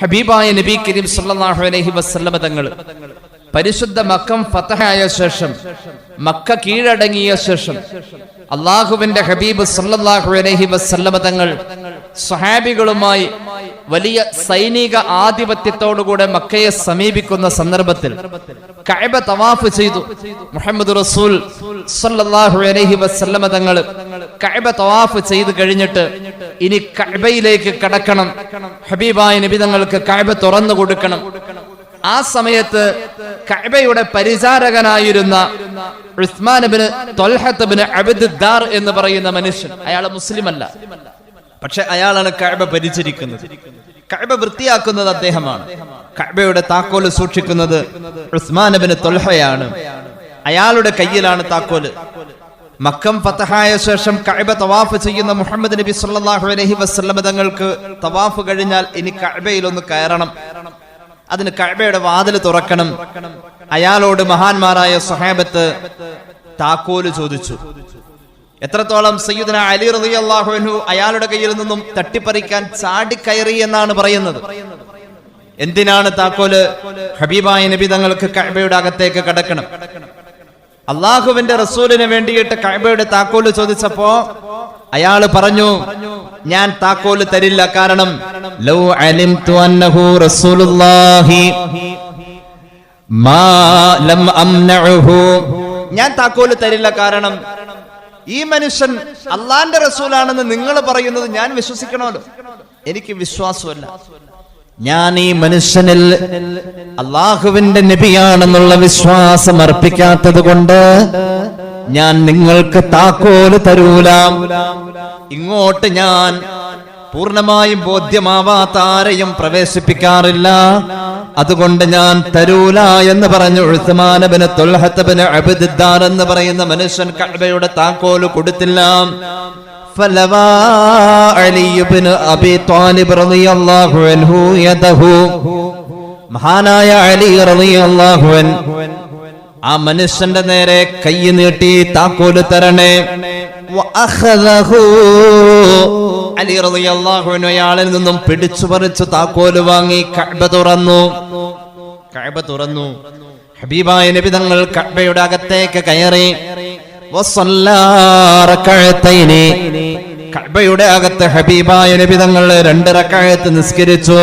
ഹബീബായ നബി കരീം സല്ലല്ലാഹു അലൈഹി വസല്ലമ തങ്ങൾ പരിശുദ്ധ മക്കം ഫതഹായ ശേഷം, മക്ക കീഴടങ്ങിയ ശേഷം അള്ളാഹുവിന്റെ ഹബീബ് സല്ലല്ലാഹു അലൈഹി വസല്ലമ തങ്ങൾ സ്വഹാബികളുമായി വലിയ സൈനിക ആധിപത്യത്തോടുകൂടെ മക്കയെ സമീപിക്കുന്ന സന്ദർഭത്തിൽ കഅബ തവാഫ് ചെയ്തു. മുഹമ്മദ് റസൂൽ സല്ലല്ലാഹു അലൈഹി വസല്ലമ തങ്ങൾ കഅബ തവാഫ് ചെയ്തു കഴിഞ്ഞിട്ട് ഇനി കഅബയിലേക്ക് കടക്കണം. ഹബീബായ നബി തങ്ങൾക്ക് കഅബ തുറന്നു കൊടുക്കണം. ആ സമയത്ത് കഅബയുടെ പരിചാരകനായിരുന്ന ഉസ്മാൻ ഇബ്നു ത്വൽഹത്ത് ഇബ്നു അബ്ദുദ്ദാർ എന്ന് പറയുന്ന മനുഷ്യൻ, അയാൾ മുസ്ലിം അല്ല, പക്ഷെ അയാളാണ് കഅബ പരിചരിക്കുന്നത്. കഅബ വൃത്തിയാക്കുന്നത് അദ്ദേഹമാണ്. കഅബയുടെ താക്കോല് സൂക്ഷിക്കുന്നത് ഉസ്മാൻ ഇബ്നു ത്വൽഹയാണ്. അയാളുടെ കയ്യിലാണ് താക്കോല്. മക്കം ഫതഹായ ശേഷം കഅബ തവാഫ് ചെയ്യുന്ന മുഹമ്മദ് നബി സല്ലല്ലാഹു അലൈഹി വസല്ലം തങ്ങൾക്ക് തവാഫ് കഴിഞ്ഞാൽ ഇനി കഅബയിൽ ഒന്ന് കയറണം. അതിന് കഅബയുടെ വാതിൽ തുറക്കണം. അയാളോട് മഹാന്മാരായ സ്വഹാബത്ത് താക്കോല് ചോദിച്ചു. എത്രത്തോളം സയ്യിദുനാ അലി റളിയല്ലാഹു അൻഹു അയാളുടെ കയ്യിൽ നിന്നും തട്ടിപ്പറിക്കാൻ ചാടിക്കയറി എന്നാണ് പറയുന്നത്. എന്തിനാണ് താക്കോല്? ഹബീബായ നബി തങ്ങൾക്ക് കഅബയുടെ അകത്തേക്ക് കടക്കണം. അള്ളാഹുവിന്റെ റസൂലിന് വേണ്ടിയിട്ട് കഅബയുടെ താക്കോല് ചോദിച്ചപ്പോ അയാള് പറഞ്ഞു, ഞാൻ താക്കോല് തരില്ല. കാരണം ലൗ അലിംതു അന്നഹു റസൂലുള്ളാഹി മാ ലം അംനഉഹു, ഞാൻ താക്കോല് തരില്ല. കാരണം ഈ മനുഷ്യൻ അള്ളാന്റെ റസൂലാണെന്ന് നിങ്ങൾ പറയുന്നത് ഞാൻ വിശ്വസിക്കണമല്ലോ. എനിക്ക് വിശ്വാസമല്ല. ഞാൻ ഈ മനുഷ്യനിൽ അള്ളാഹുവിന്റെ നബിയാണെന്നുള്ള വിശ്വാസം അർപ്പിക്കാത്തത് കൊണ്ട് ഞാൻ നിങ്ങൾക്ക് താക്കോല് തരൂല. ഇങ്ങോട്ട് ഞാൻ പൂർണ്ണമായും ബോധ്യമാവാത്ത ആരെയും പ്രവേശിപ്പിക്കാറില്ല, അതുകൊണ്ട് ഞാൻ തരൂല എന്ന് പറഞ്ഞു ഉസ്മാൻ ഇബ്നു ത്വൽഹത്ത് ഇബ്നു അബ്ദുദ്ദാർ എന്ന് പറയുന്ന മനുഷ്യൻ കഅബയുടെ താക്കോല് കൊടുത്തില്ല. ഫലവാ അലി ഇബ്നു അബി ത്വാലിബ് റളിയല്ലാഹു അൻഹു യദഹു, മഹാനായ അലി റളിയല്ലാഹു അൻഹു ആ മനുഷ്യന്റെ നേരെ കൈ നീട്ടി താക്കോല് തരണേ. അലി റളിയല്ലാഹു അൻഹു അയാളിൽ നിന്നും പിടിച്ചു പറിച്ചു താക്കോല് വാങ്ങി കഅബ തുറന്നു. കഅബ തുറന്നു. ഹബീബായ നബി തങ്ങൾ കഅബയുടെ അകത്തേക്ക് കയറി. കഅബയുടെ അകത്ത് ഹബീബായ നബി തങ്ങൾ 2 റക്അത്ത് നിസ്കരിച്ചു.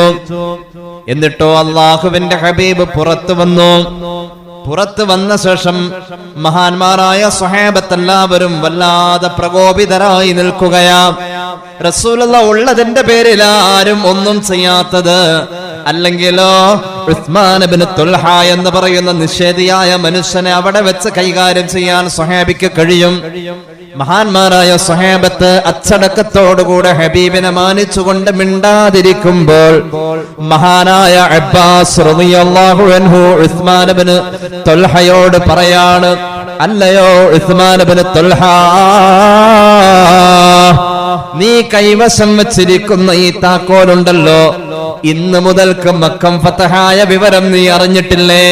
എന്നിട്ടോ അല്ലാഹുവിന്റെ ഹബീബ് പുറത്തു വന്നു. പുറത്തു വന്ന ശേഷം മഹാന്മാരായ സ്വഹാബത്ത് എല്ലാവരും വല്ലാതെ പ്രകോപിതരായി നിൽക്കുകയാ. റസൂലുള്ളാഹി ഉള്ളതിന്റെ പേരിൽ ആരും ഒന്നും ചെയ്യാത്തത്, അല്ലെങ്കിലോ ഉസ്മാൻ ഇബ്നു ത്വൽഹ എന്ന് പറയുന്ന നിഷേധിയായ മനുഷ്യനെ അവിടെ വെച്ച് കൈകാര്യം ചെയ്യാൻ സ്വഹാബിക്ക് കഴിയും. മഹാന്മാരായ സ്വഹാബത്ത് അച്ചടക്കത്തോടുകൂടെ ഹബീബിനെ മാനിച്ചുകൊണ്ട് മിണ്ടാതിരിക്കുമ്പോൾ മഹാനായ അബ്ബാസ് റളിയല്ലാഹു അൻഹു ഉസ്മാൻ ഇബ്നു ത്വൽഹയോട് പറയാണ്, അല്ലയോ ഉസ്മാൻ ഇബ്നു ത്വൽഹ, നീ കൈവശം വെച്ചിരിക്കുന്ന ഈ താക്കോലുണ്ടല്ലോ, ഇന്ന് മുതൽക്ക് മക്കം ഫതഹായ വിവരം നീ അറിഞ്ഞിട്ടില്ലേ?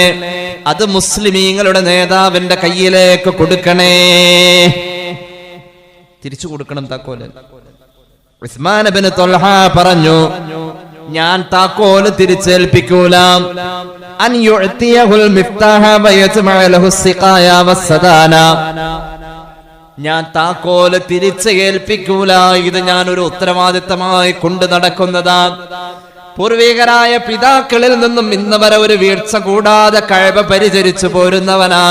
അത് മുസ്ലിമീങ്ങളുടെ നേതാവിന്റെ കയ്യിലേക്ക് കൊടുക്കണേ. തിരിച്ചു കൊടുക്കണം താക്കോല്. ഉസ്മാൻ ഇബ്നു ത്വൽഹ പറഞ്ഞു, ഞാൻ താക്കോല് തിരിച്ചേൽപ്പിക്കൂല. അൻ യുഅതിയഹുൽ മിഫ്താഹ വയജ്മഅ ലഹു സിഖായ വസ്സദാന, ഞാൻ താക്കോല് തിരിച്ച് ഏൽപ്പിക്കൂല. ഇത് ഞാൻ ഒരു ഉത്തരവാദിത്തമായി കൊണ്ട് നടക്കുന്നതാ. പൂർവികരായ പിതാക്കളിൽ നിന്നും ഇന്ന് വരെ ഒരു വീഴ്ച കൂടാതെ കഅബ പരിചരിച്ചു പോരുന്നവനാ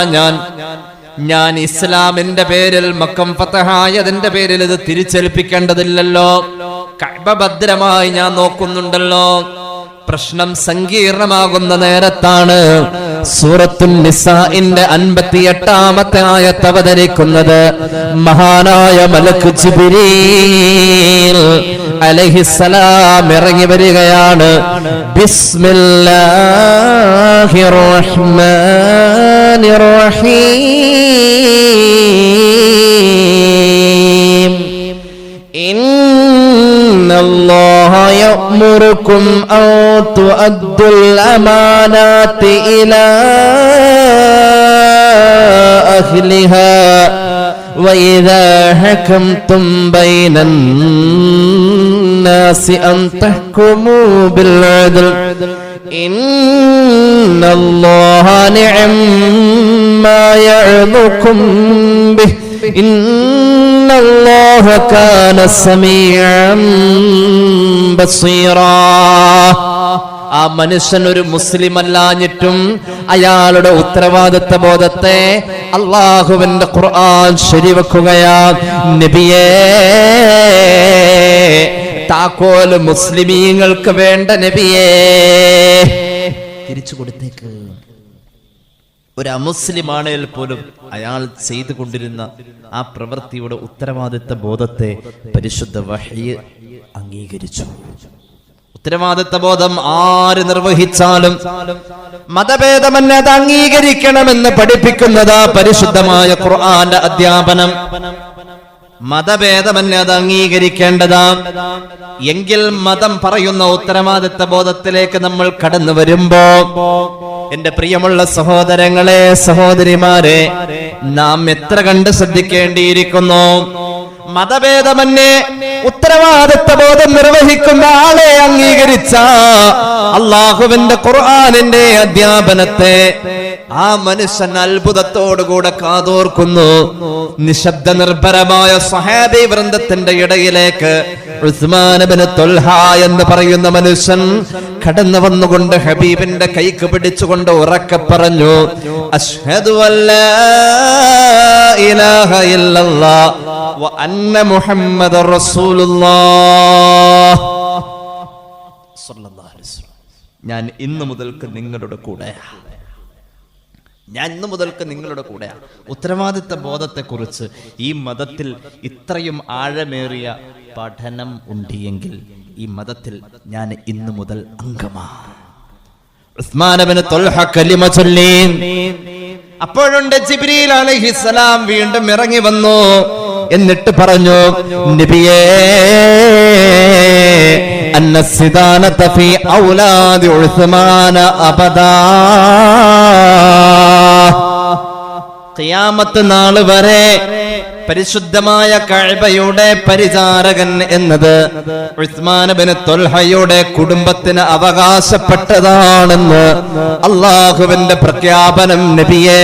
ഞാൻ ഇസ്ലാമിന്റെ പേരിൽ മക്കം ഫതഹായതിന്റെ പേരിൽ ഇത് തിരിച്ചേൽപ്പിക്കേണ്ടതില്ലല്ലോ. കഅബ ഭദ്രമായി ഞാൻ നോക്കുന്നുണ്ടല്ലോ. പ്രശ്നം സങ്കീർണമാകുന്ന നേരത്താണ് സൂറത്തുൻ നിസാഇന്റെ 58-ാമത്തെ ആയത്ത് അവതരിക്കുന്നത്. മഹാനായ മലക്ക് ജിബ്രീൽ അലൈഹിസ്സലാം ഇറങ്ങി വരികയാണ്. ബിസ്മില്ലാഹിർ റഹ്മാനിർ റഹീം. ഇന്നല്ലാഹ യഅ്മുറുകും അൻ തുഅദ്ദുൽ അമാനാതി ഇലാ അഹ്ലിഹാ وإذا حكمتم بين الناس أن تحكموا بالعدل إن الله نعم ما يعظكم به إن الله كان سميعا بصيرا. ആ മനുഷ്യൻ ഒരു മുസ്ലിം അല്ലാഞ്ഞിട്ടും അയാളുടെ ഉത്തരവാദിത്വ ബോധത്തെ അള്ളാഹുവിന്റെ ഖുർആൻ ശരിവെക്കുകയാ. നബിയേ, താക്കോല് മുസ്ലിമീങ്ങൾക്ക് വേണ്ട നബിയേ, തിരിച്ചു കൊടുത്തേക്ക്. ഒരു അമുസ്ലിമാണേൽ പോലും അയാൾ ചെയ്തുകൊണ്ടിരുന്ന ആ പ്രവൃത്തിയുടെ ഉത്തരവാദിത്വ ബോധത്തെ പരിശുദ്ധ വഹ്യ് അംഗീകരിച്ചു. ഉത്തരവാദിത്വ ബോധം ആര് നിർവഹിച്ചാലും മതഭേദമന്യേ അത് അംഗീകരിക്കണമെന്ന് പഠിപ്പിക്കുന്നതാ പരിശുദ്ധമായ ഖുർആന്റെ അധ്യാപനം. മതഭേദമന്യേ അത് അംഗീകരിക്കേണ്ടതാ. എങ്കിൽ മതം പറയുന്ന ഉത്തരവാദിത്വ ബോധത്തിലേക്ക് നമ്മൾ കടന്നു വരുമ്പോ, എന്റെ പ്രിയമുള്ള സഹോദരങ്ങളെ, സഹോദരിമാരെ, നാം എത്ര കണ്ട് ശ്രദ്ധിക്കേണ്ടിയിരിക്കുന്നു. മതഭേദമന്യേ ഉത്തരവാദിത്വ ബോധം നിർവഹിക്കുന്ന ആളെ അംഗീകരിച്ച അള്ളാഹുവിന്റെ ഖുർആനിന്റെ അധ്യാപനത്തെ ആ മനുഷ്യൻ അത്ഭുതത്തോടുകൂടെ കാതോർക്കുന്നു. നിശബ്ദ നിർഭരമായ സ്വഹാബി വൃന്ദത്തിന്റെ ഇടയിലേക്ക് ഉസ്മാൻ ഇബ്നു തുൽഹ എന്ന് പറയുന്ന മനുഷ്യൻ കടന്നു വന്നുകൊണ്ട് ഹബീബിന്റെ കൈക്ക് പിടിച്ചുകൊണ്ട് ഉറക്കെ പറഞ്ഞു, അശ്ഹദു അല്ലാ ഇലാഹ ഇല്ലല്ലാഹ് വ അന്ന മുഹമ്മദർ റസൂലുള്ളാഹ് സ്വല്ലല്ലാഹു അലൈഹി വസല്ലം. ഞാൻ ഇന്നു മുതൽക്ക് നിങ്ങളുടെ കൂടെയാണ്. ഞാൻ ഇന്നു മുതൽക്ക് നിങ്ങളുടെ കൂടെയാണ്. ഉത്തരവാദിത്വ ബോധത്തെക്കുറിച്ച് ഈ മതത്തിൽ ഇത്രയും ആഴമേറിയ പഠനം ഉണ്ടെങ്കിൽ ഈ മതത്തിൽ ഞാൻ ഇന്നു മുതൽ അംഗമാണ്. ഉസ്മാൻ ഇബ്നു തുൽഹ കലിമ ചൊല്ലി. അപ്പോഴുണ്ട് ജിബ്രീൽ അലൈഹിസ്സലാം വീണ്ടും ഇറങ്ങി വന്നു. എന്നിട്ട് പറഞ്ഞു, നബിയേ, അന്ന സിദാനത ഫീ ഔലാദി ഉസ്മാന അബദാ. ഖിയാമത്ത് നാൾ വരെ പരിശുദ്ധമായ കഅബയുടെ പരിചാരകൻ എന്നത് ഉസ്മാൻ ഇബ്നു തുൽഹയുടെ കുടുംബത്തിന് അവകാശപ്പെട്ടതാണെന്ന് അല്ലാഹുവിന്റെ പ്രഖ്യാപനം നബിയെ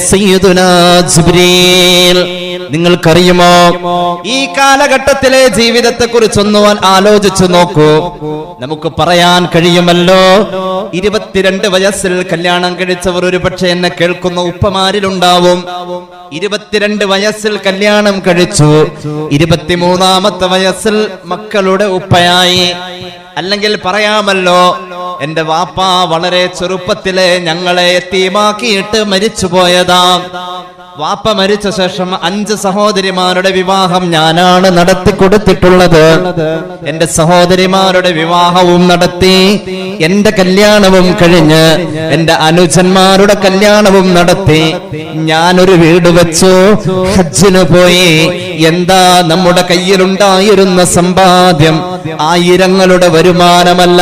സയ്യിദുനാ ജിബ്രീൽ. നിങ്ങൾക്കറിയുമോ, ഈ കാലഘട്ടത്തിലെ ജീവിതത്തെ കുറിച്ചൊന്ന് ആലോചിച്ചു നോക്കൂ. നമുക്ക് പറയാൻ കഴിയുമല്ലോ, 22 വയസ്സിൽ കല്യാണം കഴിച്ചവർ ഒരു പക്ഷെ എന്നെ കേൾക്കുന്ന ഉപ്പമാരിലുണ്ടാവും. 22 വയസ്സിൽ കല്യാണം കഴിച്ചു, 23-ാമത്തെ വയസ്സിൽ മക്കളുടെ ഉപ്പയായി. അല്ലെങ്കിൽ പറയാമല്ലോ, എന്റെ വാപ്പ വളരെ ചെറുപ്പത്തിലെ ഞങ്ങളെ യതീമാക്കിയിട്ട് മരിച്ചുപോയതാ. വാപ്പ മരിച്ച ശേഷം 5 സഹോദരിമാരുടെ വിവാഹം ഞാനാണ് നടത്തി കൊടുത്തിട്ടുള്ളത്. എന്റെ സഹോദരിമാരുടെ വിവാഹവും നടത്തി, എന്റെ കല്യാണവും കഴിഞ്ഞ് എന്റെ അനുജന്മാരുടെ കല്യാണവും നടത്തി. ഞാനൊരു വീട് വെച്ചു, ഹജ്ജിന് പോയി. എന്താ നമ്മുടെ കയ്യിലുണ്ടായിരുന്ന സമ്പാദ്യം? ആയിരങ്ങളുടെ വരുമാനമല്ല,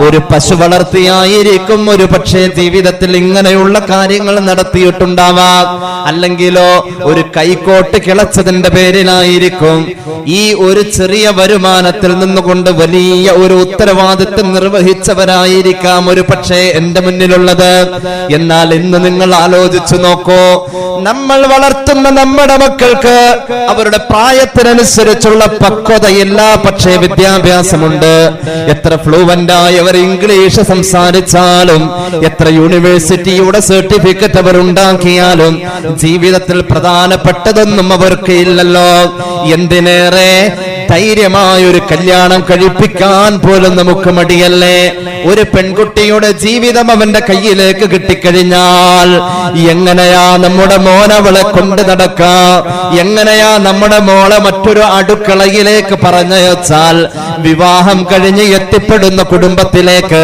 ഒരു പശു വളർത്തിയായിരിക്കും ഒരു പക്ഷേ ജീവിതത്തിൽ ഇങ്ങനെയുള്ള കാര്യങ്ങൾ നടത്തിയിട്ടുണ്ടാവാം. അല്ലെങ്കിലോ ഒരു കൈക്കോട്ട് കിളച്ചതിന്റെ പേരിലായിരിക്കും. ഈ ഒരു ചെറിയ വരുമാനത്തിൽ നിന്നുകൊണ്ട് വലിയ ഒരു ഉത്തരവാദിത്വം നിർവഹിച്ചവരായിരിക്കാം ഒരു പക്ഷേ എന്റെ മുന്നിലുള്ളത്. എന്നാൽ ഇന്ന് നിങ്ങൾ ആലോചിച്ചു നോക്കൂ, നമ്മൾ വളർത്തുന്ന നമ്മുടെ മക്കൾക്ക് അവരുടെ പ്രായത്തിനനുസരിച്ചുള്ള പക്വതയില്ല, പക്ഷേ വിദ്യാഭ്യാസമുണ്ട്. എത്ര ഫ്ലുവന്റായി അവർ ഇംഗ്ലീഷ് സംസാരിച്ചാലും, എത്ര യൂണിവേഴ്സിറ്റിയുടെ സർട്ടിഫിക്കറ്റ് അവർ ഉണ്ടാക്കിയാലും ജീവിതത്തിൽ പ്രധാനപ്പെട്ടതൊന്നും അവർക്ക് ഇല്ലല്ലോ. എന്തിനേറെ ധൈര്യമായ ഒരു കല്യാണം കഴിപ്പിക്കാൻ പോലും നമുക്ക് മടിയല്ലേ? ഒരു പെൺകുട്ടിയുടെ ജീവിതം അവന്റെ കയ്യിലേക്ക് കിട്ടിക്കഴിഞ്ഞാൽ എങ്ങനെയാ നമ്മുടെ മോനവളെ കൊണ്ട് നടക്കാ? എങ്ങനെയാ നമ്മുടെ മോളെ മറ്റൊരു അടുക്കളയിലേക്ക് പറഞ്ഞയച്ചാൽ വിവാഹം കഴിഞ്ഞ് എത്തിപ്പെടുന്ന കുടുംബത്തിലേക്ക്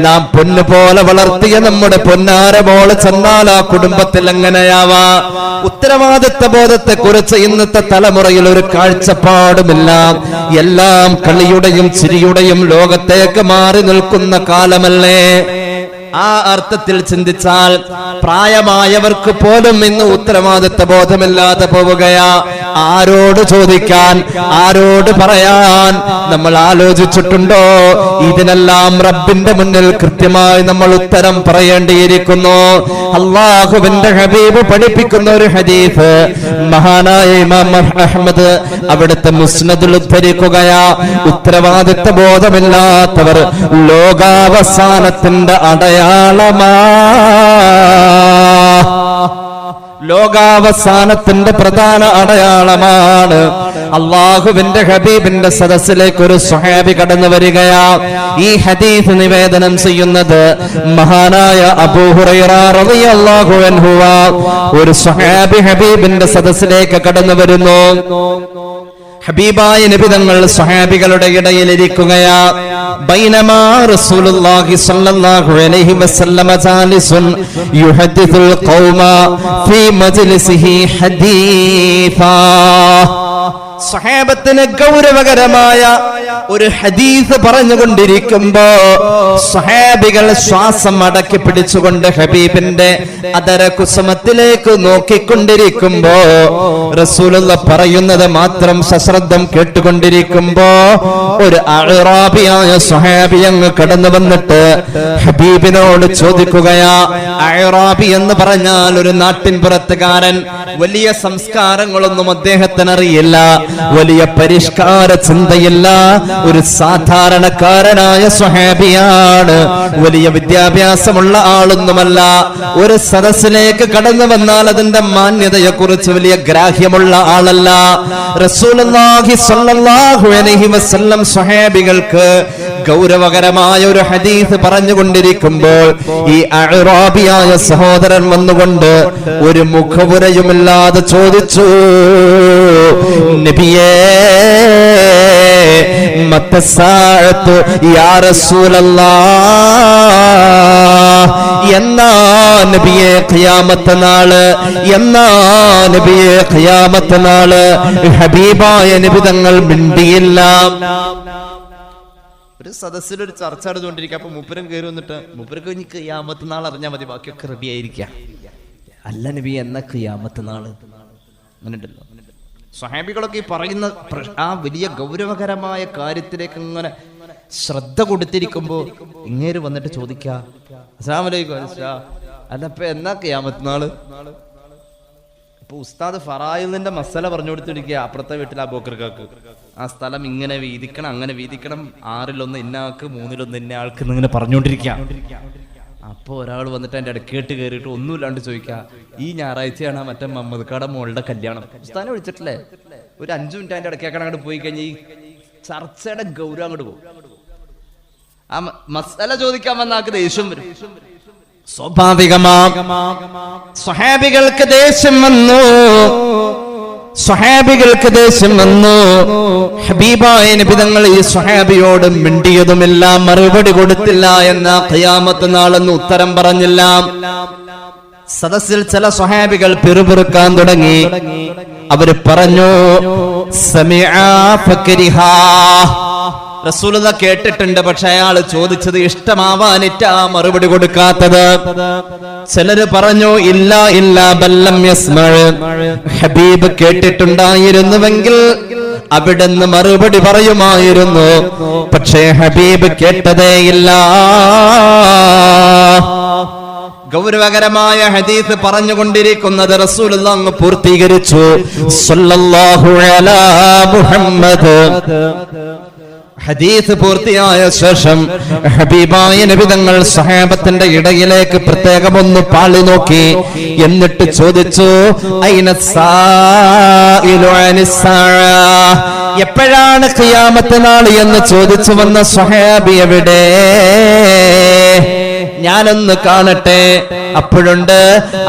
നാം പൊന്നുപോലെ വളർത്തിയ നമ്മുടെ പൊന്നാര മോള് ചെന്നാൽ ആ കുടുംബത്തിൽ എങ്ങനെയാവാ? ഉത്തരവാദിത്വ ബോധത്തെ കുറിച്ച് ഇന്നത്തെ തലമുറയിൽ ഒരു കാഴ്ചപ്പാടുമില്ല. എല്ലാം കളിയുടെയും ചിരിയുടെയും ലോകത്തേക്ക് മാറി നിൽക്കുന്ന കാലമല്ലേ? ആ അർത്ഥത്തിൽ ചിന്തിച്ചാൽ പ്രായമായവർക്ക് പോലും ഇന്ന് ഉത്തരവാദിത്വ ബോധമില്ലാതെ പോവുകയാ. ആരോട് ചോദിക്കാൻ, ആരോട് പറയാൻ നമ്മൾ ആലോചിച്ചിട്ടുണ്ടോ? ഇതിനെല്ലാം റബ്ബിന്റെ മുന്നിൽ കൃത്യമായി നമ്മൾ ഉത്തരം പറയേണ്ടിയിരിക്കുന്നു. അല്ലാഹുവിന്റെ ഹബീബ് പഠിപ്പിക്കുന്ന ഒരു ഹദീസ് മഹാനായ ഇമാം അഹ്മദ് അവിടുത്തെ മുസ്നദിൽ ഉദ്ധരിക്കുകയാ. ഉത്തരവാദിത്വ ബോധമില്ലാത്തവർ ലോകാവസാനത്തിന്റെ അടയാളമാ. ലോകാവസാനത്തിന്റെ പ്രധാന അടയാളമാണ്. അള്ളാഹുവിന്റെ ഹബീബിന്റെ സദസ്സിലേക്ക് ഒരു സ്വഹാബി കടന്നു വരികയാ. ഈ ഹദീസ് നിവേദനം ചെയ്യുന്നത് മഹാനായ അബൂ ഹുറൈറ റളിയല്ലാഹു അൻഹു. ഒരു സ്വഹാബി ഹബീബിന്റെ സദസ്സിലേക്ക് കടന്നു വരുന്നു. ഹബീബായ നബി തങ്ങൾ സ്വഹാബികളുടെ ഇടയിൽ ഇരിക്കുകയാ. ബൈനമാ റസൂലുള്ളാഹി സ്വല്ലല്ലാഹു അലൈഹി വസല്ലമ ജാലിസുൻ യുഹദ്ദിസുൽ ഖൗമ ഫീ മജ്ലിസിഹി ഹദീഫാ. സ്വഹാബത്തിന് ഗൗരവകരമായ ഒരു ഹദീസ് പറഞ്ഞുകൊണ്ടിരിക്കുമ്പോ സ്വഹാബികൾ ശ്വാസം അടക്കി പിടിച്ചുകൊണ്ട് ഹബീബിന്റെ അധര കുസുമത്തിലേക്ക് നോക്കിക്കൊണ്ടിരിക്കുമ്പോ റസൂലുള്ള പറയുന്നത് മാത്രം സശ്രദ്ധം കേട്ടുകൊണ്ടിരിക്കുമ്പോ ഒരു അഅ്റാബിയായ സ്വഹാബി അങ്ങ് കടന്നു വന്നിട്ട് ഹബീബിനോട് ചോദിക്കുകയാ. അഅ്റാബി എന്ന് പറഞ്ഞാൽ ഒരു നാട്ടിൻപുറത്തുകാരൻ. വലിയ സംസ്കാരങ്ങളൊന്നും അദ്ദേഹത്തിന് അറിയില്ല, വലിയ പരിഷ്കാര ചിന്തയില്ല, ഒരു സാധാരണക്കാരനായ സ്വഹാബിയാണ്. വലിയ വിദ്യാഭ്യാസമുള്ള ആളൊന്നുമല്ല. ഒരു സദസ്സിലേക്ക് കടന്നു വന്നാൽ അതിന്റെ മാന്യതയെ കുറിച്ച് വലിയ ഗ്രാഹ്യമുള്ള ആളല്ല. റസൂലുള്ളാഹി സ്വല്ലല്ലാഹു അലൈഹി വസല്ലം സ്വഹാബികൾക്ക് ഗൗരവകരമായ ഒരു ഹദീസ് പറഞ്ഞുകൊണ്ടിരിക്കുമ്പോൾ ഈ അഅ്റാബിയായ സഹോദരൻ വന്നുകൊണ്ട് ഒരു മുഖവുരയുമില്ലാതെ ചോദിച്ചു, നബിയേ മത്തസാഅത്തു യാ റസൂലല്ലാഹ്, എന്നാ നബിയേ ഖിയാമത്ത് നാള്, എന്നാ നബിയേ ഖിയാമത്ത് നാള്? ഹബീബായ നബി തങ്ങൾ മിണ്ടിയില്ല. ഒരു സദസ്സിൽ ഒരു ചർച്ച നടന്നുകൊണ്ടിരിക്കുക. അപ്പൊ മൂപ്പരും കയറി വന്നിട്ട് മൂപ്പർക്ക് ഇനി ഖിയാമത്ത് നാൾ അറിഞ്ഞാൽ മതി, ബാക്കിയൊക്കെ റെഡി ആയിരിക്കാം. അല്ല നബി, എന്ന ഖിയാമത്ത് നാള്? അങ്ങനെയുണ്ടല്ലോ. സ്വഹാബികളൊക്കെ ഈ പറയുന്ന ആ വലിയ ഗൗരവകരമായ കാര്യത്തിലേക്ക് ഇങ്ങനെ ശ്രദ്ധ കൊടുത്തിരിക്കുമ്പോ ഇങ്ങേര് വന്നിട്ട് ചോദിക്കാ, അസ്സലാമു അലൈക്കും. അല്ല ഇപ്പൊ എന്നാ ഖിയാമത്ത് നാള്? ഇപ്പൊ ഉസ്താദ് ഫറായിലിന്റെ മസല പറഞ്ഞു കൊടുത്തിരിക്കുക. അപ്പുറത്തെ വീട്ടിൽ അബൂബക്കർക്കാക്ക് ആ സ്ഥലം ഇങ്ങനെ വീതിക്കണം, അങ്ങനെ വീതിക്കണം, 6-1 ഇന്ന ആൾക്ക്, 3-1 ഇന്ന ആൾക്ക് ഇങ്ങനെ പറഞ്ഞുകൊണ്ടിരിക്കുക. അപ്പൊ ഒരാൾ വന്നിട്ട് എന്റെ ഇടക്കേട്ട് കയറിയിട്ട് ഒന്നുമില്ലാണ്ട് ചോദിക്കുക, ഈ ഞായറാഴ്ചയാണ് മറ്റേ മുഹമ്മദ് കാട മോളുടെ കല്യാണം, ഉസ്താദിനെ വിളിച്ചിട്ടില്ലേ? ഒരു 5 മിനിറ്റ് അതിന്റെ ഇടയ്ക്കേക്കാൻ അങ്ങോട്ട് പോയി കഴിഞ്ഞാൽ ഈ ചർച്ചയുടെ ഗൗരവം അങ്ങോട്ട് പോകും. ആ മസല ചോദിക്കാൻ വന്ന ആൾക്ക് ദേഷ്യം വരും. സ്വാഭാവികമാ സ്വഹാബികൾക്ക് ദേഷ്യം വന്നു. സ്വഹാബികൾക്ക് ദേഷ്യം വന്നു. ഹബീബായ നബി തങ്ങൾ ഈ സ്വഹാബിയോട് മിണ്ടിയതുമില്ല, മറുപടി കൊടുത്തില്ല. എന്ന ഖിയാമത്ത് നാളെന്ന് ഉത്തരം പറഞ്ഞില്ല. സദസ്സിൽ ചില സ്വഹാബികൾ പിറുപിറുക്കാൻ തുടങ്ങി. അവര് പറഞ്ഞു, സമിഅ ഫകരിഹാ, റസൂലുള്ളാഹി കേട്ടിട്ടുണ്ട്, പക്ഷെ അയാൾ ചോദിച്ചത് ഇഷ്ടമാവാനിട്ടാ മറുപടി കൊടുക്കാത്തത്. ചിലര് പറഞ്ഞു, ഇല്ല ഇല്ല ബല്ലം യസ്മഅ, ഹബീബ് കേട്ടിട്ടുണ്ടായിരുന്നുവെങ്കിൽ അവിടുന്ന് മറുപടി പറയുമായിരുന്നു, പക്ഷേ ഹബീബ് കേട്ടതേയില്ല. ഗൗരവകരമായ ഹദീസ് പറഞ്ഞുകൊണ്ടിരിക്കുന്നത് റസൂലുള്ളാഹി അങ്ങ് പൂർത്തീകരിച്ചു. സ്വല്ലല്ലാഹു അലാ മുഹമ്മദ്. ഹദീസ് പൂർത്തിയായ ശേഷം ഹബീബായ നബി തങ്ങൾ സ്വഹാബത്തിന്റെ ഇടയിലേക്ക് പ്രത്യേകം ഒന്ന് പാളി നോക്കി. എന്നിട്ട് ചോദിച്ചു, ഐന സായിലു അനിസ്സാഅ, എപ്പോഴാണ് ഖിയാമത്ത് നാൾ എന്ന് ചോദിച്ചു വന്ന സ്വഹാബി എവിടെ? ഞാനൊന്ന് കാണട്ടെ. അപ്പോഴുണ്ട്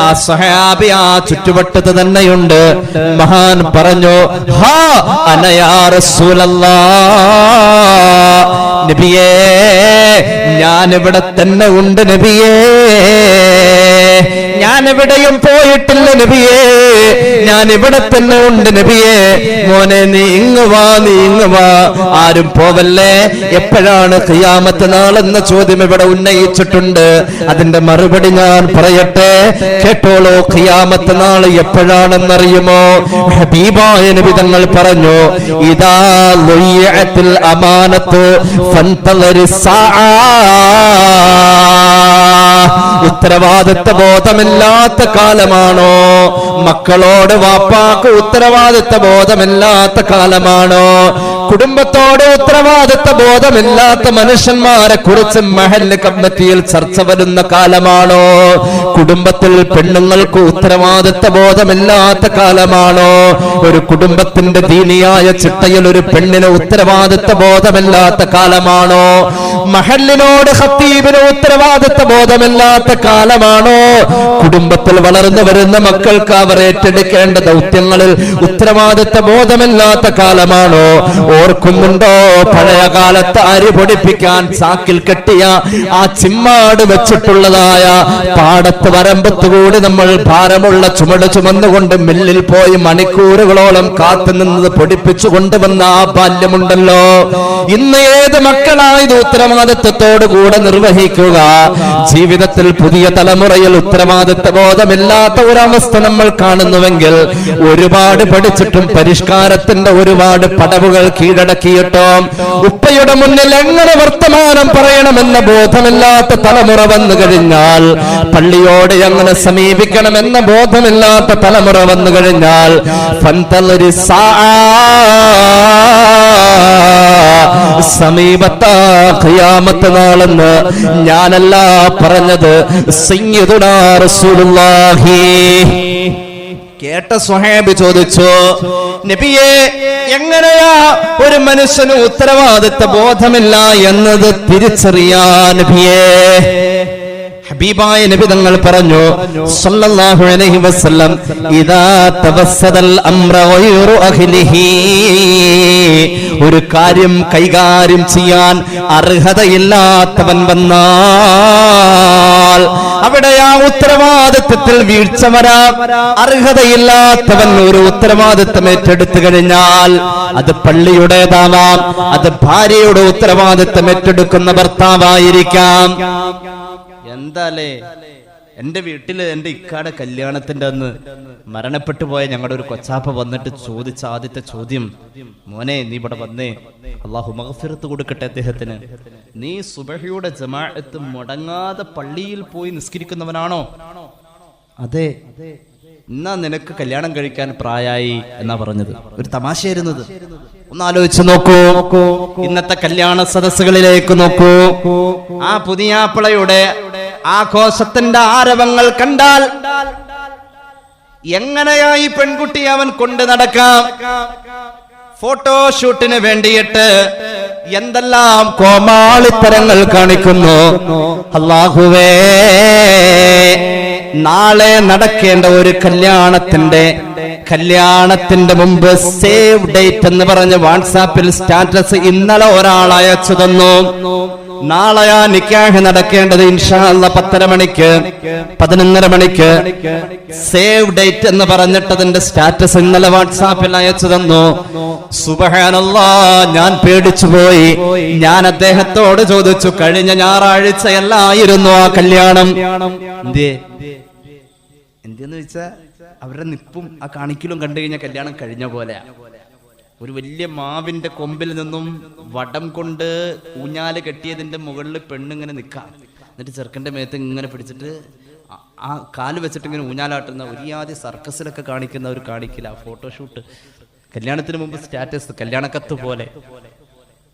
ആ സ്വഹാബി ആ ചുറ്റുവട്ടത്ത് തന്നെയുണ്ട്. മഹാൻ പറഞ്ഞു, ഹാ അന യാ റസൂലല്ലാഹ്, നബിയേ ഞാൻ ഇവിടെ തന്നെ ഉണ്ട് നബിയേ. ഞാൻ എവിടെയും പോയിട്ടില്ല നബിയേ, ഞാൻ ഇവിടെ തന്നെ ഉണ്ട് നബിയേ. മോനെ നീ ഇങ്ങ് വാ, നീ ഇങ്ങ് വാ, ആരും പോവല്ലേ. എപ്പോഴാണ് ഖിയാമത്ത് നാളെന്ന ചോദ്യം ഇവിടെ ഉന്നയിച്ചിട്ടുണ്ട്. അതിന്റെ മറുപടി ഞാൻ പറയട്ടെ, കേട്ടോളൂ. ഖിയാമത്ത് നാൾ എപ്പോഴാണെന്നറിയുമോ? ഹബീബായ നബി തങ്ങൾ പറഞ്ഞു, ഇദാ ളുയ്യഅത്തിൽ അമാനത്തു ഫന്തളിരിസ് സാഅ. ഉത്തരവാദിത്വ ബോധമില്ലാത്ത കാലമാണോ? മക്കളോട് വാപ്പാക്ക് ഉത്തരവാദിത്വ ബോധമില്ലാത്ത കാലമാണോ? കുടുംബത്തോട് ഉത്തരവാദിത്വ ബോധമില്ലാത്ത മനുഷ്യന്മാരെ കുറിച്ച് മഹല്ല് കമ്മിറ്റിയിൽ ചർച്ച വരുന്ന കാലമാണോ? കുടുംബത്തിൽ പെണ്ണുങ്ങൾക്ക് ഉത്തരവാദിത്വ ബോധമില്ലാത്ത കാലമാണോ? ഒരു കുടുംബത്തിന്റെ ദീനിയായ ചിട്ടയിൽ ഒരു പെണ്ണിന് ഉത്തരവാദിത്വ ബോധമില്ലാത്ത കാലമാണോ? മഹല്ലിനോട് ഖത്തീബിന് ഉത്തരവാദിത്വ ബോധമില്ലാത്ത കാലമാണോ? കുടുംബത്തിൽ വളർന്നു വരുന്ന മക്കൾക്ക് അവർ ഏറ്റെടുക്കേണ്ട ദൗത്യങ്ങളിൽ ഉത്തരവാദിത്വ ബോധമില്ലാത്ത കാലമാണോ? ഓർക്കുന്നുണ്ടോ പഴയ കാലത്ത് അരി പൊടിപ്പിക്കാൻ ചാക്കിൽ കെട്ടിയ ആ ചിമ്മാട് വെച്ചിട്ടുള്ളതായ പാടത്ത് വരമ്പത്തുകൂടി നമ്മൾ ഭാരമുള്ള ചുമട് ചുമന്നുകൊണ്ട് മില്ലിൽ പോയി മണിക്കൂറുകളോളം കാത്തുനിന്നത് പൊടിപ്പിച്ചു കൊണ്ടുവന്ന ആ ബാല്യമുണ്ടല്ലോ. ഇന്ന് ഏത് മക്കളായത് ഉത്തരവാദിത്വത്തോടു കൂടെ നിർവഹിക്കുക? ജീവിതത്തിൽ പുതിയ തലമുറയിൽ ഉത്തരവാദിത്വ ബോധമില്ലാത്ത ഒരവസ്ഥ നമ്മൾ കാണുന്നുവെങ്കിൽ ഒരുപാട് പഠിച്ചിട്ടും പരിഷ്കാരത്തിന്റെ ഒരുപാട് പടവുകൾ കീഴടക്കിയിട്ടോ ഉപ്പയുടെ മുന്നിൽ എങ്ങനെ വർത്തമാനം പറയണമെന്ന ബോധമില്ലാത്ത തലമുറ വന്നു കഴിഞ്ഞാൽ, പള്ളിയോട് എങ്ങനെ സമീപിക്കണമെന്ന ബോധമില്ലാത്ത തലമുറ വന്നു കഴിഞ്ഞാൽ, ഫന്തളിരിസ് സാഅ, സമീപത്താ ഖിയാമത്ത് നാളെന്ന് ഞാനല്ല പറഞ്ഞത്, സയ്യിദുനാ റസൂലുള്ളാഹി. കേട്ട സ്വഹാബി ചോദിച്ചു, നബിയെ എങ്ങനെയാ ഒരു മനുഷ്യന് ഉത്തരവാദിത്വ ബോധമില്ല എന്നത് തിരിച്ചറിയാൻ നബിയേ? ഹബീബായ നബി തങ്ങൾ പറഞ്ഞു സല്ലല്ലാഹു അലൈഹി വസല്ലം, ഇദാ തവസ്സദൽ അംറ ഗൈറു അഹ്ലിഹി, ഒരു കാര്യം കൈകാര്യം ചെയ്യാൻ അർഹതയില്ലാത്തവൻ വന്നാൽ അവിടെ ആ ഉത്തരവാദിത്വത്തിൽ വീഴ്ച വരാം. അർഹതയില്ലാത്തവൻ ഒരു ഉത്തരവാദിത്വം ഏറ്റെടുത്തു കഴിഞ്ഞാൽ അത് പള്ളിയുടേതാവാം, അത് ഭാര്യയുടെ ഉത്തരവാദിത്വം ഏറ്റെടുക്കുന്ന ഭർത്താവായിരിക്കാം. എന്താലേ എന്റെ വീട്ടില് എന്റെ ഇക്കാടെ കല്യാണത്തിന്റെ അന്ന് മരണപ്പെട്ടു പോയ ഞങ്ങളുടെ ഒരു കൊച്ചാപ്പ വന്നിട്ട് ചോദിച്ച ആദ്യത്തെ ചോദ്യം, മോനെ നീ ഇവിടെ വന്നേ, അള്ളാഹു മഗ്ഫിറത്ത് കൊടുക്കട്ടെ അദ്ദേഹത്തിന്, നീ സുബഹിയുടെ ജമാഅത്ത് മുടങ്ങാതെ പള്ളിയിൽ പോയി നിസ്കരിക്കുന്നവനാണോ? അതെ. എന്നാ നിനക്ക് കല്യാണം കഴിക്കാൻ പ്രായമായി എന്നാ പറഞ്ഞത്. ഒരു തമാശയായിരുന്നത്. ഒന്ന് ആലോചിച്ച് നോക്കൂ. ഇന്നത്തെ കല്യാണ സദസ്സുകളിലേക്ക് നോക്കൂ. ആ പുതിയാപ്പിളയുടെ ആഘോഷത്തിന്റെ ആരവങ്ങൾ കണ്ടാൽ എങ്ങനെയാ ഈ പെൺകുട്ടി അവൻ കൊണ്ട് നടക്കാം? ഫോട്ടോഷൂട്ടിന് വേണ്ടിയിട്ട് എന്തെല്ലാം കോമാളിത്തരങ്ങൾ കാണിക്കുന്നു. അല്ലാഹുവേ, നാളെ നടക്കേണ്ട ഒരു കല്യാണത്തിന്റെ മുമ്പ് സേവ് ഡേറ്റ് എന്ന് പറഞ്ഞ് വാട്സാപ്പിൽ സ്റ്റാറ്റസ് ഇന്നലെ ഒരാൾ അയച്ചു തന്നു. നാളെ ആ നിക്കാഹ് നടക്കേണ്ടത് ഇൻഷാ അല്ലാഹ് 10:30 മണിക്ക് 11:30 മണിക്ക് സേവ് ഡേറ്റ് എന്ന് പറഞ്ഞിട്ട് അതിന്റെ സ്റ്റാറ്റസ് ഇന്നലെ വാട്സാപ്പിൽ അയച്ചു തന്നു. സുബ്ഹാനല്ലാഹ്, ഞാൻ പേടിച്ചു പോയി. ഞാൻ അദ്ദേഹത്തോട് ചോദിച്ചു, കഴിഞ്ഞ ഞായറാഴ്ചയല്ലായിരുന്നു ആ കല്യാണം? എന്തെന്ന് വെച്ചാ അവരുടെ നിപ്പും ആ കാണിക്കലും കണ്ടു കഴിഞ്ഞാൽ കല്യാണം കഴിഞ്ഞ പോലെ. ഒരു വലിയ മാവിന്റെ കൊമ്പിൽ നിന്നും വടം കൊണ്ട് ഊഞ്ഞാല് കെട്ടിയതിന്റെ മുകളിൽ പെണ്ണിങ്ങനെ നിൽക്കാം. എന്നിട്ട് ചെറുക്കന്റെ മേത്ത് ഇങ്ങനെ പിടിച്ചിട്ട് ആ കാല് വെച്ചിട്ട് ഇങ്ങനെ ഊഞ്ഞാലാട്ടുന്ന ഒരിയാതി സർക്കസിലൊക്കെ കാണിക്കുന്ന ഒരു കാണിക്കില്ല. ഫോട്ടോഷൂട്ട്, കല്യാണത്തിന് മുമ്പ് സ്റ്റാറ്റസ്, കല്യാണക്കത്ത് പോലെ.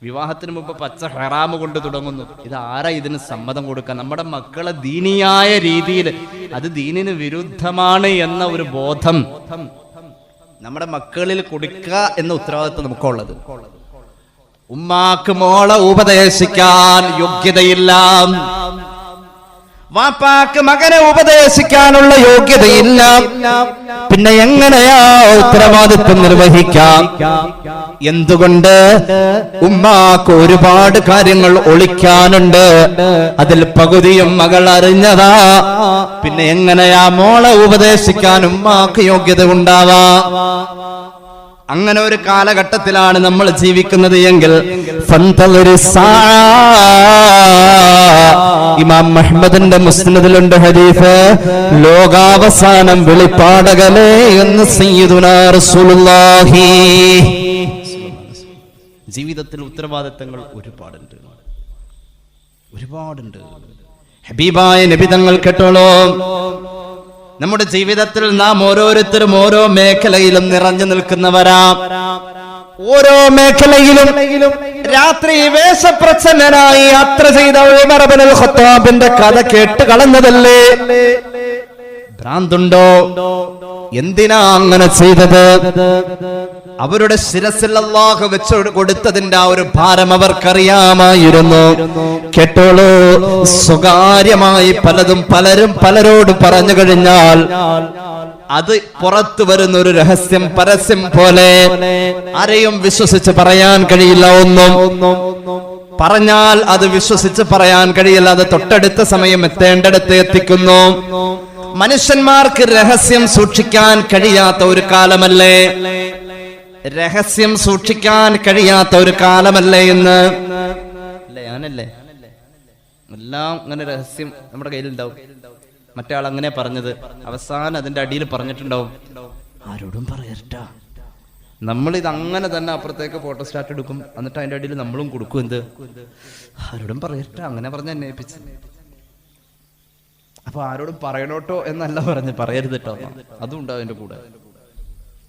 വിവാഹത്തിന് മുമ്പ് പച്ച ഹറാമ് കൊണ്ട് തുടങ്ങുന്നു. ഇത് ആരാ ഇതിന് സമ്മതം കൊടുക്കുക? നമ്മുടെ മക്കളെ ദീനിയായ രീതിയിൽ, അത് ദീനിന് വിരുദ്ധമാണ് എന്ന ഒരു ബോധം നമ്മുടെ മക്കളിൽ കൊടുക്കുക എന്ന ഉത്തരവാദിത്വം നമുക്കുള്ളത്. ഉമ്മാക്ക് മോളെ ഉപദേശിക്കാൻ യോഗ്യതയില്ല. വാപ്പാക്ക് മകനെ ഉപദേശിക്കാനുള്ള യോഗ്യതയില്ല, പിന്നെ എങ്ങനെയാ ഉത്തരവാദിത്വം നിർവഹിക്കാം? എന്തുകൊണ്ട്? ഉമ്മാക്ക് ഒരുപാട് കാര്യങ്ങൾ ഒളിക്കാനുണ്ട്, അതിൽ പകുതിയും മകൾ അറിഞ്ഞതാ. പിന്നെ എങ്ങനെയാ മോളെ ഉപദേശിക്കാൻ ഉമ്മാക്ക് യോഗ്യത ഉണ്ടാവാ? അങ്ങനെ ഒരു കാലഘട്ടത്തിലാണ് നമ്മൾ ജീവിക്കുന്നത് എങ്കിൽ ഇമാം അഹ്മദിന്റെ മുസ്നദിലുണ്ട് ഹദീസ്, ലോകാവസാനം വെളിപ്പാടകലേ എന്ന് സയ്യിദുനാ റസൂലുള്ളാഹി. ജീവിതത്തിൽ ഉത്തരവാദിത്തങ്ങൾ ഒരുപാടുണ്ട്. ഹബീബായ നബി തങ്ങൾ കേട്ടോളൂ, നമ്മുടെ ജീവിതത്തിൽ നാം ഓരോരുത്തരും ഓരോ മേഖലയിലും നിറഞ്ഞു നിൽക്കുന്നവരാ. ഓരോ മേഖലയിലും രാത്രി വേഷപ്രച്ഛന്നനായി യാത്ര ചെയ്ത ഉമർ ഇബ്നുൽ ഖത്താബിന്റെ കഥ കേട്ട് കളഞ്ഞതല്ലേ? ഭ്രാന്തുണ്ടോ? എന്തിനാ അങ്ങനെ ചെയ്തത്? അവരുടെ ശിരസിൽ അല്ലാഹു വെച്ച് കൊടുത്തതിന്റെ ആ ഒരു ഭാരം അവർക്കറിയാമായിരുന്നു. കേട്ടോളൂ, സ്വകാര്യമായി പലതും പലരും പലരോട് പറഞ്ഞു കഴിഞ്ഞാൽ അത് പുറത്തു വരുന്ന ഒരു രഹസ്യം, പരസ്യം പോലെ ആരെയും വിശ്വസിച്ച് പറയാൻ കഴിയില്ല. ഒന്നും പറഞ്ഞാൽ അത് വിശ്വസിച്ച് പറയാൻ കഴിയില്ല. അത് തൊട്ടടുത്ത സമയം എത്തേണ്ടടുത്ത് എത്തിക്കുന്നു. മനുഷ്യന്മാർക്ക് രഹസ്യം സൂക്ഷിക്കാൻ കഴിയാത്ത ഒരു കാലമല്ലേ? രഹസ്യം സൂക്ഷിക്കാൻ കഴിയാത്ത ഒരു കാലമല്ലേ ഇന്ന്? ഞാനല്ലേ എല്ലാം അങ്ങനെ രഹസ്യം നമ്മുടെ കയ്യിലുണ്ടാവും. മറ്റേ ആൾ അങ്ങനെ പറഞ്ഞത് അവസാനം അതിന്റെ അടിയിൽ പറഞ്ഞിട്ടുണ്ടാവും, ആരോടും പറയരുട്ടാ. നമ്മളിത് അങ്ങനെ തന്നെ അപ്പുറത്തേക്ക് ഫോട്ടോസ്റ്റാറ്റ് എടുക്കും, എന്നിട്ട് അതിന്റെ അടിയിൽ നമ്മളും കൊടുക്കും. എന്ത്? ആരോടും പറയരുട്ടാ, അങ്ങനെ പറഞ്ഞ അന്വേഷിച്ച്. അപ്പൊ ആരോടും പറയണോട്ടോ എന്നല്ല പറഞ്ഞ്, പറയരുത് കേട്ടോ, അതും ഉണ്ടാവും അതിന്റെ കൂടെ.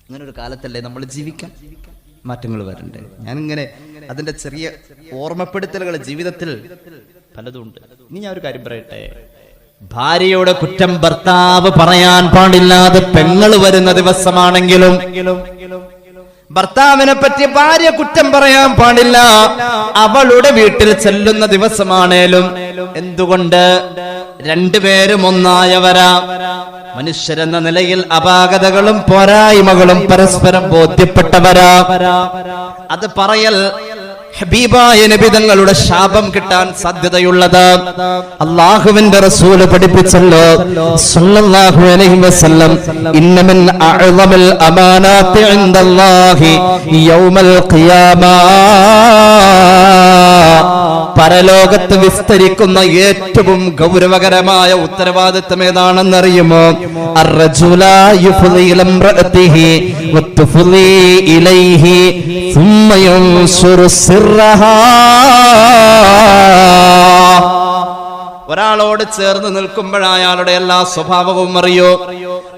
അങ്ങനെ ഒരു കാലത്തല്ലേ നമ്മൾ ജീവിക്കാൻ? മാറ്റങ്ങൾ വരണ്ടേ? ഞാനിങ്ങനെ അതിന്റെ ചെറിയ ഓർമ്മപ്പെടുത്തലുകൾ ജീവിതത്തിൽ പലതും ഉണ്ട്. ഇനി ഞാൻ ഒരു കാര്യം പറയട്ടെ. ഭാര്യയുടെ കുറ്റം ഭർത്താവ് പറയാൻ പാടില്ലാതെ പെങ്ങള് വരുന്ന ദിവസമാണെങ്കിലും ഭർത്താവിനെ പറ്റി ഭാര്യ കുറ്റം പറയാൻ പാടില്ല. അവളുടെ വീട്ടിൽ ചെല്ലുന്ന ദിവസമാണേലും. എന്തുകൊണ്ട്? രണ്ടുപേരും ഒന്നായവരാ. മനുഷ്യരെന്ന നിലയിൽ അപാകതകളും പോരായ്മകളും പരസ്പരം ബോധ്യപ്പെട്ടവരാ. അത് പറയൽ ഹബീബായ നബി തങ്ങളുടെ ശാപം കിട്ടാൻ സാധ്യതയുള്ളത്. അല്ലാഹുവിന്റെ റസൂല് പഠിപ്പിച്ചല്ലോ സല്ലല്ലാഹു അലൈഹി വസല്ലം, ഇന്ന മിൻ അഅ്ളമിൽ അമാനാത്തി ഇൻദല്ലാഹി യൗമൽ ഖിയാമ, പരലോകത്ത് വിസ്തരിക്കുന്ന ഏറ്റവും ഗൗരവകരമായ ഉത്തരവാദിത്തം ഏതാണെന്നറിയുമോ? അർറജുലാ യുഫ്ളി ഇലംറഅതിഹി വതുഫ്ളി ഇലൈഹി ثم ينشر سرها. ഒരാളോട് ചേർന്ന് നിൽക്കുമ്പോൾ അയാളുടെ എല്ലാ സ്വഭാവവും അറിയോ?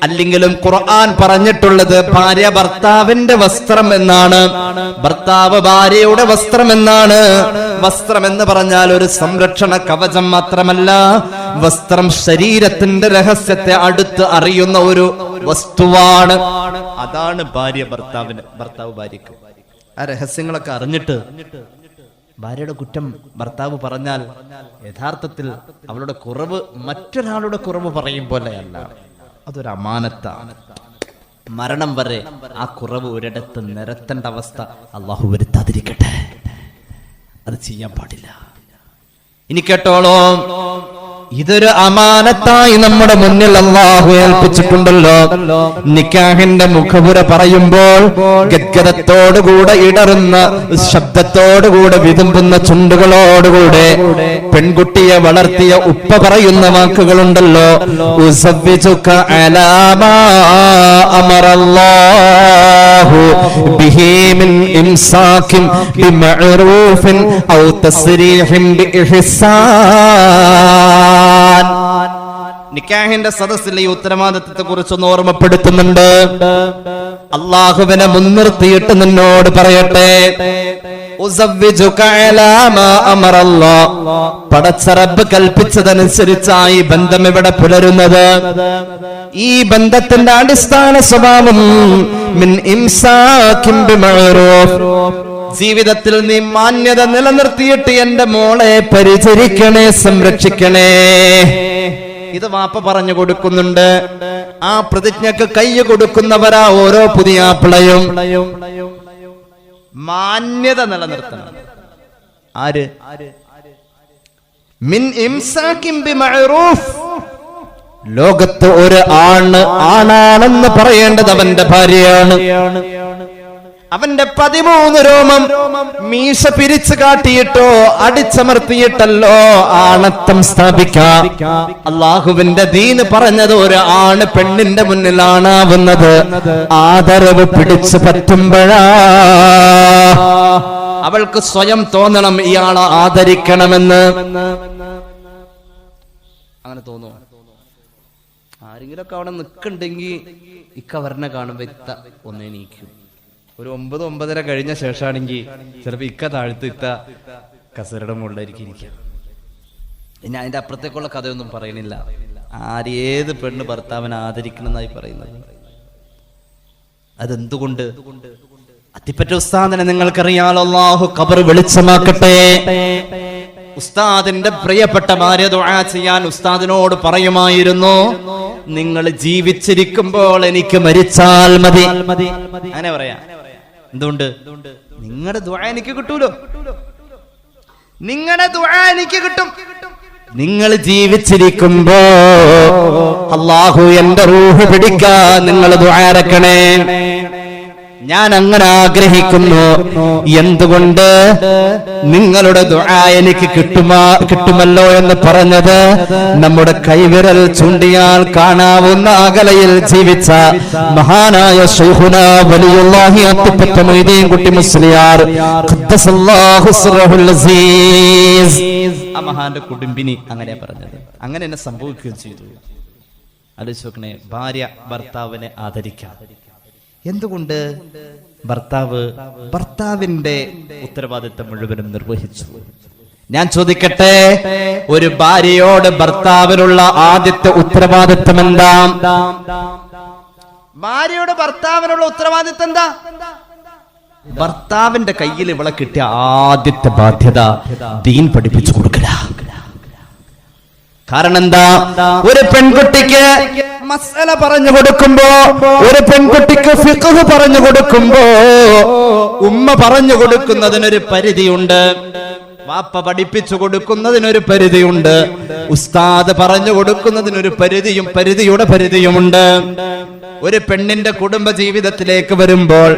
അല്ലെങ്കിലും ഖുർആൻ പറഞ്ഞിട്ടുള്ളത് ഭാര്യ ഭർത്താവിന്റെ വസ്ത്രം എന്നാണ്, ഭർത്താവ് ഭാര്യയുടെ വസ്ത്രം എന്നാണ്. വസ്ത്രം എന്ന് പറഞ്ഞാൽ ഒരു സംരക്ഷണ കവചം മാത്രമല്ല, വസ്ത്രം ശരീരത്തിന്റെ രഹസ്യത്തെ അടുത്ത് അറിയുന്ന ഒരു വസ്തുവാണ്. അതാണ് ഭാര്യ ഭർത്താവിന്, ഭർത്താവ് ഭാര്യക്ക്. ആ രഹസ്യങ്ങളൊക്കെ അറിഞ്ഞിട്ട് ഭാര്യയുടെ കുറ്റം ഭർത്താവ് പറഞ്ഞാൽ യഥാർത്ഥത്തിൽ അവളുടെ കുറവ് മറ്റൊരാളുടെ കുറവ് പറയും പോലെയല്ല, അതൊരു അമാനത്താണ്. മരണം വരെ ആ കുറവ് ഒരിടത്ത് നിരത്തേണ്ട അവസ്ഥ അള്ളാഹു വരുത്താതിരിക്കട്ടെ. അത് ചെയ്യാൻ പാടില്ല. ഇനി കേട്ടോളൂ, ഇതൊരു അമാനത്തായി നമ്മുടെ മുന്നിൽ അല്ലാഹു ഏൽപ്പിച്ചിട്ടുണ്ടല്ലോ. നിക്കാഹിന്റെ മുഖപുര പറയുമ്പോൾ ഗദ്ഗദത്തോടുകൂടെ ഇടറുന്ന ശബ്ദത്തോടുകൂടെ വിതുമ്പുന്ന ചുണ്ടുകളോടുകൂടെ പെൺകുട്ടിയെ വളർത്തിയ ഉപ്പ പറയുന്ന വാക്കുകളുണ്ടല്ലോ, ഉസവ്വിജുക അലാ മാ അമറല്ലാഹു ബിഹി മിൻ ഇംസാകിൻ ബിമഅറൂഫിൻ ഔ തസ്രീഹിൻ ബിഇഹ്സാൻ. നിക്കാഹിന്റെ സദസ്സിൽ ഈ ഉത്തരവാദിത്തത്തെ കുറിച്ചൊന്ന് ഓർമ്മപ്പെടുത്തുന്നുണ്ട്. അള്ളാഹുവിനെ മുൻനിർത്തിയിട്ട് നിന്നോട് പറയട്ടെ, പടച്ച റബ്ബ് കൽപ്പിച്ചതനുസരിച്ചായി ബന്ധം ഇവിടെ പുലരുന്നത്. ഈ ബന്ധത്തിന്റെ അടിസ്ഥാന സ്വഭാവം മിൻ ഇംസാകിൻ ബിമഅറൂഫ്, ജീവിതത്തിൽ നീ മാന്യത നിലനിർത്തിയിട്ട് എന്റെ മോളെ പരിചരിക്കണേ, സംരക്ഷിക്കണേ. ഇത് വാപ്പ പറഞ്ഞു കൊടുക്കുന്നുണ്ട്. ആ പ്രതിജ്ഞക്ക് കൈ കൊടുക്കുന്നവരാ ഓരോ പുതിയാപ്പിളയും മാന്യത നിലനിർത്തണം. ആര്? മിൻ ഇംസാകിൻ ബിമഅറൂഫ്. ലോകത്ത് ഒരു ആണാണെന്ന് പറയേണ്ടത് അവന്റെ ഭാര്യയാണ്. അവന്റെ 13 രോമം മീശ പിരിച്ചു കാട്ടിയിട്ടോ അടിച്ചമർത്തിയിട്ടല്ലോ ആണത്തം സ്ഥാപിക്കാം. അള്ളാഹുവിന്റെ ദീന് പറഞ്ഞത് ഒരു ആണ് പെണ്ണിന്റെ മുന്നിൽ ആണാവുന്നത് ആദരവ് പിടിച്ചു പറ്റുമ്പോഴാ. അവൾക്ക് സ്വയം തോന്നണം ഇയാളെ ആദരിക്കണമെന്ന്. അങ്ങനെ തോന്നുന്നു. ആരെങ്കിലുമൊക്കെ അവിടെ നിൽക്കുന്നുണ്ടെങ്കിൽ ഇക്കവരനെ കാണുമ്പോ ഇത്ത ഒന്നേനീക്കും. ഒരു 9-9:30 കഴിഞ്ഞ ശേഷമാണെങ്കിൽ ചിലപ്പോ ഇക്ക താഴ്ത്ത് ഇത്ത കസരയുടെ മുകളിലായിരിക്കും ഇരിക്കുക. ഇനി അതിന്റെ അപ്പുറത്തേക്കുള്ള കഥയൊന്നും പറയണില്ല. ഏത് പെണ്ണ് ഭർത്താവിനെ ആദരിക്കണമെന്നായി പറയുന്നത്? അതെന്തുകൊണ്ട്? അത്തിപ്പറ്റ ഉസ്താദിനെ നിങ്ങൾക്കറിയാലോ. അല്ലാഹു ഖബർ വെളിച്ചമാക്കട്ടെ. ഉസ്താദിന്റെ പ്രിയപ്പെട്ട ഭാര്യ ദുആ ചെയ്യാൻ ഉസ്താദിനോട് പറയുമായിരുന്നു, നിങ്ങൾ ജീവിച്ചിരിക്കുമ്പോൾ എനിക്ക് മരിച്ചാൽ മതി. അങ്ങനെ പറയാ. എന്തുകൊണ്ട്? നിങ്ങളുടെ ദുആ എനിക്ക് കിട്ടൂലോ. നിങ്ങളുടെ ദുആ എനിക്ക് കിട്ടും. നിങ്ങൾ ജീവിച്ചിരിക്കുമ്പോ അല്ലാഹു എന്റെ റൂഹ് പിടിക്കാൻ നിങ്ങൾ ദുആ ഇറക്കണേ. ഞാൻ അങ്ങനെ ആഗ്രഹിക്കുന്നു. എന്തുകൊണ്ട്? നിങ്ങളുടെ ദുആ എനിക്ക് കിട്ടുമല്ലോ എന്ന് പറഞ്ഞത് നമ്മുടെ കൈവിരൽ ചൂണ്ടിയാൽ കാണാവുന്ന അകലയിൽ ജീവിച്ച മഹാനായ ശൈഖുനാ വലിയുല്ലാഹി അത്തിപ്പറ്റ മൊയ്തീൻ കുട്ടി മുസ്ലിയാർ ഖദ്ദസല്ലാഹു സിർറഹുൽ അസീസ്, ആ മഹാന്റെ കുടുംബിനി അങ്ങനെ പറഞ്ഞത്. അങ്ങനെ എന്നെ സംഭവിക്കുകയും ചെയ്തു. ആലോചിച്ച് നോക്കണേ. ഭാര്യ ഭർത്താവിനെ ആദരിക്കാം. എന്തുകൊണ്ട്? ഭർത്താവിന്റെ ഉത്തരവാദിത്തം മുഴുവനും നിർവഹിച്ചു. ഞാൻ ചോദിക്കട്ടെ, ഒരു ഭാര്യയോട് ഭർത്താവിനുള്ള ആദ്യത്തെ ഉത്തരവാദിത്തം എന്താ? ഭാര്യയോട് ഭർത്താവിനുള്ള ഉത്തരവാദിത്തം എന്താ? ഭർത്താവിന്റെ കയ്യിൽ ഇവളെ കിട്ടിയ ആദ്യത്തെ ബാധ്യത ദീൻ പഠിപ്പിച്ചു കൊടുക്കല. കാരണം എന്താ? ഒരു പെൺകുട്ടിക്ക് മസ്അല പറഞ്ഞു കൊടുക്കുമ്പോ, ഒരു പെൺകുട്ടിക്ക് ഫിഖ്ഹ് പറഞ്ഞു കൊടുക്കുമ്പോ ഉമ്മ പറഞ്ഞു കൊടുക്കുന്നതിനൊരു പരിധിയുണ്ട്. വാപ്പ പഠിപ്പിച്ചു കൊടുക്കുന്നതിനൊരു പരിധിയുണ്ട്. ഉസ്താദ് പറഞ്ഞു കൊടുക്കുന്നതിനൊരു പരിധിയുടെ പരിധിയുമുണ്ട്. ഒരു പെണ്ണിന്റെ കുടുംബ ജീവിതത്തിലേക്ക് വരുമ്പോൾ,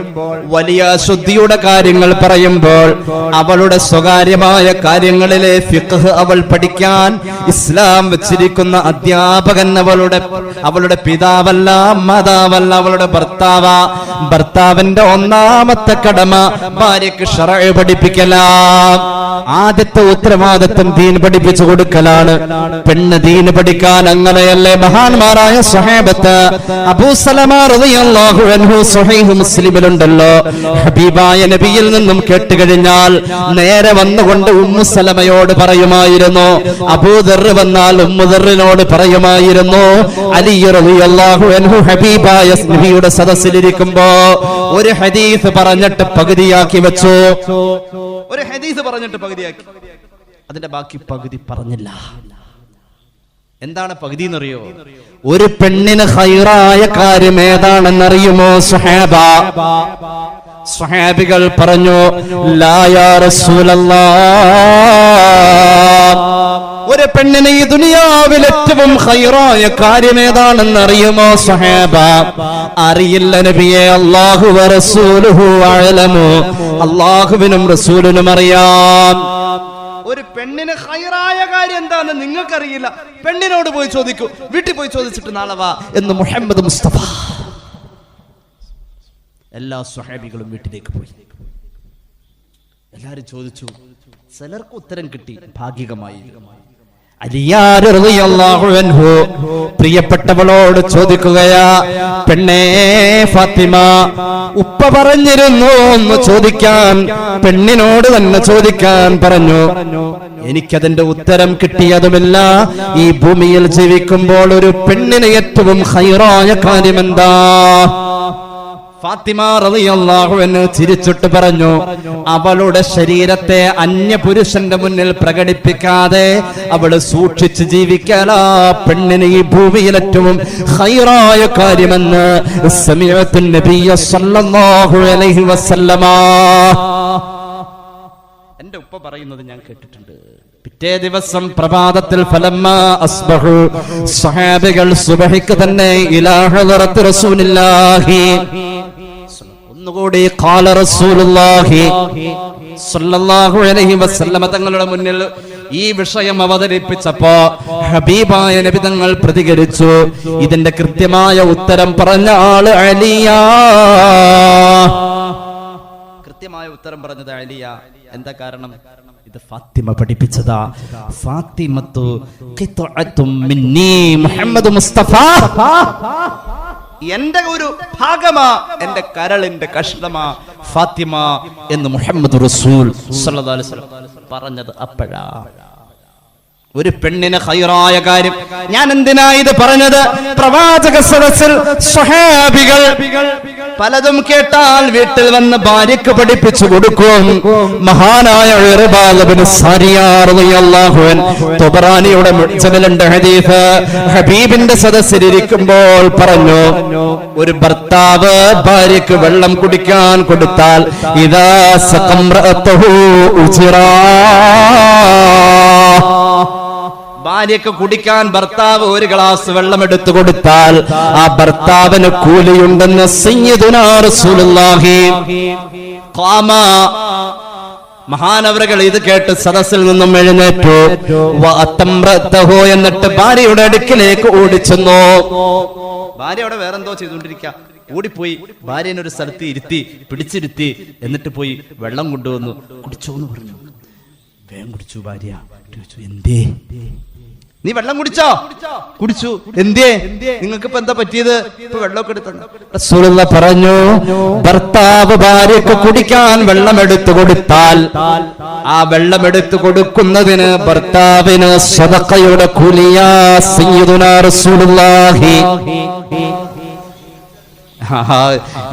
വലിയ ശുദ്ധിയുടെ കാര്യങ്ങൾ പറയുമ്പോൾ, അവളുടെ സ്വകാര്യമായ കാര്യങ്ങളിലെ ഫിഖ്ഹ് അവൾ പഠിക്കാൻ ഇസ്ലാം വെച്ചിരിക്കുന്ന അധ്യാപകൻ അവളുടെ പിതാവല്ല, മാതാവല്ല, അവളുടെ ഭർത്താവാ. ഭർത്താവിന്റെ ഒന്നാമത്തെ കടമ ഭാര്യക്ക് ശർഅ് പഠിപ്പിക്കലാണ്. ആദ്യത്തെ ഉത്തരവാദിത്വം ദീൻ പഠിപ്പിച്ചു കൊടുക്കലാണ്. പെണ്ണ് ദീൻ പഠിക്കാൻ അങ്ങനെയല്ലേ മഹാന്മാരായ സ്വഹാബത്ത്. അബൂ സലമ റളിയല്ലാഹു അൻഹു സ്വഹീഹ് മുസ്ലിമിലുണ്ടല്ലോ, ഹബീബായ നബിയിൽ നിന്നും കേട്ട് കഴിഞ്ഞാൽ നേരെ വന്നുകൊണ്ട് ഉമ്മു സലമയോട് പറയുമായിരുന്നു. അബൂദർ വന്നാൽ ഉമ്മുദറിനോട് പറയുമായിരുന്നു. അലി റളിയല്ലാഹു അൻഹു ഹബീബായ നബിയുടെ സദസ്സിലിരിക്കുമ്പോ ഒരു ഹദീസ് പറഞ്ഞിട്ട് പകുതിയാക്കി വെച്ചു. ഒരു ഹദീസ് പറഞ്ഞിട്ട് പകുതിയാക്കി, അതിന്റെ ബാക്കി പകുതി പറഞ്ഞില്ല. എന്താണ് പകുതി എന്നറിയോ? ഒരു പെണ്ണിന് ഖൈറായ കാര്യം ഏതാണെന്നറിയുമോ സ്വഹാബികൾ പറഞ്ഞു, ലാ യാ റസൂലല്ലാഹ്. ഒരു പെണ്ണിന് ഈ ദുനിയാവിൽ ഏറ്റവും ഖൈറായ കാര്യം ഏതാണെന്ന് അറിയുമോ സ്വഹാബ? അറിയില്ല നബിയെ. അല്ലാഹു വ റസൂലുഹു അഅലമു. അല്ലാഹുവിനും റസൂലിനും അറിയാം. ഒരു പെണ്ണിന് ഖൈറായ കാര്യം എന്താണെന്ന് നിങ്ങൾക്കറിയില്ല. പെണ്ണിനോട് പോയി ചോദിക്കൂ, വീട്ടിൽ പോയി ചോദിച്ചിട്ട് നാളെ വാ എന്ന് മുഹമ്മദ് മുസ്തഫ. എല്ലാ സ്വഹാബികളും വീട്ടിലേക്ക് പോയി. എല്ലാരും ചോദിച്ചു. ചിലർക്ക് ഉത്തരം കിട്ടി, ഭാഗികമായി. അലിയാർ റളിയല്ലാഹു അൻഹു പ്രിയപ്പെട്ടവളോട് ചോദിക്കുകയാ, പെണ്ണേ ഫാത്തിമ, ഉപ്പ പറഞ്ഞിരുന്നു ഒന്ന് ചോദിക്കാൻ. പെണ്ണിനോട് തന്നെ ചോദിക്കാൻ പറഞ്ഞു. എനിക്കതിന്റെ ഉത്തരം കിട്ടിയതുമില്ല. ഈ ഭൂമിയിൽ ജീവിക്കുമ്പോൾ ഒരു പെണ്ണിന് ഏറ്റവും ഖൈറായ കാര്യം എന്താ? ഫാത്തിമ റളിയല്ലാഹു അൻഹ ചിരിച്ചിട്ട് പറഞ്ഞു, അവളുടെ ശരീരത്തെ അന്യപുരുഷന്റെ മുന്നിൽ പ്രകടിപ്പിക്കാതെ അവള് സൂക്ഷിച്ച് ജീവിക്കാനാ പെണ്ണിന് ഈ ഭൂമിയിൽ ഏറ്റവും ഖൈറായ കാര്യമെന്ന് സമീഅത്തുൻ നബിയ്യ സല്ലല്ലാഹു അലൈഹി വസല്ലമ. എന്റെ ഉപ്പ പറയുന്നത് ഞാൻ കേട്ടിട്ടുണ്ട്. പിറ്റേ ദിവസം പ്രഭാതത്തിൽ ഫലമ്മാ അസ്ബഹു, സ്വഹാബികൾ സുബ്ഹിക്ക് തന്നെ ഇലാ ഹളറത്ത് റസൂലുള്ളാഹി ഒന്നുകൂടി ഖാല റസൂലുള്ളാഹി സ്വല്ലല്ലാഹു അലൈഹി വസല്ലമ തങ്ങളുടെ മുന്നിൽ ഈ വിഷയം അവതരിപ്പിച്ചപ്പോ ഹബീബായ നബി തങ്ങൾ പ്രതികരിച്ചു. ഇതിന്റെ കൃത്യമായ ഉത്തരം പറഞ്ഞ ആള് അലിയാ. കൃത്യമായ ഉത്തരം പറഞ്ഞത് അലിയ. എന്താ കാരണം? ഇത് ഫാത്തിമ പഠിപ്പിച്ചതാ. ഫാത്തിമത്തു ഖിത്അത്തും മിന്നി, മുഹമ്മദ് മുസ്തഫ എന്റെ ഒരു ഭാഗമാ, എന്റെ കരളിന്റെ കഷ്ണമാ ഫാത്തിമ എന്ന് മുഹമ്മദ് റസൂൽ സല്ലല്ലാഹു അലൈഹി വസല്ലം പറഞ്ഞത് അപ്പോഴാ. ഒരു പെണ്ണിന് ഖൈറായ കാര്യം. ഞാൻ എന്തിനാ ഇത് പറഞ്ഞത്? പ്രവാചക സദസ്സിൽ സ്വഹാബികൾ പലതും കേട്ടാൽ വീട്ടിൽ വന്ന് ഭാര്യക്ക് പഠിപ്പിച്ചു കൊടുക്കും. മഹാനായ ഇർബാദ് ഇബ്നു സാരിയ റളിയല്ലാഹു അൻഹു തബറാനിയുടെ മുഅ്ജമിലുണ്ട് ഹദീസ്. ഹബീബിന്റെ സദസ്സിൽ ഇരിക്കുമ്പോൾ പറഞ്ഞു, ഒരു ഭർത്താവ് ഭാര്യക്ക് വെള്ളം കുടിക്കാൻ കൊടുത്താൽ ഇദാ സഖംറഅതുഹു ഉജിറാ, ഭാര്യക്ക് കുടിക്കാൻ ഭർത്താവ് ഒരു ഗ്ലാസ് വെള്ളം എടുത്തു കൊടുത്താൽ ആ ഭർത്താവിന് കൂലിയുണ്ടെന്ന് സയ്യിദുനാ റസൂലുള്ളാഹി. ഖാമ, മഹാനവറുകൾ ഇത് കേട്ട് സദസ്സിൽ നിന്നും എഴുന്നേറ്റു. വഅതംറതഹു, എന്നിട്ട് ഭാര്യയുടെ അടുക്കിലേക്ക് ഓടിച്ചെന്നു. ഭാര്യ അവിടെ വേറെന്തോ ചെയ്തുകൊണ്ടിരിക്കുക. ഓടിപ്പോയി ഭാര്യനെ ഒരു സ്ഥലത്ത് ഇരുത്തി, പിടിച്ചിരുത്തി, എന്നിട്ട് പോയി വെള്ളം കൊണ്ടുവന്നു. കുടിച്ചോ എന്ന് പറഞ്ഞു. വേഗം കുടിച്ചു ഭാര്യ. എന്തേ നീ വെള്ളം കുടിച്ചോ? കുടിച്ചു. എന്തേ? നിങ്ങൾക്ക് ഇപ്പൊ എന്താ പറ്റിയത്? ഇപ്പൊ വെള്ളമൊക്കെ എടുത്തു. റസൂലുള്ളാഹി പറഞ്ഞു, ഭർത്താവ് ഭാര്യക്ക് കുടിക്കാൻ വെള്ളം എടുത്തു കൊടുത്താൽ ആ വെള്ളം എടുത്തു കൊടുക്കുന്നതിന് ഭർത്താവിന് സദഖയുടെ കൂലിയാ സയ്യിദുനാ റസൂലുള്ളാഹി.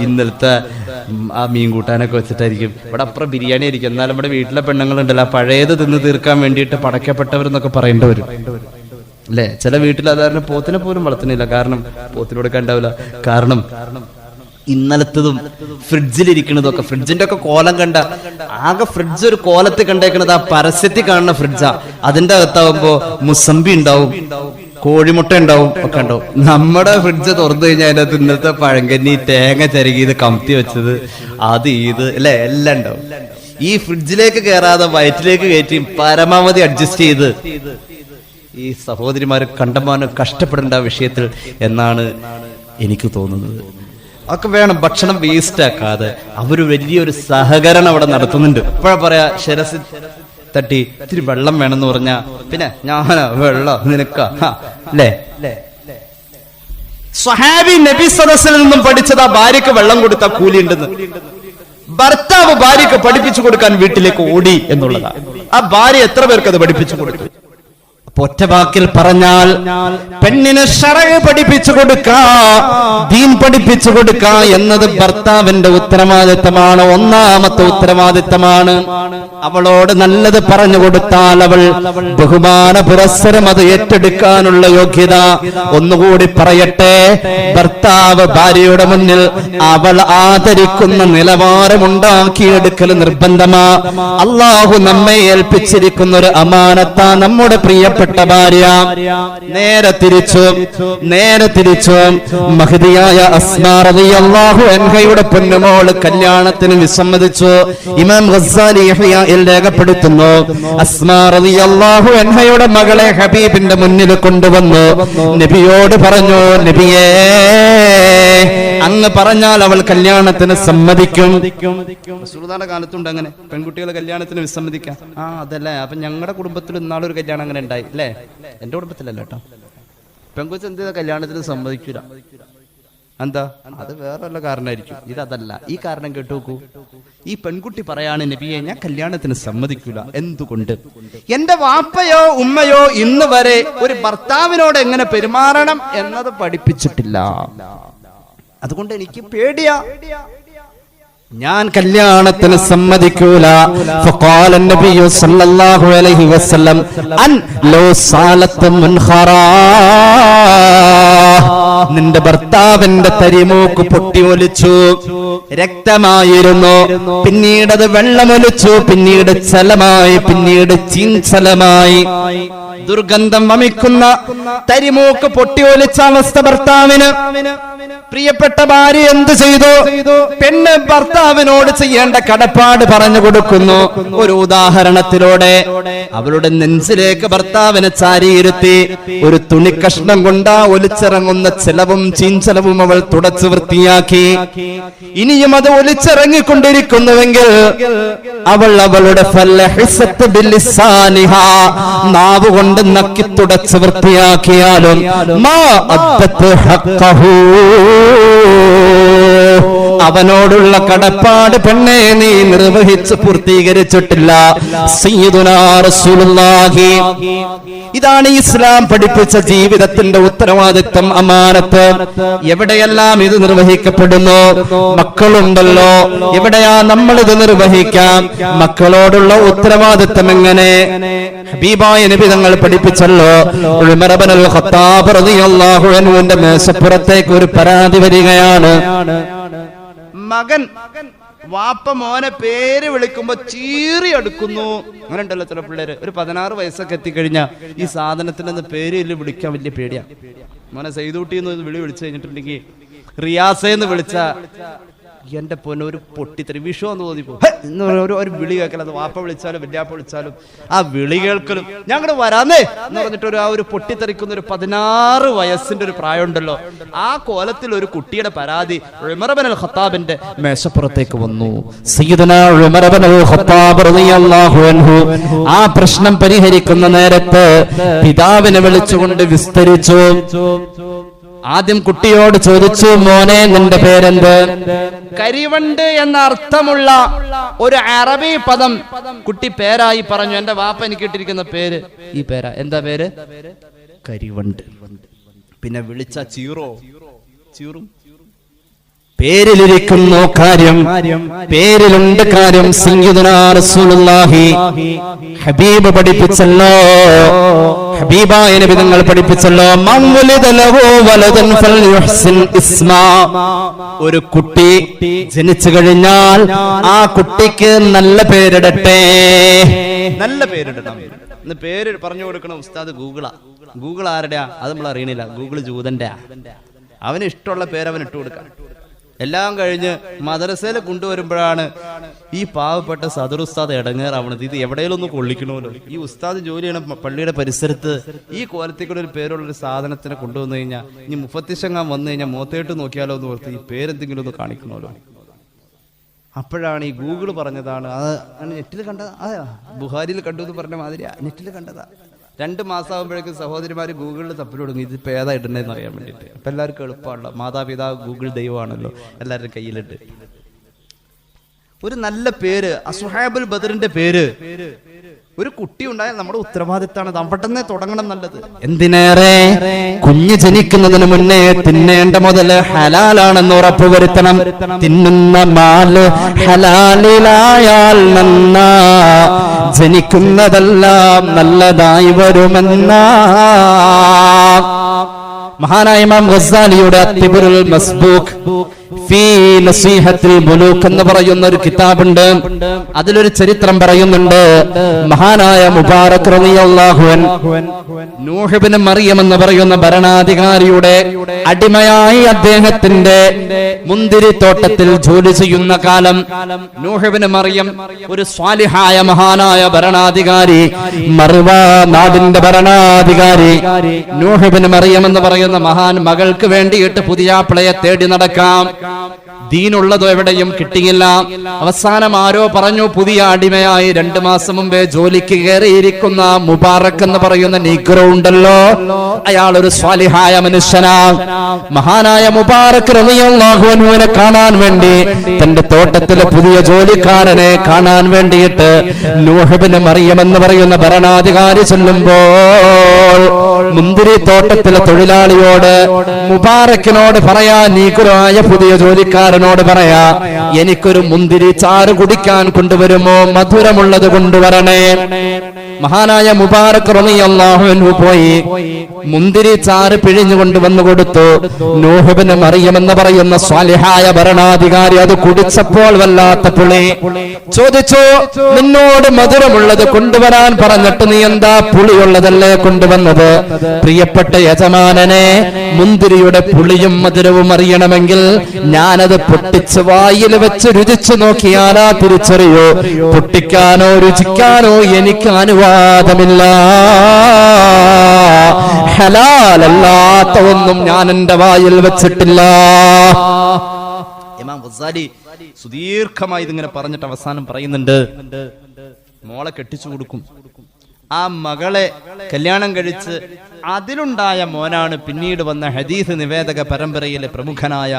ഇന്നലത്തെ ആ മീൻ കൂട്ടാനൊക്കെ വെച്ചിട്ടായിരിക്കും. ഇവിടെ അപ്പുറം ബിരിയാണി ആയിരിക്കും. എന്നാലും നമ്മുടെ വീട്ടിലെ പെണ്ണുങ്ങളുണ്ടല്ലോ, പഴയത് തിന്ന് തീർക്കാൻ വേണ്ടിയിട്ട് പടക്കപ്പെട്ടവരെന്നൊക്കെ പറയേണ്ടി വരും അല്ലേ? ചില വീട്ടിൽ അതാരണം പോത്തിനെ പോലും വളർത്തുന്നില്ല. കാരണം പോത്തിന് കൊടുക്കാൻ ഉണ്ടാവില്ല. കാരണം ഇന്നലത്തതും ഫ്രിഡ്ജിലിരിക്കണതൊക്കെ, ഫ്രിഡ്ജിന്റെ ഒക്കെ കോലം കണ്ട, ആകെ ഫ്രിഡ്ജ് ഒരു കോലത്തിൽ കണ്ടേക്കണത് ആ പരസ്യത്തിൽ കാണുന്ന ഫ്രിഡ്ജാ. അതിന്റെ അകത്താവുമ്പോ മുസമ്പി ഉണ്ടാവും, കോഴിമുട്ട ഉണ്ടാവും, ഒക്കെ ഉണ്ടാവും. നമ്മുടെ ഫ്രിഡ്ജ് തുറന്നു കഴിഞ്ഞാൽ അതിനകത്ത് ഇന്നത്തെ പഴങ്കഞ്ഞി, തേങ്ങ ചരുകിയത്, കമത്തി വെച്ചത്, അത് ഇത് അല്ലെ എല്ലാം ഉണ്ടാവും. ഈ ഫ്രിഡ്ജിലേക്ക് കയറാതെ വയറ്റിലേക്ക് കയറ്റി പരമാവധി അഡ്ജസ്റ്റ് ചെയ്ത് ഈ സഹോദരിമാര് കണ്ടമാനം കഷ്ടപ്പെടേണ്ട വിഷയത്തിൽ എന്നാണ് എനിക്ക് തോന്നുന്നത്. ഒക്കെ വേണം. ഭക്ഷണം വേസ്റ്റ് ആക്കാതെ അവര് വലിയൊരു സഹകരണം അവിടെ നടത്തുന്നുണ്ട്. ഇപ്പോഴാ പറയാ ശിരസ് തട്ടി ഇത്തിരി വെള്ളം വേണമെന്ന് പറഞ്ഞാ പിന്നെ ഞാനാ വെള്ളം നിനക്കാ അല്ലേ? സ്വഹാബി നബി സദസ്സിൽ നിന്നും പഠിച്ചതാ ഭാര്യക്ക് വെള്ളം കൊടുത്ത കൂലി ഉണ്ടെന്ന്. ഭർത്താവ് ഭാര്യക്ക് പഠിപ്പിച്ചു കൊടുക്കാൻ വീട്ടിലേക്ക് ഓടി എന്നുള്ളതാണ്. ആ ഭാര്യ എത്ര പേർക്ക് അത് പഠിപ്പിച്ചു കൊടുത്തു? ഒറ്റ വാക്കിൽ പറഞ്ഞാൽ പെണ്ണിന് ശറഅ് പഠിപ്പിച്ചു കൊടുക്കാ, ദീൻ പഠിപ്പിച്ചു കൊടുക്കാ എന്നത് ഭർത്താവിന്റെ ഉത്തരവാദിത്തമാണ്. ഒന്നാമത്തെ ഉത്തരവാദിത്തമാണ്. അവളോട് നല്ലത് പറഞ്ഞു കൊടുത്താൽ അവൾ ബഹുമാന പുരസ്സരം അത് ഏറ്റെടുക്കാനുള്ള യോഗ്യത. ഒന്നുകൂടി പറയട്ടെ, ഭർത്താവ് ഭാര്യയുടെ മുന്നിൽ അവൾ ആദരിക്കുന്ന നിലവാരമുണ്ടാക്കിയെടുക്കൽ നിർബന്ധമാ. അള്ളാഹു നമ്മെ ഏൽപ്പിച്ചിരിക്കുന്ന ഒരു അമാനത്താ നമ്മുടെ പ്രിയപ്പെട്ട ഭാര്യ. നേരെ തിരിച്ചു മഹദിയായ അസ്മാ റളിയല്ലാഹു അൻഹയുടെ പൊന്നുമോള് കല്യാണത്തിന് വിസമ്മതിച്ചു. ഇമാം ഗസ്സാലി ഇഹ്യായിൽ രേഖപ്പെടുത്തുന്നു, അസ്മാ റളിയല്ലാഹു അൻഹയുടെ മകളെ ഹബീബിന്റെ മുന്നിൽ കൊണ്ടുവന്നു നബിയോട് പറഞ്ഞു, നബിയേ, അങ്ങ് പറഞ്ഞാൽ അവൾ കല്യാണത്തിന് സമ്മതിക്കും. റസൂലുള്ളാഹിയുടെ കാലത്തുണ്ട് അങ്ങനെ പെൺകുട്ടികൾ കല്യാണത്തിന് വിസമ്മതിക്കാം. അതല്ലേ? അപ്പൊ ഞങ്ങളുടെ കുടുംബത്തിൽ ഇന്നാളൊരു കല്യാണം അങ്ങനെ ഉണ്ടായി അല്ലേ? എന്റെ കുടുംബത്തിലല്ല കേട്ടോ. പെൺകുട്ടി എന്ത് ചെയ്താ കല്യാണത്തിന് സമ്മതിക്കൂല. എന്താ? അത് വേറെ വല്ല കാരണമായിരിക്കും. ഇതല്ല. ഈ കാരണം കേട്ടു നോക്കൂ. ഈ പെൺകുട്ടി പറയാണ്, നബിയെ, ഞാൻ കല്യാണത്തിന് സമ്മതിക്കൂല. എന്തുകൊണ്ട്? എന്റെ വാപ്പയോ ഉമ്മയോ ഇന്ന് വരെ ഒരു ഭർത്താവിനോട് എങ്ങനെ പെരുമാറണം എന്നത് പഠിപ്പിച്ചിട്ടില്ല. അതുകൊണ്ട് എനിക്ക് പേടിയാ, ഞാൻ കല്യാണത്തിന് സമ്മതിക്കൂല. ഫഖാല നബിയു സല്ലല്ലാഹു അലൈഹി വസല്ലം അൻ ലോ സാലത്ത് മുൻഖറാ, നിന്റെ ഭർത്താവിന്റെ തരിമൂക്ക് പൊട്ടി ഒലിച്ചു, രക്തമായിരുന്നു, പിന്നീട് അത് വെള്ളമൊലിച്ചു, പിന്നീട് ചലമായി, പിന്നീട് ചീൻചലമായി, ദുർഗന്ധം വമിക്കുന്ന തരിമൂക്ക് പൊട്ടി ഒലിച്ച അവസ്ഥ ഭർത്താവിന്. പ്രിയപ്പെട്ട ഭാര്യ എന്ത് ചെയ്തു? പെണ്ണ് ഭർത്താവിനോട് ചെയ്യേണ്ട കടപ്പാട് പറഞ്ഞു കൊടുക്കുന്നു. ഒരു ഉദാഹരണത്തിലൂടെ അവളുടെ നെഞ്ചിലേക്ക് ഭർത്താവിനെ ചാരിയിരുത്തി ഒരു തുണിക്കഷ്ണം കൊണ്ട് ഒലിച്ചിറങ്ങുന്ന ചെലവും ചീഞ്ചലവും അവൾ തുടച്ചു വൃത്തിയാക്കി. ഇനിയും അത് ഒലിച്ചിറങ്ങിക്കൊണ്ടിരിക്കുന്നുവെങ്കിൽ അവൾ അവളുടെ നാവ് കൊണ്ട് നക്കി തുടച്ച് വൃത്തിയാക്കിയാലും മാ അദ്ദത്ത് ഹഖ്ഖഹു, അവനോടുള്ള കടപ്പാട് പെണ്ണെ നീ നിർവഹിച്ച് പൂർത്തീകരിച്ചിട്ടില്ല. സയ്യിദുനാ റസൂലുള്ളാഹി, ഇതാണ് ഇസ്ലാം പഠിപ്പിച്ച ജീവിതത്തിന്റെ ഉത്തരവാദിത്വം, അമാനത്ത്. എവിടെയെല്ലാം ഇത് നിർവഹിക്കപ്പെടുന്നു? മക്കളുണ്ടല്ലോ, എവിടെയാ നമ്മൾ ഇത് നിർവഹിക്കാം? മക്കളോടുള്ള ഉത്തരവാദിത്വം എങ്ങനെ? ഹബീബായ നബി തങ്ങൾ പഠിപ്പിച്ചല്ലോ. ഉമർ ഇബ്നുൽ ഖത്താബ് റളിയല്ലാഹു അൻഹുവിന്റെ മേശപ്പുറത്തേക്ക് ഒരു പരാതി വരികയാണ്. മകൻ വാപ്പ മോനെ പേര് വിളിക്കുമ്പോ ചീറി എടുക്കുന്നു. അങ്ങനെ ഉണ്ടല്ലോ ചില പിള്ളേര്. ഒരു 16 വയസ്സൊക്കെ എത്തിക്കഴിഞ്ഞാൽ ഈ സാധനത്തിന് പേര് വിളിക്കാൻ വലിയ പേടിയാ. മോനെ സൈദൂട്ടി എന്ന് വിളി വിളിച്ചു കഴിഞ്ഞിട്ടുണ്ടെങ്കിൽ റിയാസെന്ന് വിളിച്ച എന്റെ പൊന്നെ ഒരു പൊട്ടിത്തെറി, വിഷു എന്ന് തോന്നിപ്പോ ഒരു വിളി കേൾക്കല. അത് വാപ്പ വിളിച്ചാലും വല്യാപ്പ വിളിച്ചാലും ആ വിളി കേൾക്കലും ഞങ്ങൾ വരാന്നേ എന്ന് പറഞ്ഞിട്ട് ഒരു പൊട്ടിത്തെറിക്കുന്ന ഒരു 16 വയസ്സിന്റെ ഒരു പ്രായം ഉണ്ടല്ലോ. ആ കോലത്തിൽ ഒരു കുട്ടിയുടെ പരാതി ഉമർ ഇബ്നുൽ ഖത്താബിന്റെ മേശപ്പുറത്തേക്ക് വന്നു. സയ്യിദുനാ ഉമർ ഇബ്നുൽ ഖത്താബ് റളിയല്ലാഹു അൻഹു ആ പ്രശ്നം പരിഹരിക്കുന്ന നേരത്ത് പിതാവിനെ വിളിച്ചുകൊണ്ട് വിസ്തരിച്ചു. ആദ്യം കുട്ടിയോട് ചോദിച്ചു, മോനെ നിന്റെ പേരെന്ത്? കരിവണ്ട് എന്ന അർത്ഥമുള്ള ഒരു അറബി പദം കുട്ടി പേരായി പറഞ്ഞു. എന്റെ വാപ്പ എനിക്ക് ഇട്ടിരിക്കുന്ന പേര് ഈ പേരാ. എന്താ പേര്? കരിവണ്ട്. പിന്നെ വിളിച്ച ചീറും. പേരിലിരിക്കുന്നു കാര്യം, പേരിലുണ്ട് കാര്യം. സയ്യിദുനാ റസൂലുള്ളാഹി ഹബീബ് പഠിപ്പിച്ചല്ലോ, ഹബീബായ നബി തങ്ങൾ പഠിപ്പിച്ചല്ലോ, മൻ വലദ ലഹു വലദൻ ഫൽയുഹ്സിൻ ഇസ്മാ, ഒരു കുട്ടി ജനിച്ചു കഴിഞ്ഞാൽ ആ കുട്ടിക്ക് നല്ല പേരിടട്ടെ. നല്ല പേരിടണം. ഇന്ന് പേര് പറഞ്ഞു കൊടുക്കണം ഉസ്താദ് ഗൂഗിൾ ആരുടെയാ അത് നമ്മൾ അറിയണില്ല. ഗൂഗിൾ ജൂതന്റെ. അവന് ഇഷ്ടമുള്ള പേര് അവൻ ഇട്ട് കൊടുക്കാം. എല്ലാം കഴിഞ്ഞ് മദ്രസയിൽ കൊണ്ടുവരുമ്പോഴാണ് ഈ പാവപ്പെട്ട സദർ ഉസ്താദ് ഇടങ്ങേറാവണത്. ഇത് എവിടെയെങ്കിലും ഒന്ന് കൊള്ളിക്കണമല്ലോ. ഈ ഉസ്താദ് ജോലി ചെയ്യണ പള്ളിയുടെ പരിസരത്ത് ഈ കോലത്തേക്കൂടെ ഒരു പേരുള്ളൊരു സാധനത്തിനെ കൊണ്ടുവന്നു കഴിഞ്ഞാൽ ഇനി മുഫത്തിശങ്ങാൻ വന്നു കഴിഞ്ഞാൽ മുഖത്തേട്ട് നോക്കിയാലോ എന്ന് ഓർത്ത് ഈ പേരെന്തെങ്കിലും ഒന്ന് കാണിക്കണമല്ലോ. അപ്പോഴാണ് ഈ ഗൂഗിൾ പറഞ്ഞതാണ്. അത് നെറ്റിൽ കണ്ടതാ, ബുഹാരിയിൽ കണ്ടു എന്ന് പറഞ്ഞ മാതിരിയാ, നെറ്റിൽ കണ്ടതാ. 2 മാസം ആകുമ്പോഴേക്കും സഹോദരിമാര് ഗൂഗിളിൽ തപ്പി തുടങ്ങി ഇതിപ്പോ ഏതാ ഇടണ്ടെന്ന് അറിയാൻ വേണ്ടിയിട്ട്. അപ്പൊ എല്ലാവർക്കും എളുപ്പമാണല്ലോ. മാതാപിതാവ് ഗൂഗിൾ ദൈവമാണല്ലോ, എല്ലാവരുടെ കയ്യിലുണ്ട്. ഒരു നല്ല പേര്, അസ്ഹാബുൽ ബദറിന്റെ പേര്. ഒരു കുട്ടി ഉണ്ടായാൽ നമ്മുടെ ഉത്തരവാദിത്തമാണ്. അവിടെ തുടങ്ങണം നല്ലത്. എന്തിനേറെ കുഞ്ഞ് ജനിക്കുന്നതിന് മുന്നേ തിന്നേണ്ട മുതല് ഹലാലാണെന്ന് ഉറപ്പുവരുത്തണം. തിന്നുന്ന മാല് ഹലാലിലായാൽ നന്നാ, ജനിക്കുന്നതെല്ലാം നല്ലതായി വരുമെന്നാ. മഹാനായ ഇമാം ഗസ്സാലിയുടെ അത്തിബുറുൽ മസ്ബൂഖ് ഫീ നസീഹത്തുൽ മുലൂക്ക് എന്ന് പറയുന്ന ഒരു കിതാബുണ്ട്. അതിലൊരു ചരിത്രം പറയുന്നുണ്ട്. മഹാനായ മുബാറക് റളിയല്ലാഹു അൻഹു നൂഹ് ഇബ്നു മറിയം എന്ന് പറയുന്ന ഭരണാധികാരിയുടെ അടിമയായി അദ്ദേഹത്തിന്റെ മുന്തിരിത്തോട്ടത്തിൽ ജോലി ചെയ്യുന്ന കാലം നൂഹ് ഇബ്നു മറിയം ഒരു സ്വാലിഹായ മഹാനായ ഭരണാധികാരി, മർവ നാടിന്റെ ഭരണാധികാരി. നൂഹ് ഇബ്നു മറിയം എന്ന് പറയുന്ന മഹാൻ മകൾക്ക് വേണ്ടിയിട്ട് പുതിയ പ്ലയെ തേടി നടക്കാം. ദീനുള്ളതോ എവിടെയും കിട്ടിയില്ല. അവസാനം ആരോ പറഞ്ഞു, പുതിയ അടിമയായി 2 മാസം മുമ്പേ ജോലിക്ക് കയറിയിരിക്കുന്ന മുബാറക് എന്ന് പറയുന്ന നീഗ്രോ ഉണ്ടല്ലോ, അയാൾ ഒരു സ്വാലിഹായ മനുഷ്യനാണ്. മഹാനായ മുബാറക് റളിയല്ലാഹു അൻഹുവിനെ കാണാൻ വേണ്ടി, തന്റെ തോട്ടത്തിലെ പുതിയ ജോലിക്കാരനെ കാണാൻ വേണ്ടിയിട്ട് നൂഹ് ഇബ്നു മറിയം എന്ന് പറയുന്ന ഭരണാധികാരി ചെല്ലുമ്പോൾ മുന്തിരി തോട്ടത്തിലെ തൊഴിലാളിയോട്, മുബാറക്കിനോട് പറയാ, നീഗ്രോയായ പുതിയ ജോലിക്കാരനോട് പറയാ, എനിക്കൊരു മുന്തിരി ചാറ് കുടിക്കാൻ കൊണ്ടുവരുമോ, മധുരമുള്ളത് കൊണ്ടുവരണേ. മഹാനായ മുബാറക് റളിയല്ലാഹു അൻഹു പോയി മുന്തിരി ചാറ് പിഴിഞ്ഞുകൊണ്ട് വന്നു കൊടുത്തു. നൂഹ് ഇബ്നു മറിയം എന്ന് പറയുന്ന സ്വാലിഹായ ഭരണാധികാരി അത് കുടിച്ചപ്പോൾ വല്ലാത്ത പുളി. ചോദിച്ചു, നിന്നോട് മധുരമുള്ളത് കൊണ്ടുവരാൻ പറഞ്ഞിട്ട് നീ എന്താ പുളിയുള്ളതല്ലേ കൊണ്ടുവന്നത്? പ്രിയപ്പെട്ട യജമാനനെ, മുന്തിരിയുടെ പുളിയും മധുരവും അറിയണമെങ്കിൽ ഞാനത് പൊട്ടിച്ച് വായിൽ വെച്ച് രുചിച്ചു നോക്കിയാലാ തിരിച്ചറിയോ. പൊട്ടിക്കാനോ രുചിക്കാനോ എനിക്ക് അനുവാദമില്ല. ഹലാലല്ലാത്ത ഒന്നും ഞാൻ എന്റെ വായിൽ വെച്ചിട്ടില്ല. ഇമാം ഗസാലി സുദീർഘമായി ഇതിങ്ങനെ പറഞ്ഞിട്ട് അവസാനം പറയുന്നുണ്ട്, മോളെ കെട്ടിച്ചു കൊടുക്കും. ആ മകളെ കല്യാണം കഴിച്ച് അതിലുണ്ടായ മോനാണ് പിന്നീട് വന്ന ഹദീസ് നിവേദക പരമ്പരയിലെ പ്രമുഖനായ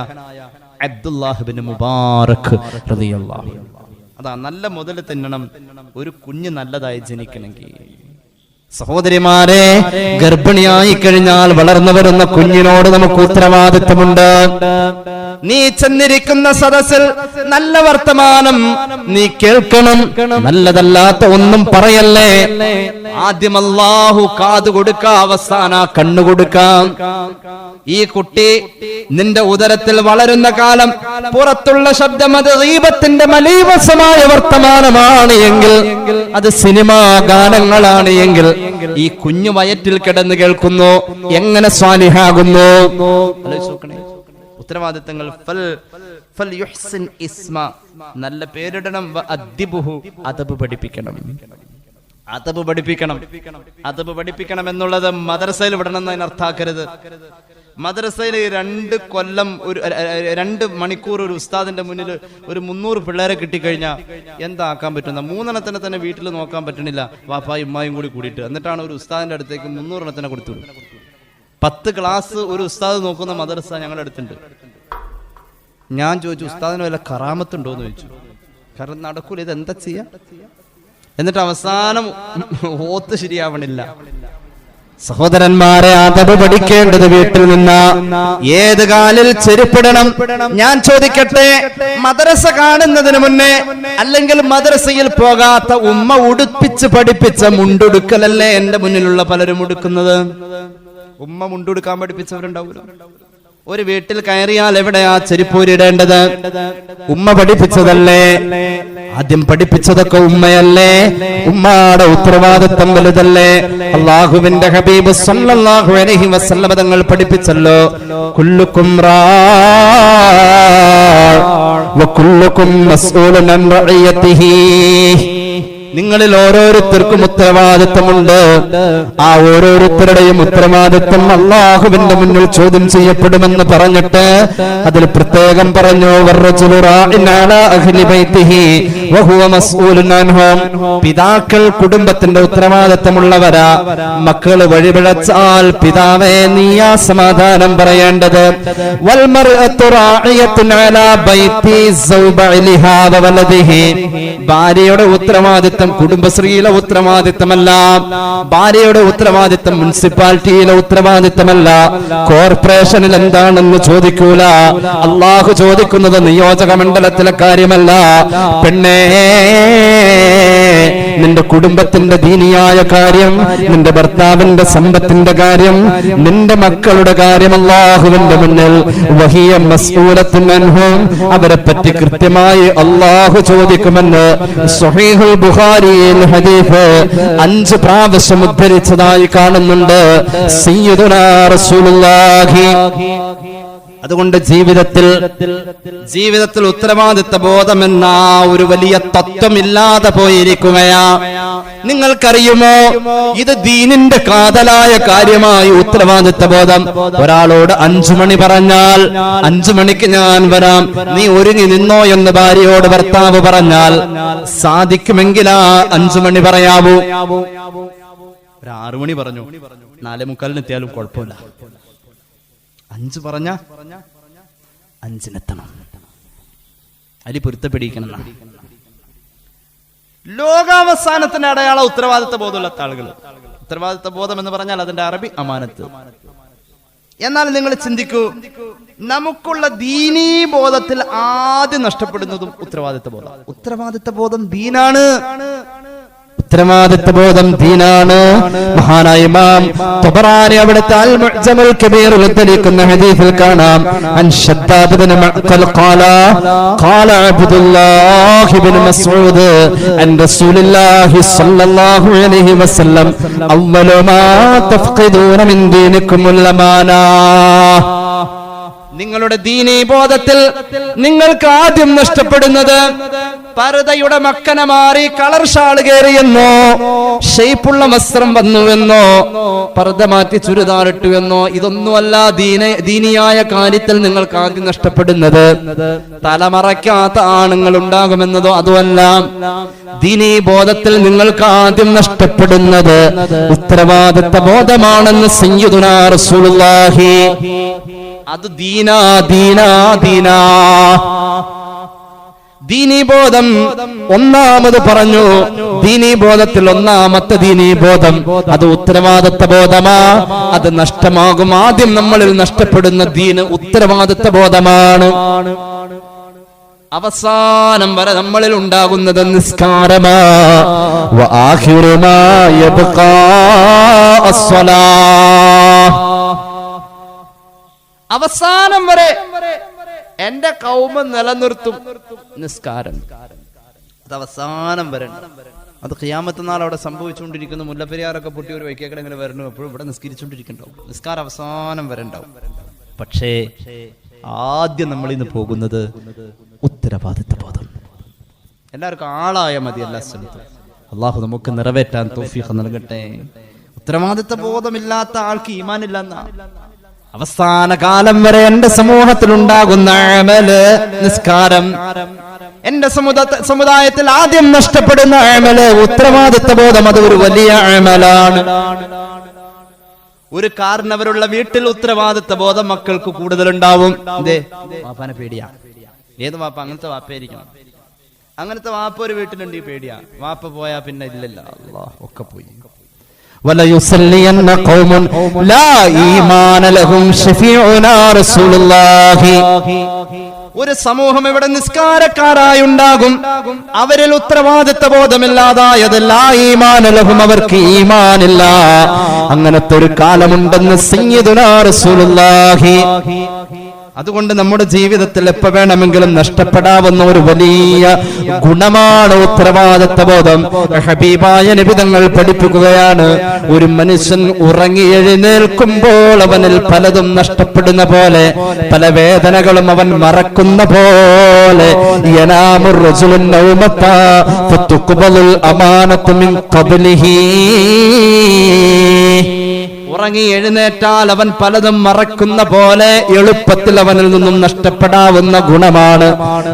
അബ്ദുല്ലാഹ് ഇബ്നു മുബാറക് റളിയല്ലാഹു അൻഹു. അതാ നല്ല മുതൽ തിന്നണം ഒരു കുഞ്ഞ് നല്ലതായി ജനിക്കണമെങ്കിൽ. സഹോദരിമാരെ, ഗർഭിണിയായി കഴിഞ്ഞാൽ വളർന്നു വരുന്ന കുഞ്ഞിനോട് നമുക്ക് ഉത്തരവാദിത്വമുണ്ട്. നീ ചെന്നിരിക്കുന്ന സദസ്സിൽ നല്ല വർത്തമാനം നീ കേൾക്കണം, നല്ലതല്ലാത്ത ഒന്നും പറയല്ലേ. ആദ്യം അല്ലാഹു കാത് കൊടുക്കാം, അവസാന കണ്ണു കൊടുക്കാം. ഈ കുട്ടി നിന്റെ ഉദരത്തിൽ വളരുന്ന കാലം പുറത്തുള്ള ശബ്ദം അത് ഗീബത്തിന്റെ മലീവസമായ വർത്തമാനമാണ് എങ്കിൽ, അത് സിനിമാ ഗാനങ്ങളാണ് എങ്കിൽ, ഈ കുഞ്ഞു വയറ്റിൽ കിടന്ന് കേൾക്കുന്നു, എങ്ങനെ സ്വാലിഹാകുന്നു? ഉത്തരവാദിത്തങ്ങൾ നല്ല പേരിടണം, അദബ് പഠിപ്പിക്കണം. അദബ് പഠിപ്പിക്കണം എന്നുള്ളത് മദ്രസയിൽ വിടണം എന്നതിന് അർത്ഥാക്കരുത്. മദ്രസയിൽ 2 കൊല്ലം 2 മണിക്കൂർ ഒരു ഉസ്താദിന്റെ മുന്നിൽ ഒരു 300 പിള്ളേരെ കിട്ടിക്കഴിഞ്ഞാൽ എന്താക്കാൻ പറ്റുന്ന 3 എണ്ണത്തിനെ തന്നെ വീട്ടിൽ നോക്കാൻ പറ്റണില്ല, വാപ്പായും ഉമ്മായും കൂടിയിട്ട്. എന്നിട്ടാണ് ഒരു ഉസ്താദിന്റെ അടുത്തേക്ക് 300 എണ്ണത്തിനെ കൊടുത്തു. 10 ക്ലാസ് ഒരു ഉസ്താദ് നോക്കുന്ന മദ്രസ ഞങ്ങളുടെ അടുത്തുണ്ട്. ഞാൻ ചോദിച്ചു, ഉസ്താദിന് വല്ല കറാമത്തുണ്ടോ എന്ന് ചോദിച്ചു. കാരണം നടക്കൂല, ഇത് എന്താ ചെയ്യാ? എന്നിട്ട് അവസാനം ഓത്ത് ശരിയാവണില്ല. സഹോദരന്മാരെ, അതബ് പഠിക്കേണ്ടത് വീട്ടിൽ നിന്ന്. ഏത് കാലിൽ ചെരുപ്പിടണം? ഞാൻ ചോദിക്കട്ടെ, മദ്രസ കാണുന്നതിന് മുന്നേ അല്ലെങ്കിൽ മദ്രസയിൽ പോകാത്ത ഉമ്മ ഉടുപ്പിച്ച് പഠിപ്പിച്ച മുണ്ടുടുക്കലല്ലേ എന്റെ മുന്നിലുള്ള പലരും ഉടുക്കുന്നത്? ഉമ്മ മുണ്ടുടുക്കാൻ പഠിപ്പിച്ചവരുണ്ടാവൂല. ഒരു വീട്ടിൽ കയറിയാൽ എവിടെയാ ചെരുപ്പൂരിടേണ്ടത്? ഉമ്മ പഠിപ്പിച്ചതല്ലേ? ആദ്യം പഠിപ്പിച്ചതൊക്കെ ഉമ്മയല്ലേ? ഉമ്മയുടെ ഉത്തരവാദിത്വം വലുതല്ലേ? അല്ലാഹുവിന്റെ ഹബീബ് സല്ലല്ലാഹു അലൈഹി വസല്ലം തങ്ങൾ പഠിപ്പിച്ചല്ലോ, കുല്ലുക്കും റാഅ വകുല്ലുക്കും മസ്ഊലുൻ അൻ റഇയതിഹി. നിങ്ങളിൽ ഓരോരുത്തർക്കും ഉത്തരവാദിത്വമുണ്ട്. ആ ഓരോരുത്തരുടെയും ഉത്തരവാദിത്വം അല്ലാഹുവിന്റെ മുന്നിൽ ചോദ്യം ചെയ്യപ്പെടുമെന്ന് പറഞ്ഞിട്ട് അതിൽ പ്രത്യേകം പറഞ്ഞു, വറജുലു റാഇൻ അലാ അഹ്ലി ബൈതിഹി വഹുവ മസ്ഊലുൻ അൻഹും. പിതാക്കൾ കുടുംബത്തിന്റെ ഉത്തരവാദിത്വമുള്ളവരാ. മക്കൾ വഴിപിഴച്ചാൽ പിതാവേ നീയാ സമാധാനം പറയേണ്ടത്. വൽ മർഅതു റാഇയത്തുൻ അലാ ബൈതി സൗബഇലിഹാ വവലദിഹി. ഭാര്യയുടെ ഉത്തരവാദിത്വം കുടുംബശ്രീയിലെ ഉത്തരവാദിത്തമല്ല, ഭാര്യയുടെ ഉത്തരവാദിത്തം മുനിസിപ്പാലിറ്റിയിലെ ഉത്തരവാദിത്തമല്ല, കോർപ്പറേഷനിൽ എന്താണെന്ന് ചോദിക്കൂല. അള്ളാഹു ചോദിക്കുന്നത് നിയോജക മണ്ഡലത്തിലെ കാര്യമല്ല. പെണ്ണേ, നിന്റെ കുടുംബത്തിന്റെ ദീനിയായ കാര്യം, നിന്റെ ഭർത്താവിന്റെ സമ്പത്തിന്റെ കാര്യം, നിന്റെ മക്കളുടെ കാര്യം അല്ലാഹുവിന്റെ മുന്നിൽ വഹിയ മസ്ഊലത്തുൻ അൻഹും, അവരെ പറ്റി കൃത്യമായി അല്ലാഹു ചോദിക്കുമെന്ന് സ്വഹീഹുൽ ബുഖാരിയിൽ ഹദീസ് 5 പ്രാവശ്യം ഉദ്ധരിച്ചതായി കാണുന്നുണ്ട്. സയ്യിദുനാ റസൂലുള്ളാഹി അതുകൊണ്ട് ജീവിതത്തിൽ ഉത്തരവാദിത്ത ബോധമെന്ന ഒരു വലിയ തത്വമില്ലാതെ പോയിരിക്കുകയാ. നിങ്ങൾക്കറിയുമോ, ഇത് ദീനിന്റെ കാതലായ കാര്യമായി ഉത്തരവാദിത്ത ബോധം. ഒരാളോട് 5 മണി പറഞ്ഞാൽ 5 മണിക്ക് ഞാൻ വരാം, നീ ഒരുങ്ങി നിന്നോ എന്ന് ഭാര്യയോട് ഭർത്താവ് പറഞ്ഞാൽ സാധിക്കുമെങ്കിൽ ആ 5 മണി പറയാവൂ. ഒരു 6 മണി പറഞ്ഞു, 4:45 എത്തിയാലും കുഴപ്പമില്ല. 5 പറഞ്ഞ 5-നെത്തണം. അതിൽ പൊരുത്തപ്പെടിക്കണം. ലോകാവസാനത്തിന്റെ അടയാള ഉത്തരവാദിത്ത ബോധമുള്ള ആളുകൾ. ഉത്തരവാദിത്ത ബോധം എന്ന് പറഞ്ഞാൽ അതിന്റെ അറബി അമാനത്ത്. എന്നാൽ നിങ്ങൾ ചിന്തിക്കൂ, നമുക്കുള്ള ദീനീ ബോധത്തിൽ ആദ്യം നഷ്ടപ്പെടുന്നതും ഉത്തരവാദിത്ത ബോധം. ഉത്തരവാദിത്ത ബോധം ദീനാണ്. ഉത്തരവാദിത്ത ബോധം ദീനാണ്. മഹാനായ ഇമാം തബറാനി അവിടുത്തെ അൽ മുഅ്ജമുൽ കബീറിൽ ഉദ്ധരിക്കുന്ന ഹദീസിൽ കാണാം, അൻ ശദ്ദാദ് ഇബ്നു മഅഖൽ ഖാല അബ്ദുല്ലാഹ് ഇബ്നു മസ്ഊദ് അൻ റസൂലുള്ളാഹി സ്വല്ലല്ലാഹു അലൈഹി വസല്ലം അവ്വലു മാ തഫ്ഖിദൂന മിൻ ദീനികുമുൽ അമാനാ. നിങ്ങളുടെ ദീനീ ബോധത്തിൽ നിങ്ങൾക്ക് ആദ്യം നഷ്ടപ്പെടുന്നത് പർദയുടെ മക്കന മാറി കളർ ഷാൾ കയറിയെന്നോ, ഷേപ്പുള്ള വസ്ത്രം വന്നുവെന്നോ, പർദ മാറ്റി ചുരിദാറിട്ടുവെന്നോ, ഇതൊന്നുമല്ല ദീനിയായ കാര്യത്തിൽ നിങ്ങൾക്ക് ആദ്യം നഷ്ടപ്പെടുന്നത്. തലമറയ്ക്കാത്ത ആണുങ്ങൾ ഉണ്ടാകുമെന്നതോ അതുമല്ല. ദീനീ ബോധത്തിൽ നിങ്ങൾക്ക് ആദ്യം നഷ്ടപ്പെടുന്നത് ഉത്തരവാദിത്ത ബോധമാണെന്ന് സയ്യിദുനാ റസൂലുള്ളാഹി. അത് ദീനാ. ദീനീബോധം ഒന്നാമത് പറഞ്ഞു. ദീനീബോധത്തിൽ ഒന്നാമത്തെ ദീനീബോധം അത് ഉത്തരവാദിത്ത ബോധമാ. അത് നഷ്ടമാകും. ആദ്യം നമ്മളിൽ നഷ്ടപ്പെടുന്ന ദീന് ഉത്തരവാദിത്ത ബോധമാണ്. അവസാനം വരെ നമ്മളിൽ ഉണ്ടാകുന്നത് നിസ്കാരമാ. വആഖിറു മാ യബ്ഖാ അസ്സലാഹ്. അവസാനം വരെ എന്റെ കൗമ നിലനിർത്തും നിസ്കാരം. അത് അവസാനം വരെ. അത് ഖിയാമത്ത് നാൾ അവിടെ സംഭവിച്ചുകൊണ്ടിരിക്കുന്നു. മുല്ലപ്പെരിയാറൊക്കെ പൊട്ടി ഒരു വൈക്കേക്കടെ ഇങ്ങനെ വരണു, എപ്പോഴും ഇവിടെ നിസ്കരിച്ചുകൊണ്ടിരിക്കുന്നുണ്ടാവും. നിസ്കാരം അവസാനം വരെ ഉണ്ടാവും. പക്ഷേ ആദ്യം നമ്മൾ ഇന്ന് പോകുന്നത് ഉത്തരവാദിത്ത ബോധം. എല്ലാവർക്കും ആളായ മതി എല്ലാ സ്ഥലത്തും. അള്ളാഹു നമുക്ക് നിറവേറ്റാൻ തൗഫീഖ് നൽകട്ടെ. ഉത്തരവാദിത്ത ബോധമില്ലാത്ത ആൾക്ക് ഈമാനില്ല എന്നാ. അവസാന കാലം വരെ എന്റെ സമൂഹത്തിൽ ഉണ്ടാകുന്ന അമല് നിസ്കാരം. എന്റെ സമുദായത്തിൽ ആദ്യം നഷ്ടപ്പെടുന്ന അമല് ഉത്തരവാദിത്ത ബോധം. അത് ഒരു വലിയ അമലാണ്. ഒരു കാരണവരുള്ള വീട്ടിൽ ഉത്തരവാദിത്ത ബോധം മക്കൾക്ക് കൂടുതലുണ്ടാവും. വാപ്പാനെ പേടിയാ. ഏത് വാപ്പ? അങ്ങനത്തെ വാപ്പയായിരിക്കണം. അങ്ങനത്തെ വാപ്പ ഒരു വീട്ടിലുണ്ട്, പേടിയാ. വാപ്പ പോയാ പിന്നെ ഇല്ലല്ല, അല്ലാഹ് ഒക്കെ പോയി. وَلَيُصَلِّيَنَّ قَوْمٌ لَا إِيمَانَ لَهُمْ شَفِيعُنَا رَسُولُ اللَّهِ. ഒരു സമൂഹം ഇവിടെ നിസ്കാരക്കാരായി ഉണ്ടാകും. അവരിൽ ഉത്തരവാദിത്ത ബോധമില്ലാതായത് ലാ ഈമാന ലഹും, അവർക്ക് ഈമാനില്ല. അങ്ങനത്തെ ഒരു കാലമുണ്ടെന്ന് സയ്യിദുനാ റസൂലുള്ളാഹി. അതുകൊണ്ട് നമ്മുടെ ജീവിതത്തിൽ എപ്പോ വേണമെങ്കിലും നഷ്ടപ്പെടാവുന്ന ഒരു വലിയ ഗുണമാണ് ഉത്തരവാദിത്ത ബോധം. ഹബീബായ നബി തങ്ങൾ പഠിപ്പിക്കുകയാണ്, ഒരു മനുഷ്യൻ ഉറങ്ങി എഴുന്നേൽക്കുമ്പോൾ അവനിൽ പലതും നഷ്ടപ്പെടുന്ന പോലെ, പല വേദനകളും അവൻ മറക്കുന്ന പോലെ, യനാമുർ റജുലുൻ നൗമത ഫതുഖ്ബലുൽ അമാനതു മിൻ ഖബ്ലിഹി. ഉറങ്ങി എഴുന്നേറ്റാൽ അവൻ പലതും മറക്കുന്ന പോലെ എളുപ്പത്തിൽ അവനിൽ നിന്നും നഷ്ടപ്പെടാവുന്ന ഗുണമാണ്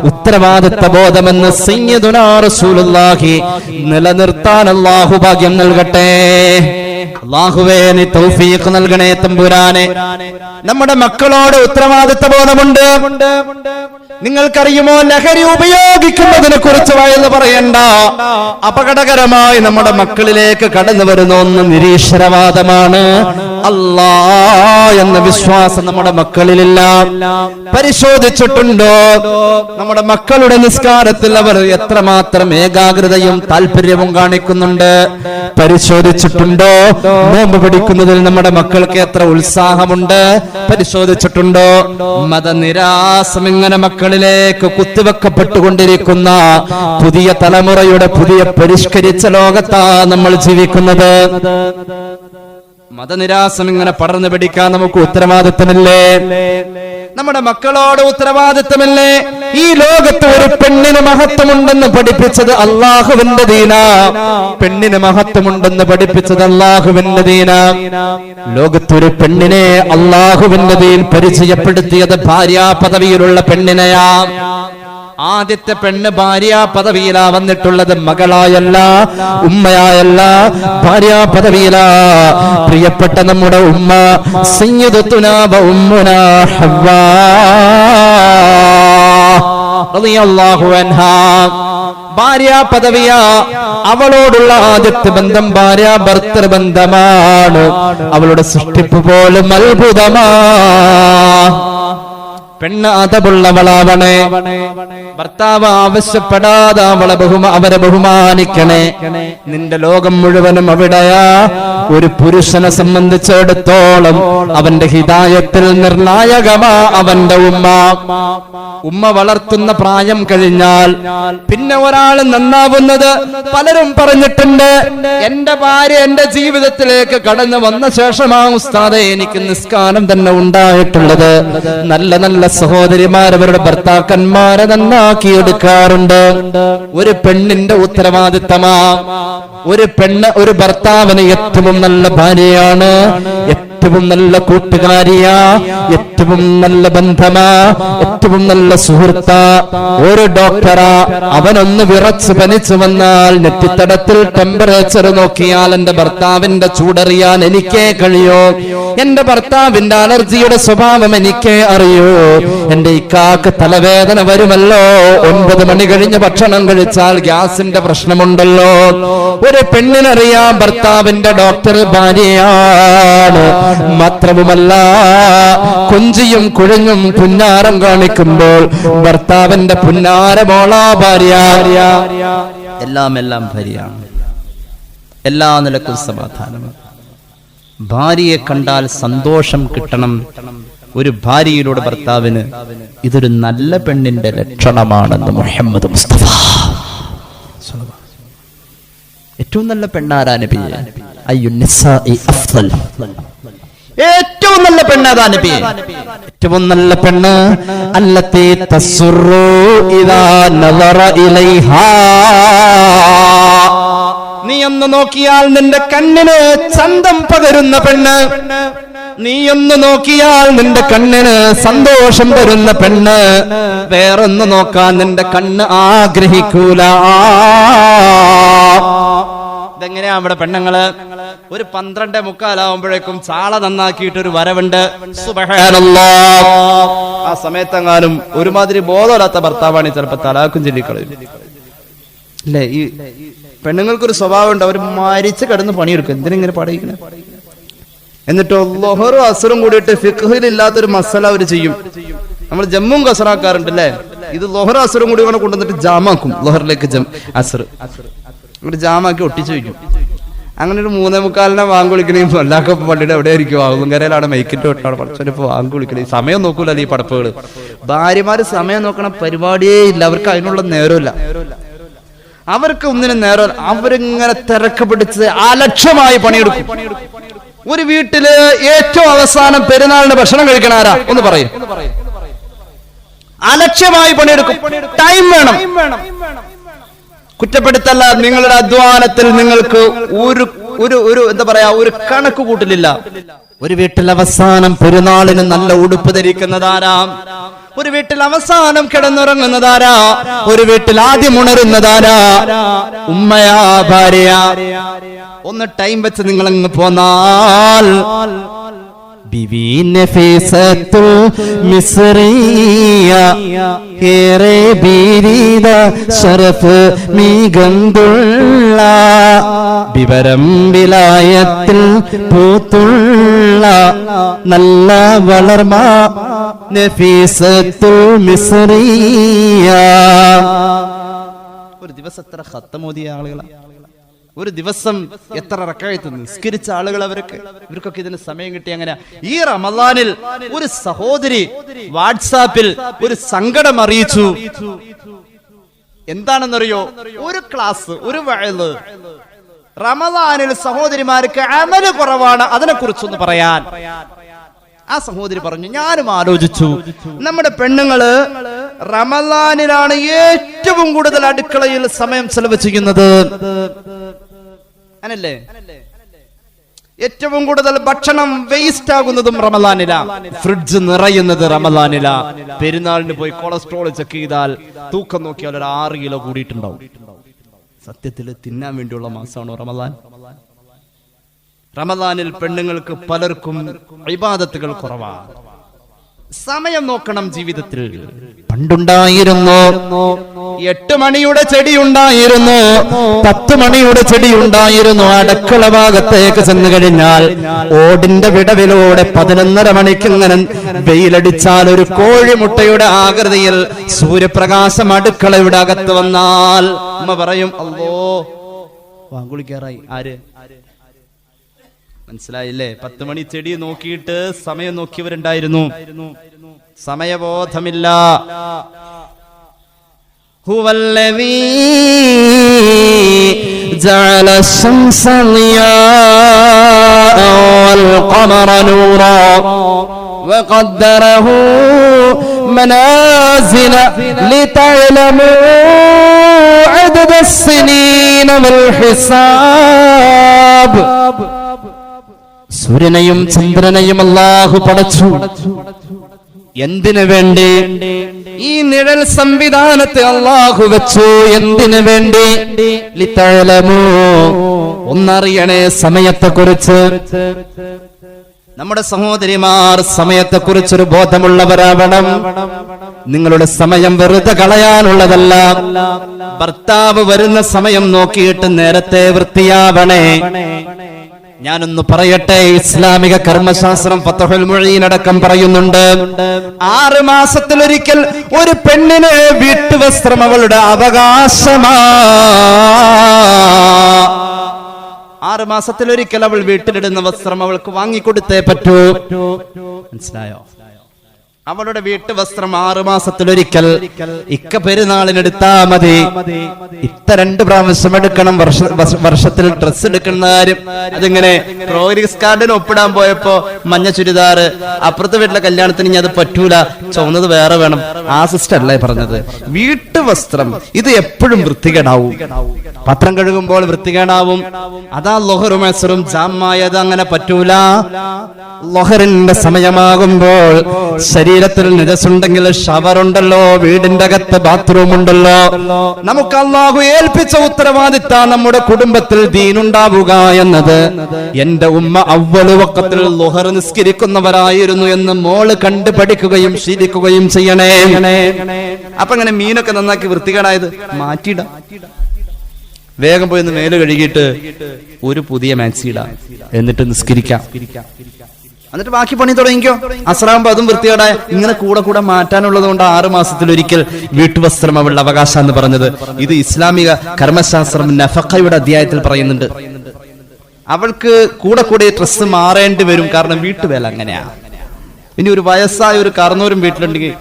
ഉത്തരവാദിത്ത ബോധമെന്ന് സയ്യിദുനാ റസൂലുള്ളാഹി. നിലനിർത്താൻ അല്ലാഹു ഭാഗ്യം നൽകട്ടെ. അല്ലാഹുവേ, നീ തൗഫീഖ് നൽകണേ തമ്പുരാനെ. നമ്മുടെ മക്കളോട് ഉത്തരവാദിത്ത ബോധമുണ്ട്. നിങ്ങൾക്കറിയുമോ, ലഹരി ഉപയോഗിക്കുന്നതിനെ കുറിച്ച് വയന്ന് പറയണ്ട. അപകടകരമായി നമ്മുടെ മക്കളിലേക്ക് കടന്നു വരുന്ന ഒന്ന് നിരീശ്വരവാദമാണ്. അല്ലാ എന്ന വിശ്വാസം നമ്മുടെ മക്കളിലില്ല. പരിശോധിച്ചിട്ടുണ്ടോ? നമ്മുടെ മക്കളുടെ നിസ്കാരത്തിൽ അവർ എത്രമാത്രം ഏകാഗ്രതയും താല്പര്യവും കാണിക്കുന്നുണ്ട്? പരിശോധിച്ചിട്ടുണ്ടോ? നോമ്പ് പിടിക്കുന്നതിൽ നമ്മുടെ മക്കൾക്ക് എത്ര ഉത്സാഹമുണ്ട്? പരിശോധിച്ചിട്ടുണ്ടോ? മതനിരാസം ഇങ്ങനെ മക്കളിലേക്ക് കുത്തിവെക്കപ്പെട്ടുകൊണ്ടിരിക്കുന്ന പുതിയ തലമുറയുടെ പുതിയ പരിഷ്കരിച്ച ലോകത്താ നമ്മൾ ജീവിക്കുന്നത്. മതനിരാസം ഇങ്ങനെ പടർന്നു പിടിക്കാൻ നമുക്ക് ഉത്തരവാദിത്തമില്ലേ? നമ്മുടെ മക്കളോട് ഉത്തരവാദിത്തമല്ലേ? ഈ ലോകത്ത് ഒരു പെണ്ണിന് മഹത്വമുണ്ടെന്ന് പഠിപ്പിച്ചത് അള്ളാഹുവിന്റെ ദീന. പെണ്ണിന് മഹത്വമുണ്ടെന്ന് പഠിപ്പിച്ചത് അള്ളാഹുവിന്റെ ദീന. ലോകത്തൊരു പെണ്ണിനെ അള്ളാഹുവിന്റെ ദീൻ പരിചയപ്പെടുത്തിയത് ഭാര്യാ പദവിയിലുള്ള പെണ്ണിനെയാ. ആദ്യത്തെ പെണ്ണ് ഭാര്യാ പദവിയിലാ വന്നിട്ടുള്ളത്, മകളായല്ല, ഉമ്മയായല്ല, ഭാര്യാ പദവിയിലാ. പ്രിയപ്പെട്ട നമ്മുടെ ഉമ്മ സയ്യിദത്തുനാ വ ഉമ്മുനാ ഹവ്വാ റളിയല്ലാഹു അൻഹാ ഭാര്യാ പദവിയാ. അവളോടുള്ള ആദ്യത്തെ ബന്ധം ഭാര്യാ ഭർത്തൃ ബന്ധമാണ്. അവളുടെ സൃഷ്ടിപ്പ് പോലും അത്ഭുതമാ. പെണ്ണ് അതവുള്ളവളാവണേ. ഭർത്താവ് ആവശ്യപ്പെടാതെ അവരെ ബഹുമാനിക്കണേ. നിന്റെ ലോകം മുഴുവനും അവിടെയാ. ഒരു പുരുഷനെ സംബന്ധിച്ചിടത്തോളം അവന്റെ ഹിദായത്തിൽ നിർണായകമാ അവന്റെ ഉമ്മ. ഉമ്മ വളർത്തുന്ന പ്രായം കഴിഞ്ഞാൽ പിന്നെ ഒരാൾ നന്നാവുന്നത് പലരും പറഞ്ഞിട്ടുണ്ട്. എന്റെ ഭാര്യ എന്റെ ജീവിതത്തിലേക്ക് കടന്നു വന്ന ശേഷമാ ഉസ്താദേ എനിക്ക് നിസ്കാരം തന്നെ ഉണ്ടായിട്ടുള്ളത്. നല്ല നല്ല സഹോദരിമാർ അവരുടെ ഭർത്താക്കന്മാരെ നന്നാക്കിയെടുക്കാറുണ്ട്. ഒരു പെണ്ണിന്റെ ഉത്തരവാദിത്തമാ. ഒരു പെണ്ണ് ഒരു ഭർത്താവിന് ഏറ്റവും നല്ല ഭാര്യയാണ്, ഏറ്റവും നല്ല കൂട്ടുകാരിയാ, ഏറ്റവും നല്ല ബന്ധമാ, ഏറ്റവും നല്ല സുഹൃത്താ. ഒരു ഡോക്ടറാ. അവനൊന്ന് വിറച്ച് പനിച്ചു വന്നാൽ നെറ്റിത്തടത്തിൽ ടെമ്പറേച്ചർ നോക്കിയാൽ എന്റെ ഭർത്താവിന്റെ ചൂടറിയാൻ എനിക്കേ കഴിയോ. എന്റെ ഭർത്താവിന്റെ അലർജിയുടെ സ്വഭാവം എനിക്കേ അറിയൂ. എന്റെ ഇക്കാക്ക് തലവേദന വരുമല്ലോ, 9 മണി കഴിഞ്ഞ് ഭക്ഷണം കഴിച്ചാൽ ഗ്യാസിന്റെ പ്രശ്നമുണ്ടല്ലോ. ഒരു പെണ്ണിനറിയാം ഭർത്താവിന്റെ ഡോക്ടർ ഭാര്യയാണ്. മാത്രവുമല്ല കൊഞ്ചിയും കുഴഞ്ഞും പുന്നാരം കാണിക്കുമ്പോൾ ഭർത്താവിന്റെ പുന്നാരമോളാ ഭാര്യ. എല്ലാം ഭാര്യയാണ്. എല്ലാ നിലക്കും സമാധാനം. ഭാര്യയെ കണ്ടാൽ സന്തോഷം കിട്ടണം ഒരു ഭാര്യയിലൂടെ ഭർത്താവിന്. ഇതൊരു നല്ല പെണ്ണിന്റെ ലക്ഷണമാണെന്ന് മുഹമ്മദ് മുസ്തഫ. ഏറ്റവും നല്ല പെണ്ണാരാ നബിയെ? അയ്യുന്നിസാഇ അഫ്ളൽ. ഏറ്റവും നല്ല പെണ്ണാരാ നബിയെ? ഏറ്റവും നല്ല പെണ്ണ് അല്ലത്തി തസ്റു ഇദാ നളറ ഇലൈഹാ. നീ ഒന്ന് നോക്കിയാൽ നിന്റെ കണ്ണിന് ചന്തം പകരുന്ന പെണ്ണ്. നീ ഒന്ന് നോക്കിയാൽ നിന്റെ കണ്ണിന് സന്തോഷം തരുന്ന പെണ്ണ്. വേറൊന്ന് നോക്കാൻ നിന്റെ കണ്ണ് ആഗ്രഹിക്കൂല. ഇതെങ്ങനെയാ അവിടെ പെണ്ണുങ്ങള്? ഒരു 12:45 ചാള നന്നാക്കിയിട്ടൊരു വരവുണ്ട്. സുബ്ഹാനല്ലാഹ്. ആ സമയത്തെങ്ങാനും ഒരുമാതിരി ബോധമില്ലാത്ത ഭർത്താവാണ് ചിലപ്പോ തലാക്കും ചൊല്ലിക്കളയും. അല്ലേ? ഈ പെണ്ണുങ്ങൾക്കൊരു സ്വഭാവം ഉണ്ട്, അവർ മരിച്ച് കിടന്ന് പണിയെടുക്കും. എന്തിനിങ്ങനെ പടയിക്കണേ? എന്നിട്ടോ ലൊഹറും അസറും കൂടിയിട്ട് ഫിഖ്ഹിലില്ലാത്തൊരു മസല അവർ ചെയ്യും. നമ്മൾ ജമ്മും കസറാക്കാറുണ്ട് അല്ലേ? ഇത് ലൊഹറും അസറും കൂടി ഇങ്ങനെ കൊണ്ടുവന്നിട്ട് ജാമാക്കും. ലൊഹറിലേക്ക് അസർ അങ്ങോട്ട് ജാമാക്കി ഒട്ടിച്ചു വയ്ക്കും. അങ്ങനെ ഒരു 3:45 വാങ്ങ് വിളിക്കണേ. എല്ലാവർക്കും പള്ളിയുടെ എവിടെ ആയിരിക്കും? ആകുങ്കരയിലാണ് മൈക്കിന്റെ തൊട്ടാണ് പഠിച്ചപ്പോ വാങ്ങ് വിളിക്കണേ. സമയം നോക്കൂലല്ലോ ഈ പടപ്പുകള്. ഭാര്യമാര് സമയം നോക്കണ പരിപാടിയേ ഇല്ല. അവർക്ക് അതിനുള്ള നേരമില്ല. അവർക്ക് ഒന്നിനും നേരം. അവരിങ്ങനെ തിരക്ക് പിടിച്ച് അലക്ഷ്യമായി പണിയെടുക്കും. ഒരു വീട്ടില് ഏറ്റവും അവസാനം പെരുന്നാളിന് ഭക്ഷണം കഴിക്കണ ആരാ? ഒന്ന് പറയും. അലക്ഷ്യമായി പണിയെടുക്കും. ടൈം വേണം. കുറ്റപ്പെടുത്തല്ല. നിങ്ങളുടെ അധ്വാനത്തിൽ നിങ്ങൾക്ക് ഒരു എന്താ പറയാ, ഒരു കണക്ക് കൂട്ടലില്ല. ഒരു വീട്ടിൽ അവസാനം പെരുന്നാളിന് നല്ല ഉടുപ്പ് ധരിക്കുന്നതാരാ? ഒരു വീട്ടിൽ അവസാനം കിടന്നുറങ്ങുന്നതാരാ? ഒരു വീട്ടിൽ ആദ്യം ഉണരുന്നതാരാ? ഉമ്മയാ ഭാര്യ? ഒന്ന് ടൈം വെച്ച് നിങ്ങൾ അങ്ങ് പോന്നാൽ ബിവി നഫീസത്തുൽ മിസ്രിയ ഏറെ ബീരിദ ശറഫ് മികന്തുള്ള വിവരം വിലായത്തിൽ പൂത്തുള്ള നല്ല വളർമ നഫീസത്തുൽ മിസ്രിയ. ഒരു ദിവസം എത്ര ഖത്തമോദിയ ആളുകളാ? ഒരു ദിവസം എത്ര റക്അത്ത് നിസ്കരിച്ച ആളുകൾ? ഇവർക്കൊക്കെ ഇതിന് സമയം കിട്ടി. അങ്ങനെ ഈ റമളാനിൽ ഒരു സഹോദരി വാട്സാപ്പിൽ ഒരു സങ്കടം അറിയിച്ചു. എന്താണെന്നറിയോ? ഒരു ക്ലാസ്, ഒരു വഅദ്. റമളാനിൽ സഹോദരിമാർക്ക് അമല് കുറവാണ്, അതിനെ കുറിച്ചൊന്ന് പറയാൻ. ആ സഹോദരി പറഞ്ഞു, ഞാനും ആലോചിച്ചു, നമ്മുടെ പെണ്ണുങ്ങള് റമദാനിലാണ് ഏറ്റവും കൂടുതൽ അടുക്കളയിൽ സമയം ചെലവ് ചെയ്യുന്നത്, അങ്ങനല്ലേ? ഏറ്റവും കൂടുതൽ ഭക്ഷണം വേസ്റ്റ് ആകുന്നതും റമദാനിലാ, ഫ്രിഡ്ജ് നിറയുന്നത് റമദാനിലാ. പെരുന്നാളിന് പോയി കൊളസ്ട്രോൾ ചെക്ക് ചെയ്താൽ തൂക്കം നോക്കിയാൽ ഒരു 6 കിലോ കൂടിയിട്ടുണ്ടാവും. സത്യത്തിൽ തിന്നാൻ വേണ്ടിയുള്ള മാസമാണോ റമദാൻ? റമദാനിൽ പെണ്ണുങ്ങൾക്ക് പലർക്കും ഇബാദത്തുകൾ കുറവാണ്. സമയം നോക്കണം ജീവിതത്തിൽ. പണ്ടുണ്ടായിരുന്നു 8 മണിയുടെ ചെടി ഉണ്ടായിരുന്നു, 10 മണിയുടെ ചെടി ഉണ്ടായിരുന്നു. അടുക്കള ഭാഗത്തേക്ക് ചെന്ന് കഴിഞ്ഞാൽ ഓടിന്റെ വിടവിലൂടെ 11:30 മണിക്ക് ഇങ്ങനെ വെയിലടിച്ചാൽ ഒരു കോഴിമുട്ടയുടെ ആകൃതിയിൽ സൂര്യപ്രകാശം അടുക്കളയുടെ അകത്ത് വന്നാൽ അമ്മ പറയും, അല്ലോ വാങ്കുളിക്കാറായി. ആര് മനസ്സിലായില്ലേ? 10 മണി ചെടി നോക്കിയിട്ട് സമയം നോക്കിയവരുണ്ടായിരുന്നു. സമയബോധമില്ല. ഹുവല്ലദീ ജഅല الشمس ضياء والقمر نورا وقدره منازل لتعلموا عدد السنين والحساب. സൂര്യനെയും ചന്ദ്രനെയും അല്ലാഹു പടച്ചു. എന്തിനു വേണ്ടി? ഈ നിഴൽ സംവിധാനത്തെ അല്ലാഹു വെച്ചു. എന്തിനു വേണ്ടി? ലിതഅലമൂ, ഒന്നറിയണേ സമയത്തെക്കുറിച്ച്. നമ്മുടെ സഹോദരിമാർ സമയത്തെക്കുറിച്ചൊരു ബോധമുള്ളവരാവണം. നിങ്ങളുടെ സമയം വെറുതെ കളയാനുള്ളതല്ല. ഭർത്താവ് വരുന്ന സമയം നോക്കിയിട്ട് നേരത്തെ വൃത്തിയാവണേ. ഞാനൊന്ന് പറയട്ടെ, ഇസ്ലാമിക കർമ്മശാസ്ത്രം ഫത്ഹുൽ മുഈൻ അടക്കം പറയുന്നുണ്ട്, 6 മാസത്തിലൊരിക്കൽ ഒരു പെണ്ണിന് വീട്ടുവസ്ത്രം അവളുടെ അവകാശമാ. 6 മാസത്തിലൊരിക്കൽ അവൾ വീട്ടിലിടുന്ന വസ്ത്രം അവൾക്ക് വാങ്ങിക്കൊടുത്തേ പറ്റൂ. മനസ്സിലായോ? അവളുടെ വീട്ടുവസ്ത്രം 6 മാസത്തിലൊരിക്കൽ. ഇക്ക പെരുന്നാളിനെടുത്താ മതി. 2 പ്രാവശ്യം എടുക്കണം വർഷത്തിൽ ഡ്രസ് എടുക്കുന്ന കാര്യം. അതിങ്ങനെ പ്രോഗ്രസ് കാർഡിന് ഒപ്പിടാൻ പോയപ്പോ മഞ്ഞ ചുരിദാറ്, അപ്പുറത്തെ വീട്ടിലെ കല്യാണത്തിന് ഇനി അത് പറ്റൂല, ചുവന്നത് വേറെ വേണം. ആ സിസ്റ്റർ അല്ലേ പറഞ്ഞത്? വീട്ടുവസ്ത്രം ഇത് എപ്പോഴും വൃത്തികേടാവും. പത്രം കഴുകുമ്പോൾ വൃത്തികേടാവും. അതാ ലൊഹറും അസ്റും ജാമായത് അങ്ങനെ പറ്റൂല. ലൊഹറിന്റെ സമയമാകുമ്പോൾ ശരീരത്തിൽ നിജസുണ്ടെങ്കിൽ ഷവർ ഉണ്ടല്ലോ, വീടിന്റെ അകത്ത് ബാത്റൂം ഉണ്ടല്ലോ. നമുക്ക് അല്ലാഹു ഏൽപ്പിച്ച ഉത്തരവാദിത്തം നമ്മുടെ കുടുംബത്തിൽ ദീനുണ്ടാവുക എന്നത്. എന്റെ ഉമ്മ അവ്വല് വഖത്തിൽ ളുഹർ നിസ്കരിക്കുന്നവരായിരുന്നു എന്ന് മോള് കണ്ടു പഠിക്കുകയും ശീലിക്കുകയും ചെയ്യണേ. അപ്പൊ അങ്ങനെ മീനൊക്കെ നന്നാക്കി വൃത്തികേടായത് മാറ്റിയിടാം. വേഗം പോയി ഒന്ന് മേല് കഴുകിയിട്ട് ഒരു പുതിയ മാക്സി ഇടാം, എന്നിട്ട് നിസ്കരിക്കാം. എന്നിട്ട് ബാക്കി പണി തുടങ്ങിക്കോ. അസ്രാകുമ്പോ അതും വൃത്തികേടായ. ഇങ്ങനെ കൂടെ കൂടെ മാറ്റാനുള്ളത് കൊണ്ട് 6 മാസത്തിലൊരിക്കൽ വീട്ടുവസ്ത്രം അവളുടെ അവകാശം എന്ന് പറഞ്ഞത്. ഇത് ഇസ്ലാമിക കർമ്മശാസ്ത്രം നഫഖയുടെ അധ്യായത്തിൽ പറയുന്നുണ്ട്. അവൾക്ക് കൂടെ കൂടെ ഡ്രസ്സ് മാറേണ്ടി വരും, കാരണം വീട്ടുവേല അങ്ങനെയാ. ഇനി ഒരു വയസ്സായ ഒരു കർണൂരും വീട്ടിലുണ്ടെങ്കിൽ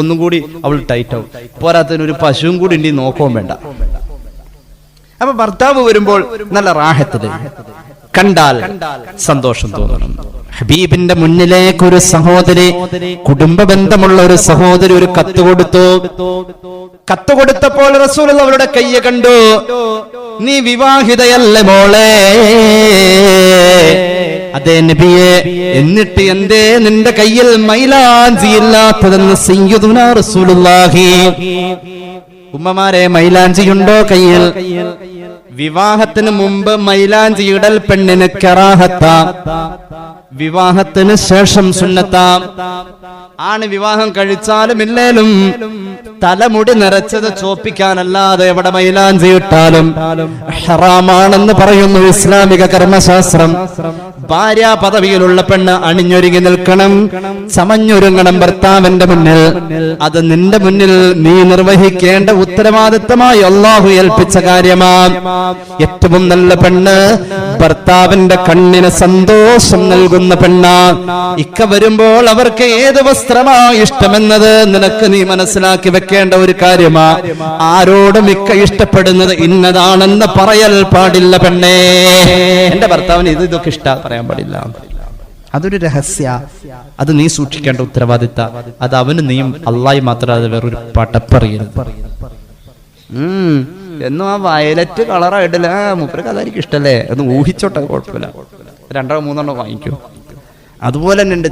ഒന്നും കൂടി അവൾ ടൈറ്റ് ആവും. പോരാത്തതിന് ഒരു പശുവും കൂടി ഉണ്ടെങ്കിൽ നോക്കുകയും വേണ്ട. അപ്പൊ ഭർത്താവ് വരുമ്പോൾ നല്ല റാഹത്തില് കണ്ടാൽ സന്തോഷം തോന്നണം. ഹബീബിന്റെ മുന്നിലേക്ക് ഒരു സഹോദരി, കുടുംബ ബന്ധമുള്ള ഒരു സഹോദരി ഒരു കത്ത് കൊടുത്തു. കത്ത് കൊടുത്തപ്പോൾ റസൂലുള്ളാഹി അവരുടെ കയ്യെ കണ്ടു. നീ വിവാഹിതയല്ലേ മോളെ? അതേ നബിയെ. എന്നിട്ട് എന്തേ നിന്റെ കയ്യിൽ മൈലാഞ്ചി ഇല്ലാത്തതെന്ന് സയ്യിദുനാ റസൂലുള്ളാഹി. ഉമ്മമാരെ, മൈലാഞ്ചിയുണ്ടോ കയ്യിൽ? വിവാഹത്തിന് മുമ്പ് മൈലാഞ്ചി ഇടൽ പെണ്ണിന് കറാഹത്താ, വിവാഹത്തിന് ശേഷം സുന്നത്താ. ആണ് വിവാഹം കഴിച്ചാലും ഇല്ലേലും തലമുടി നിറച്ചത് ചോപ്പിക്കാനല്ലാതെ എവിടെ മൈലാഞ്ചി ഇട്ടാലും ഹറാമാണെന്ന് പറയുന്നു ഇസ്ലാമിക കർമ്മശാസ്ത്രം. ഭാര്യ പദവിയിലുള്ള പെണ്ണ് അണിഞ്ഞൊരുങ്ങി നിൽക്കണം, ചമഞ്ഞൊരുങ്ങണം ഭർത്താവിന്റെ മുന്നിൽ. അത് നിന്റെ മുന്നിൽ നീ നിർവഹിക്കേണ്ട ഉത്തരവാദിത്തമായി അല്ലാഹു ഏൽപ്പിച്ച കാര്യമാണ്. ഏറ്റവും നല്ല പെണ്ണ് ഭർത്താവിന്റെ കണ്ണിന് സന്തോഷം നൽകുന്ന പെണ്ണാ. ഇക്ക വരുമ്പോൾ അവർക്ക് ഏത് വസ്ത്രമാ ഇഷ്ടമെന്നത് നിനക്ക് നീ മനസ്സിലാക്കി വെക്കേണ്ട ഒരു കാര്യമാ. ആരോടും ഇക്ക ഇഷ്ടപ്പെടുന്നത് ഇന്നതാണെന്ന് പറയൽ പാടില്ല പെണ്ണേ. എന്റെ ഭർത്താവിന് ഇതൊക്കെ ഇഷ്ട പറയാൻ പാടില്ല. അതൊരു രഹസ്യ, അത് നീ സൂക്ഷിക്കേണ്ട ഉത്തരവാദിത്ത. അത് അവന് നീയും അള്ളാഹി മാത്രം, അത് വേറൊരു പടപ്പറിയരുത്. എന്നും ആ വയലറ്റ് കളറായിട്ടില്ല, മൂപ്പർക്ക് അതായിരിക്കും ഇഷ്ടല്ലേ, അത് ഊഹിച്ചോട്ടെ, കുഴപ്പമില്ല, 2-3 വാങ്ങിക്കോ. അതുപോലെ തന്നെ ഉണ്ട്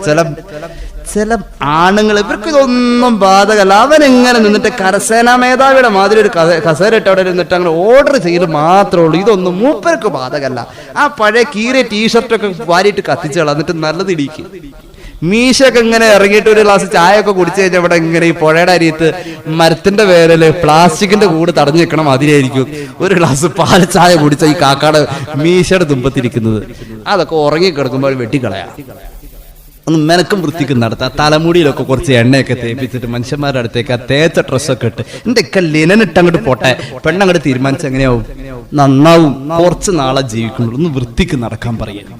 ചില ആണുങ്ങൾ, ഇവർക്ക് ഇതൊന്നും ബാധകല്ല. അവനെങ്ങനെ നിന്നിട്ട് കരസേനാ മേധാവിയുടെ മാതിരി ഒരു കസേര ഇട്ട് അവിടെ ഇരുന്നിട്ട് അങ്ങനെ ഓർഡർ ചെയ്ത് മാത്രമേ ഉള്ളൂ. ഇതൊന്നും മൂപ്പർക്ക് ബാധകല്ല. ആ പഴയ കീറിയ ടീഷർട്ടൊക്കെ വാരിയിട്ട് കത്തിച്ചു എന്നിട്ട് നല്ലത് ഇടിക്കും. മീശൊക്കെ ഇങ്ങനെ ഇറങ്ങിയിട്ട് ഒരു ഗ്ലാസ് ചായ ഒക്കെ കുടിച്ചു കഴിഞ്ഞാൽ ഇവിടെ ഇങ്ങനെ ഈ പുഴയുടെ അരിയത്ത് മരത്തിന്റെ വേരല് പ്ലാസ്റ്റിക്കിന്റെ കൂട് തടഞ്ഞു വെക്കണം, അതിലായിരിക്കും ഒരു ഗ്ലാസ് പാൽ ചായ കുടിച്ച ഈ കാക്കാട് മീശയുടെ തുമ്പത്തിരിക്കുന്നത്. അതൊക്കെ ഉറങ്ങിക്കിടക്കുമ്പോൾ വെട്ടിക്കളയാം. ഒന്ന് മെനക്കും വൃത്തിക്കും നടത്താം. തലമുടിയിലൊക്കെ കുറച്ച് എണ്ണയൊക്കെ തേപ്പിച്ചിട്ട് മനുഷ്യന്മാരുടെ അടുത്തേക്ക് ആ തേച്ച ഡ്രസ്സൊക്കെ ഇട്ട് എന്തൊക്കെ ലിനനിട്ട് അങ്ങോട്ട് പോട്ടെ, പെണ്ണങ്ങോട്ട് തീരുമാനിച്ച എങ്ങനെയാവും, നന്നാവും. കുറച്ച് നാളെ ജീവിക്കുള്ളൂ. ഒന്ന് വൃത്തിക്ക് നടക്കാൻ പറയുക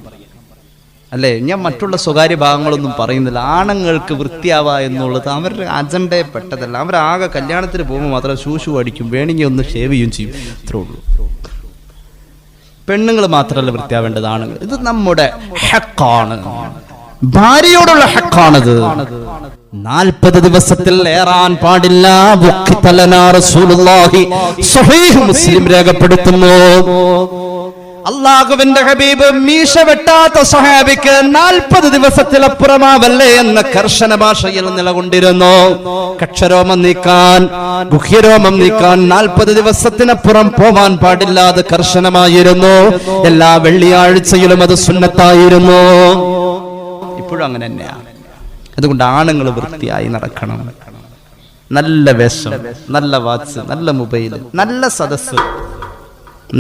അല്ലേ. ഞാൻ മറ്റുള്ള സ്വകാര്യ ഭാഗങ്ങളൊന്നും പറയുന്നില്ല. ആണുങ്ങൾക്ക് വൃത്തിയാവുക എന്നുള്ളത് അവരുടെ അജണ്ടയെ പെട്ടതല്ല. അവരാകെ കല്യാണത്തിന് പോകുമ്പോൾ മാത്രം ഷൂ അടിക്കും, വേണമെങ്കിൽ ഒന്ന് ഷേവ് ചെയ്യും ചെയ്യും, അത്രേ ഉള്ളൂ. പെണ്ണുങ്ങൾ മാത്രമല്ല വൃത്തിയാവേണ്ടത്, ആണുങ്ങൾ. ഇത് നമ്മുടെ ഹക്കാണ്, ഭാര്യയോടുള്ള ഹക്കാണത്. 40 ദിവസത്തിൽ ഏറാൻ പാടില്ല. സ്വഹീഹ് മുസ്ലിം രേഖപ്പെടുത്തുന്നു, അള്ളാഹുവിന്റെ ഹബീബ് മീശ വെട്ടാത്ത സ്വഹാബിക്ക് 40 ദിവസത്തിലപ്പുറമാവല്ലേ എന്ന കർശന ഭാഷയിൽ നിലകൊണ്ടിരുന്നു. കക്ഷരോമം നീക്കാൻ, ഗുഹ്യരോമം നീക്കാൻ 40 ദിവസത്തിനപ്പുറം പോവാൻ പാടില്ലാതെ കർശനമായിരുന്നു. എല്ലാ വെള്ളിയാഴ്ചയിലും അത് സുന്നത്തായിരുന്നു. ഇപ്പോഴും അങ്ങനെ തന്നെയാണ്. അതുകൊണ്ട് ആണുങ്ങൾ വൃത്തിയായി നടക്കണം. നല്ല വേഷം, നല്ല വാച്ച്, നല്ല മൊബൈൽ, നല്ല സദസ്സ്,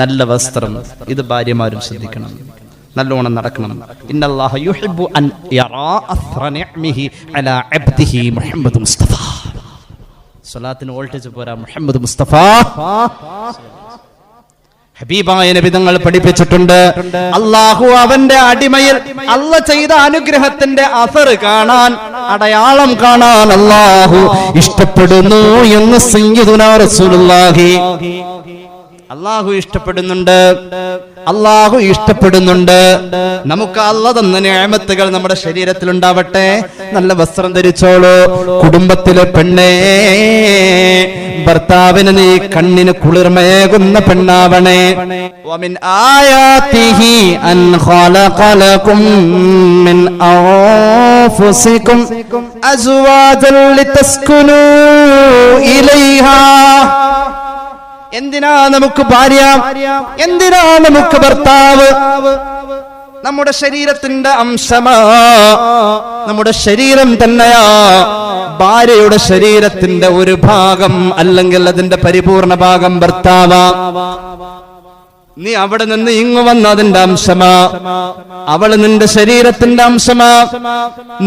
നല്ല വസ്ത്രം, ഇത് ഭാര്യമാരും ശ്രദ്ധിക്കണം. നല്ലോണം നടക്കണം. ഇന്നല്ലാഹ യുഹിബ്ബു അൻ യറാ അസ്റ നിഅമിഹി അലാ അബ്ദിഹി മുഹമ്മദ് മുസ്തഫ. സ്വലാത്തിന് വോൾട്ടേജ് പോരാ, മുഹമ്മദ് മുസ്തഫ ഹബീബായ നബി തങ്ങൾ പഠിപ്പിച്ചിട്ടുണ്ട്. അല്ലാഹു അവന്റെ അടിമയിൽ അല്ല ചെയ്ത അനുഗ്രഹത്തിന്റെ അസർ കാണാൻ, അടയാളം കാണാൻ അല്ലാഹു ഇഷ്ടപ്പെടുന്നു എന്ന് സയ്യിദുനാ റസൂലുള്ളാഹി. അല്ലാഹു ഇഷ്ടപ്പെടുന്നുണ്ട്, അല്ലാഹു ഇഷ്ടപ്പെടുന്നുണ്ട്. നമുക്ക് അല്ലാഹു തന്ന നിഅമത്തുകൾ നമ്മുടെ ശരീരത്തിൽ ഉണ്ടാവട്ടെ. നല്ല വസ്ത്രം ധരിച്ചോളൂ. കുടുംബത്തിലെ പെണ്ണേ, ഭർത്താവിന് നീ കണ്ണിന് കുളിർമയേകുന്ന പെണ്ണാവണേ. വമിൻ ആയാതിഹി അൻ ഖലഖ ലകും മിൻ അൻഫുസികും അസ്വാജൻ ലിതസ്കുനൂ ഇലൈഹാ. എന്തിനാ നമുക്ക് ഭാര്യ, എന്തിനാ നമുക്ക് ഭർത്താവ്? നമ്മുടെ ശരീരത്തിന്റെ അംശമാ, നമ്മുടെ ശരീരം തന്നെയാ ഭാര്യയുടെ ശരീരത്തിന്റെ ഒരു ഭാഗം, അല്ലെങ്കിൽ അതിന്റെ പരിപൂർണ ഭാഗം ഭർത്താവാ. നീ അവിടെ നിന്ന് ഇങ്ങു വന്ന അതിന്റെ അംശമാ, അവള് നിന്റെ ശരീരത്തിന്റെ അംശമാ.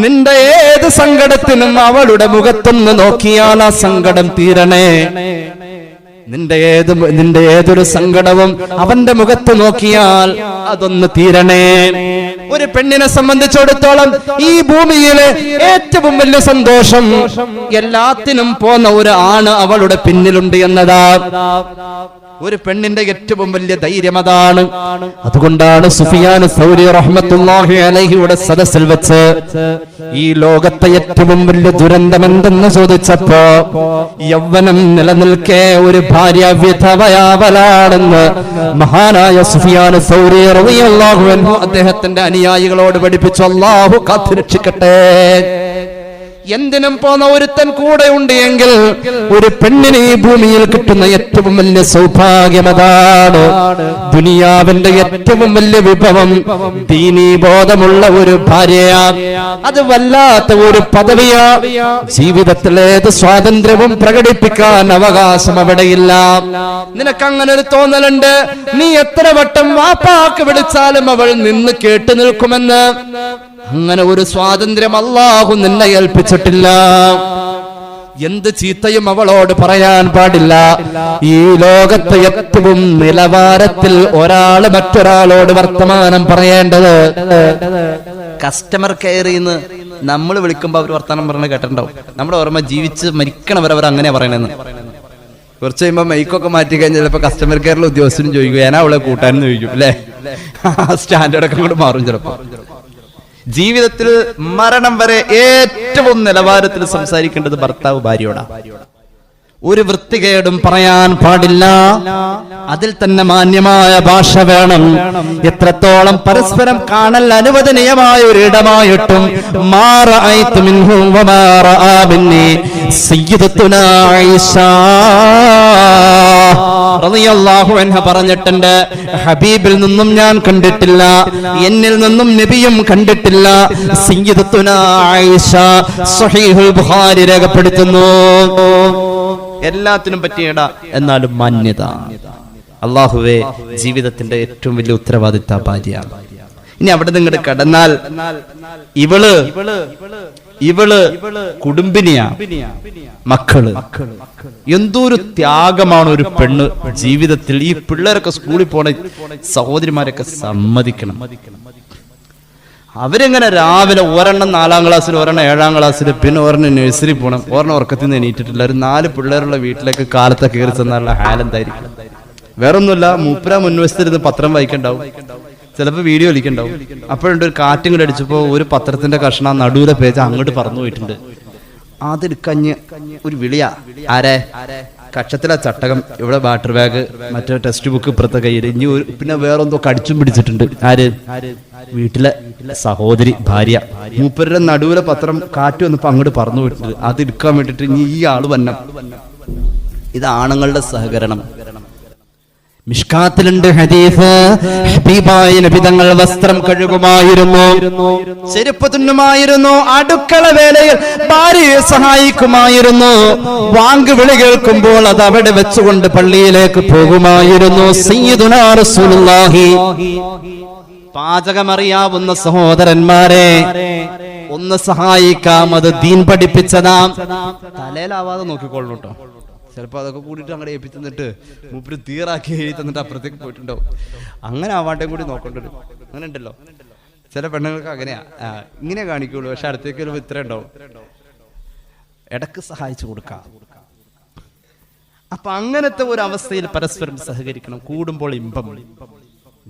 നിന്റെ ഏത് സങ്കടത്തിനും അവളുടെ മുഖത്തൊന്ന് നോക്കിയാൽ ആ സങ്കടം തീരണേ. നിന്റെ ഏതൊരു സങ്കടവും അവന്റെ മുഖത്ത് നോക്കിയാൽ അതൊന്ന് തീരണേ. ഒരു പെണ്ണിനെ സംബന്ധിച്ചിടത്തോളം ഈ ഭൂമിയിലെ ഏറ്റവും വലിയ സന്തോഷം, എല്ലാത്തിനും പോന്ന ഒരു ആണ് അവളുടെ പിന്നിലുണ്ട് എന്നതാ. ഒരു പെണ്ണിന്റെ ഏറ്റവും വലിയ ധൈര്യം അതാണ്. അതുകൊണ്ടാണ് സുഫിയാൻ സൗരി റഹ്മത്തുള്ളാഹി അലൈഹിയുടെ സദസ്സിൽ വെച്ച് ഈ ലോകത്തെ ഏറ്റവും വലിയ ദുരന്തം എന്തെന്ന് ചോദിച്ചപ്പോ യൗവനം നിലനിൽക്കെ ഒരു ഭാര്യ വിധവയാവലാണെന്ന് മഹാനായ സുഫിയാൻ സൗരി റളിയല്ലാഹു അൻഹു അദ്ദേഹത്തിന്റെ അനുയായികളോട് പഠിപ്പിച്ചു. അല്ലാഹു കാത്തുരക്ഷിക്കട്ടെ. എന്തിനും പോന്ന ഒരുത്തൻ കൂടെ ഉണ്ട് എങ്കിൽ ഒരു പെണ്ണിന് ഈ ഭൂമിയിൽ കിട്ടുന്ന ഏറ്റവും വലിയ സൗഭാഗ്യമതാണ്. ദുനിയാവിന്റെ ഏറ്റവും വലിയ വിഭവം ദീനീ ബോധമുള്ള ഒരു ഭാര്യയാ. അത് വല്ലാത്ത ഒരു പദവിയാ. ജീവിതത്തിൽ ഏത് സ്വാതന്ത്ര്യവും പ്രകടിപ്പിക്കാൻ അവകാശം അവിടെയില്ല. നിനക്കങ്ങനെ ഒരു തോന്നലുണ്ട്, നീ എത്ര വട്ടം വാപ്പാക്ക് വിളിച്ചാലും അവൾ നിന്ന് കേട്ടു നിൽക്കുമെന്ന്. അങ്ങനെ ഒരു സ്വാതന്ത്ര്യം അല്ലാഹു നിന്നെ ഏൽപ്പിച്ചിട്ടില്ല. എന്ത് ചീത്തയും അവളോട് പറയാൻ പാടില്ല. ഈ ലോകത്തെ ഏറ്റവും നിലവാരത്തിൽ ഒരാള് മറ്റൊരാളോട് വർത്തമാനം പറയേണ്ടത് കസ്റ്റമർ കെയറിൽ നിന്ന് നമ്മൾ വിളിക്കുമ്പോൾ അവർ വർത്തമാനം പറഞ്ഞ് കേട്ടിട്ടുണ്ടാവും. നമ്മുടെ ഓർമ്മ ജീവിച്ച് മരിക്കണവർ അവർ അങ്ങനെ പറയണെന്ന്. കുറച്ച് കഴിയുമ്പോൾ മൈക്കൊക്കെ മാറ്റി കഴിഞ്ഞാൽ ചിലപ്പോൾ കസ്റ്റമർ കെയറിലെ ഉദ്യോഗസ്ഥനും ചോദിക്കും, ഏനാ അവളെ കൂട്ടാനെന്ന് ചോദിക്കും അല്ലേ. സ്റ്റാൻഡേർഡൊക്കെ കൂടെ മാറും ചിലപ്പോൾ. ജീവിതത്തിൽ മരണം വരെ ഏറ്റവും നിലവാരത്തിൽ സംസാരിക്കേണ്ടത് ഭർത്താവ് ഭാര്യയോടാണ്. ഒരു വൃത്തികേടും പറയാൻ പാടില്ല. അതിൽ തന്നെ മാന്യമായ ഭാഷ വേണം. എത്രത്തോളം പരസ്പരം കാണൽ അനുവദനീയമായ ഒരിടമായിട്ടും റളിയല്ലാഹു അൻഹ പറഞ്ഞിട്ടുണ്ട്, ഹബീബിൽ നിന്നും ഞാൻ കണ്ടിട്ടില്ല, എന്നിൽ നിന്നും നബിയും കണ്ടിട്ടില്ല. സയ്യിദത്തുനാ ആയിഷ സ്വഹീഹുൽ ബുഖാരി രേഖപ്പെടുത്തുന്നു. എല്ലാത്തിനും പറ്റിയട, എന്നാലും മാന്യത. അള്ളാഹുവേ, ജീവിതത്തിന്റെ ഏറ്റവും വലിയ ഉത്തരവാദിത്ത ഭാര്യ. ഇനി അവിടെ നിങ്ങൾ കടന്നാൽ ഇവള് കുടുംബിനിയാ, മക്കള്. എന്തൊരു ത്യാഗമാണ് ഒരു പെണ്ണ് ജീവിതത്തിൽ. ഈ പിള്ളേരൊക്കെ സ്കൂളിൽ പോണ സഹോദരിമാരൊക്കെ സമ്മതിക്കണം. അവരെങ്ങനെ രാവിലെ ഒരെണ്ണം 4ാം ക്ലാസ്സിൽ, ഒരെണ്ണം 7ാം ക്ലാസ്സിൽ, പിന്നെ ഒരെണ്ണം നഴ്സറി പോകണം, ഒരെണ്ണം ഉറക്കത്തിൽ നിന്ന് എണീറ്റിട്ടില്ല. ഒരു 4 പിള്ളേരുള്ള വീട്ടിലേക്ക് കാലത്തെ കയറി ചെന്നുള്ള ഹാലെന്തായിരിക്കും? വേറൊന്നുമില്ല, മൂപ്പര മുൻവശത്തിരുന്ന് പത്രം വായിക്കണ്ടാവും, ചിലപ്പോൾ വീഡിയോ വലിക്കണ്ടാവും. അപ്പോഴുണ്ട് ഒരു കാറ്റും കൂടെ അടിച്ചപ്പോ ഒരു പത്രത്തിന്റെ കഷ്ണം നടുവിലെ പേജ് അങ്ങോട്ട് പറന്നു പോയിട്ടുണ്ട്. അതെടുക്കഞ്ഞ് ഒരു വിളിയാ. ആരെ? കക്ഷത്തിലെ ചട്ടകം, ഇവിടെ വാട്ടർ ബാഗ്, മറ്റേ ടെക്സ്റ്റ് ബുക്ക് ഇപ്പുറത്തെ കയ്യിൽ. ഇനി പിന്നെ വേറെന്തോ കടിച്ചും പിടിച്ചിട്ടുണ്ട്. ആര്? വീട്ടിലെ സഹോദരി, ഭാര്യ. മൂപ്പരുടെ നടുവിലെ പത്രം കാറ്റ് വന്നപ്പോ അങ്ങോട്ട് പറന്നു പോയിട്ടുണ്ട്. അത് എടുക്കാൻ വേണ്ടിട്ട് ഇനി ഈ ആള് വന്നം. ഇത് ആണുങ്ങളുടെ സഹകരണം. മിഷ്കാത്തിലുണ്ട് ഹദീസ്, ഹബീബായ നബി തങ്ങൾ വസ്ത്രം കഴുകുമായിരുന്നു, ചെരുപ്പ് തുന്നുമായിരുന്നു, അടുക്കള വേലയിൽ ഭാര്യയെ സഹായിക്കുമായിരുന്നു, വാങ്ക് വിളി കേൾക്കുമ്പോൾ അത് അവിടെ വെച്ചുകൊണ്ട് പള്ളിയിലേക്ക് പോകുമായിരുന്നു. സയ്യിദുനാ റസൂലുള്ളാഹി. പാചകമറിയാവുന്ന സഹോദരന്മാരെ ഒന്ന് സഹായിക്കാം, അത് ദീൻ പഠിപ്പിച്ചതാം. തലയിലാവാതെ നോക്കിക്കൊള്ളു കേട്ടോ. ചിലപ്പോൾ അതൊക്കെ കൂടിയിട്ട് അങ്ങനെ ഏൽപ്പിച്ചു തന്നിട്ട് മൂപ്പര് തീറാക്കി എഴുതി തന്നിട്ട് അപ്പുറത്തേക്ക് പോയിട്ടുണ്ടാവും. അങ്ങനെ ആവാട്ടെ കൂടി നോക്കേണ്ടത്. അങ്ങനെ ഉണ്ടല്ലോ ചില പെണ്ണുങ്ങൾക്ക്. അങ്ങനെയാ, ഇങ്ങനെ കാണിക്കുള്ളൂ, പക്ഷെ അടുത്തേക്ക് ഒരു ഇത്ര ഉണ്ടാവും. ഇടക്ക് സഹായിച്ചു കൊടുക്കാം. അപ്പൊ അങ്ങനത്തെ ഒരു അവസ്ഥയിൽ പരസ്പരം സഹകരിക്കണം. കൂടുമ്പോൾ ഇമ്പം.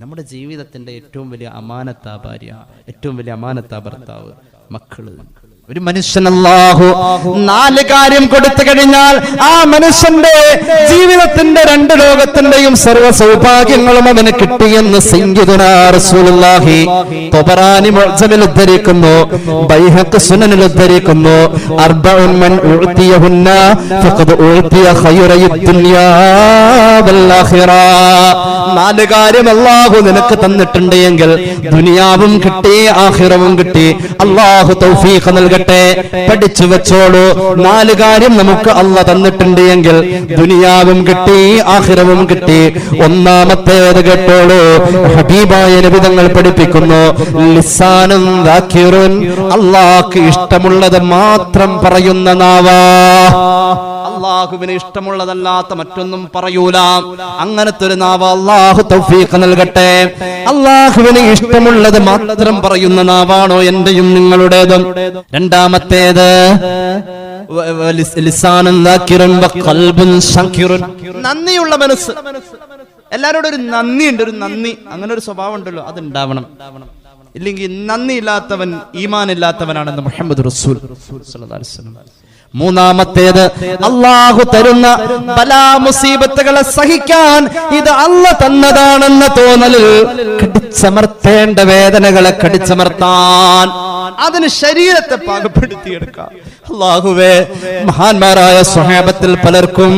നമ്മുടെ ജീവിതത്തിന്റെ ഏറ്റവും വലിയ അമാനത്താ ഭാര്യ, ഏറ്റവും വലിയ അമാനത്താ ഭർത്താവ്, മക്കള്. ഒരു മനുഷ്യൻ അല്ലാഹു 4 കാര്യം കൊടുത്തു കഴിഞ്ഞാൽ ആ മനുഷ്യന്റെ ജീവിതത്തിന്റെ 2 ലോകത്തിന്റെയും സർവ്വ സൗഭാഗ്യങ്ങളും അവന് കിട്ടിയെന്ന് സയ്യിദുനാ റസൂലുള്ളാഹി ത്വബറാനി മുഅ്ജമിൽ ഉദ്ധരിക്കുന്നു, ബൈഹഖി സുനനിൽ ഉദ്ധരിക്കുന്നു. അർബഉൻ മൻ ഉഅ്തിയഹുന്ന ഫഖദ് ഉഅ്തിയ ഖൈറയദ് ദുനിയാ വൽ ആഖിറ. 4 കാര്യം അല്ലാഹു നിനക്ക് തന്നിട്ടുണ്ട് എങ്കിൽ ദുനിയാവും കിട്ടി, ആഖിറവും കിട്ടി. അല്ലാഹു തൗഫീഖ് നൽകട്ടെ. പഠിച്ചു വെച്ചോളൂ. 4 കാര്യം നമുക്ക് അല്ലാഹ് തന്നിട്ടുണ്ട് എങ്കിൽ ദുനിയാവും കിട്ടി, ആഖിറവും കിട്ടി. ഒന്നാമത്തേത് കേട്ടോളൂ. ഹബീബായ നബി തങ്ങൾ പഠിപ്പിക്കുന്നു, ലിസാനുൻ ദാകിറുൻ, അല്ലാഹുക്ക് ഇഷ്ടമുള്ളത് മാത്രം പറയുന്ന നാവാ. അള്ളാഹുവിന് ഇഷ്ടമുള്ളതല്ലാത്ത മറ്റൊന്നും പറയൂല. അങ്ങനത്തെ ഒരു നാവ് അള്ളാഹു തൗഫീഖ് നൽകട്ടെ. അള്ളാഹുവിന് ഇഷ്ടമുള്ളത് മാത്രം പറയുന്ന നാവാണോ എന്റെയും നിങ്ങളുടേതും? രണ്ടാമത്തേത് നന്ദിയുള്ള മനസ്സ്. എല്ലാവരോടും ഒരു നന്ദിയുണ്ട്, ഒരു നന്ദി. അങ്ങനെ ഒരു സ്വഭാവം ഉണ്ടല്ലോ, അതുണ്ടാവണം. ഇല്ലെങ്കിൽ നന്ദി ഇല്ലാത്തവൻ ഈമാൻ ഇല്ലാത്തവനാണെന്ന് മുഹമ്മദ് റസൂൽ സ്വല്ലല്ലാഹു അലൈഹി വസല്ലം. മൂന്നാമത്തേത് അള്ളാഹു തരുന്ന ബലാ മുസീബത്തുകളെ സഹിക്കാൻ ഇത് അള്ളാഹ് തന്നതാണെന്ന തോന്നലിൽ കടിച്ചമർത്തേണ്ട വേദനകളെ കടിച്ചമർത്താൻ, അതിന് ശരീരത്തെ പാകപ്പെടുത്തിയെടുക്കാം. അല്ലാഹുവേ, മഹാന്മാരായ സ്വഹാബത്തിൽ പലർക്കും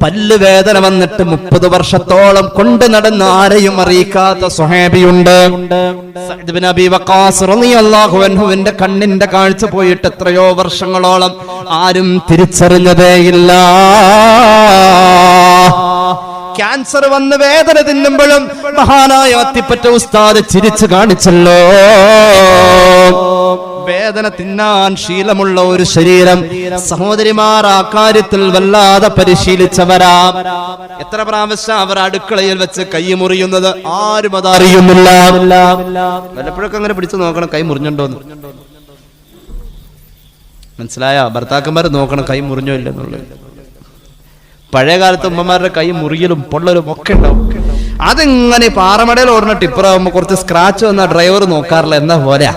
പല്ല് വേദന വന്നിട്ട് 30 വർഷത്തോളം കൊണ്ട് നടന്ന് ആരെയും അറിയിക്കാത്ത സ്വഹാബിയുണ്ട്. സഅദ് ബിൻ അബീ വഖാസ് റളിയല്ലാഹു അൻഹുവിന്റെ കണ്ണിന്റെ കാഴ്ച പോയിട്ട് എത്രയോ വർഷങ്ങളോളം ആരും തിരിച്ചറിഞ്ഞതേയില്ല. ക്യാൻസർ വന്ന് വേദന തിന്നുമ്പോഴും മഹാനായ അത്തിപ്പറ്റ ഉസ്താദ് ചിരിച്ചു കാണിച്ചല്ലോ. വേദന തിന്നാൻ ശീലമുള്ള ഒരു ശരീരം. സഹോദരിമാർ ആ കാര്യത്തിൽ വല്ലാതെ പരിശീലിച്ചവരാ. എത്ര പ്രാവശ്യം അവർ അടുക്കളയിൽ വെച്ച് കൈ മുറിയുന്നത് ആരും അതറിയുന്നില്ല. വല്ലപ്പോഴൊക്കെ അങ്ങനെ പിടിച്ചു നോക്കണം, കൈ മുറിഞ്ഞുണ്ടോന്ന്. മനസ്സിലായ? ഭർത്താക്കന്മാർ നോക്കണം കൈ മുറിഞ്ഞോ ഇല്ലെന്നുള്ളത്. പഴയ കാലത്ത് ഉമ്മമാരുടെ കൈ മുറിയലും പൊള്ളലും ഒക്കെ ഉണ്ടാവും. അതിങ്ങനെ പാറമടയിൽ ഓടുന്ന ടിപ്പറാകുമ്പോ കുറച്ച് സ്ക്രാച്ച് വന്ന ഡ്രൈവർ നോക്കാറില്ല. എന്നാ പോരാ,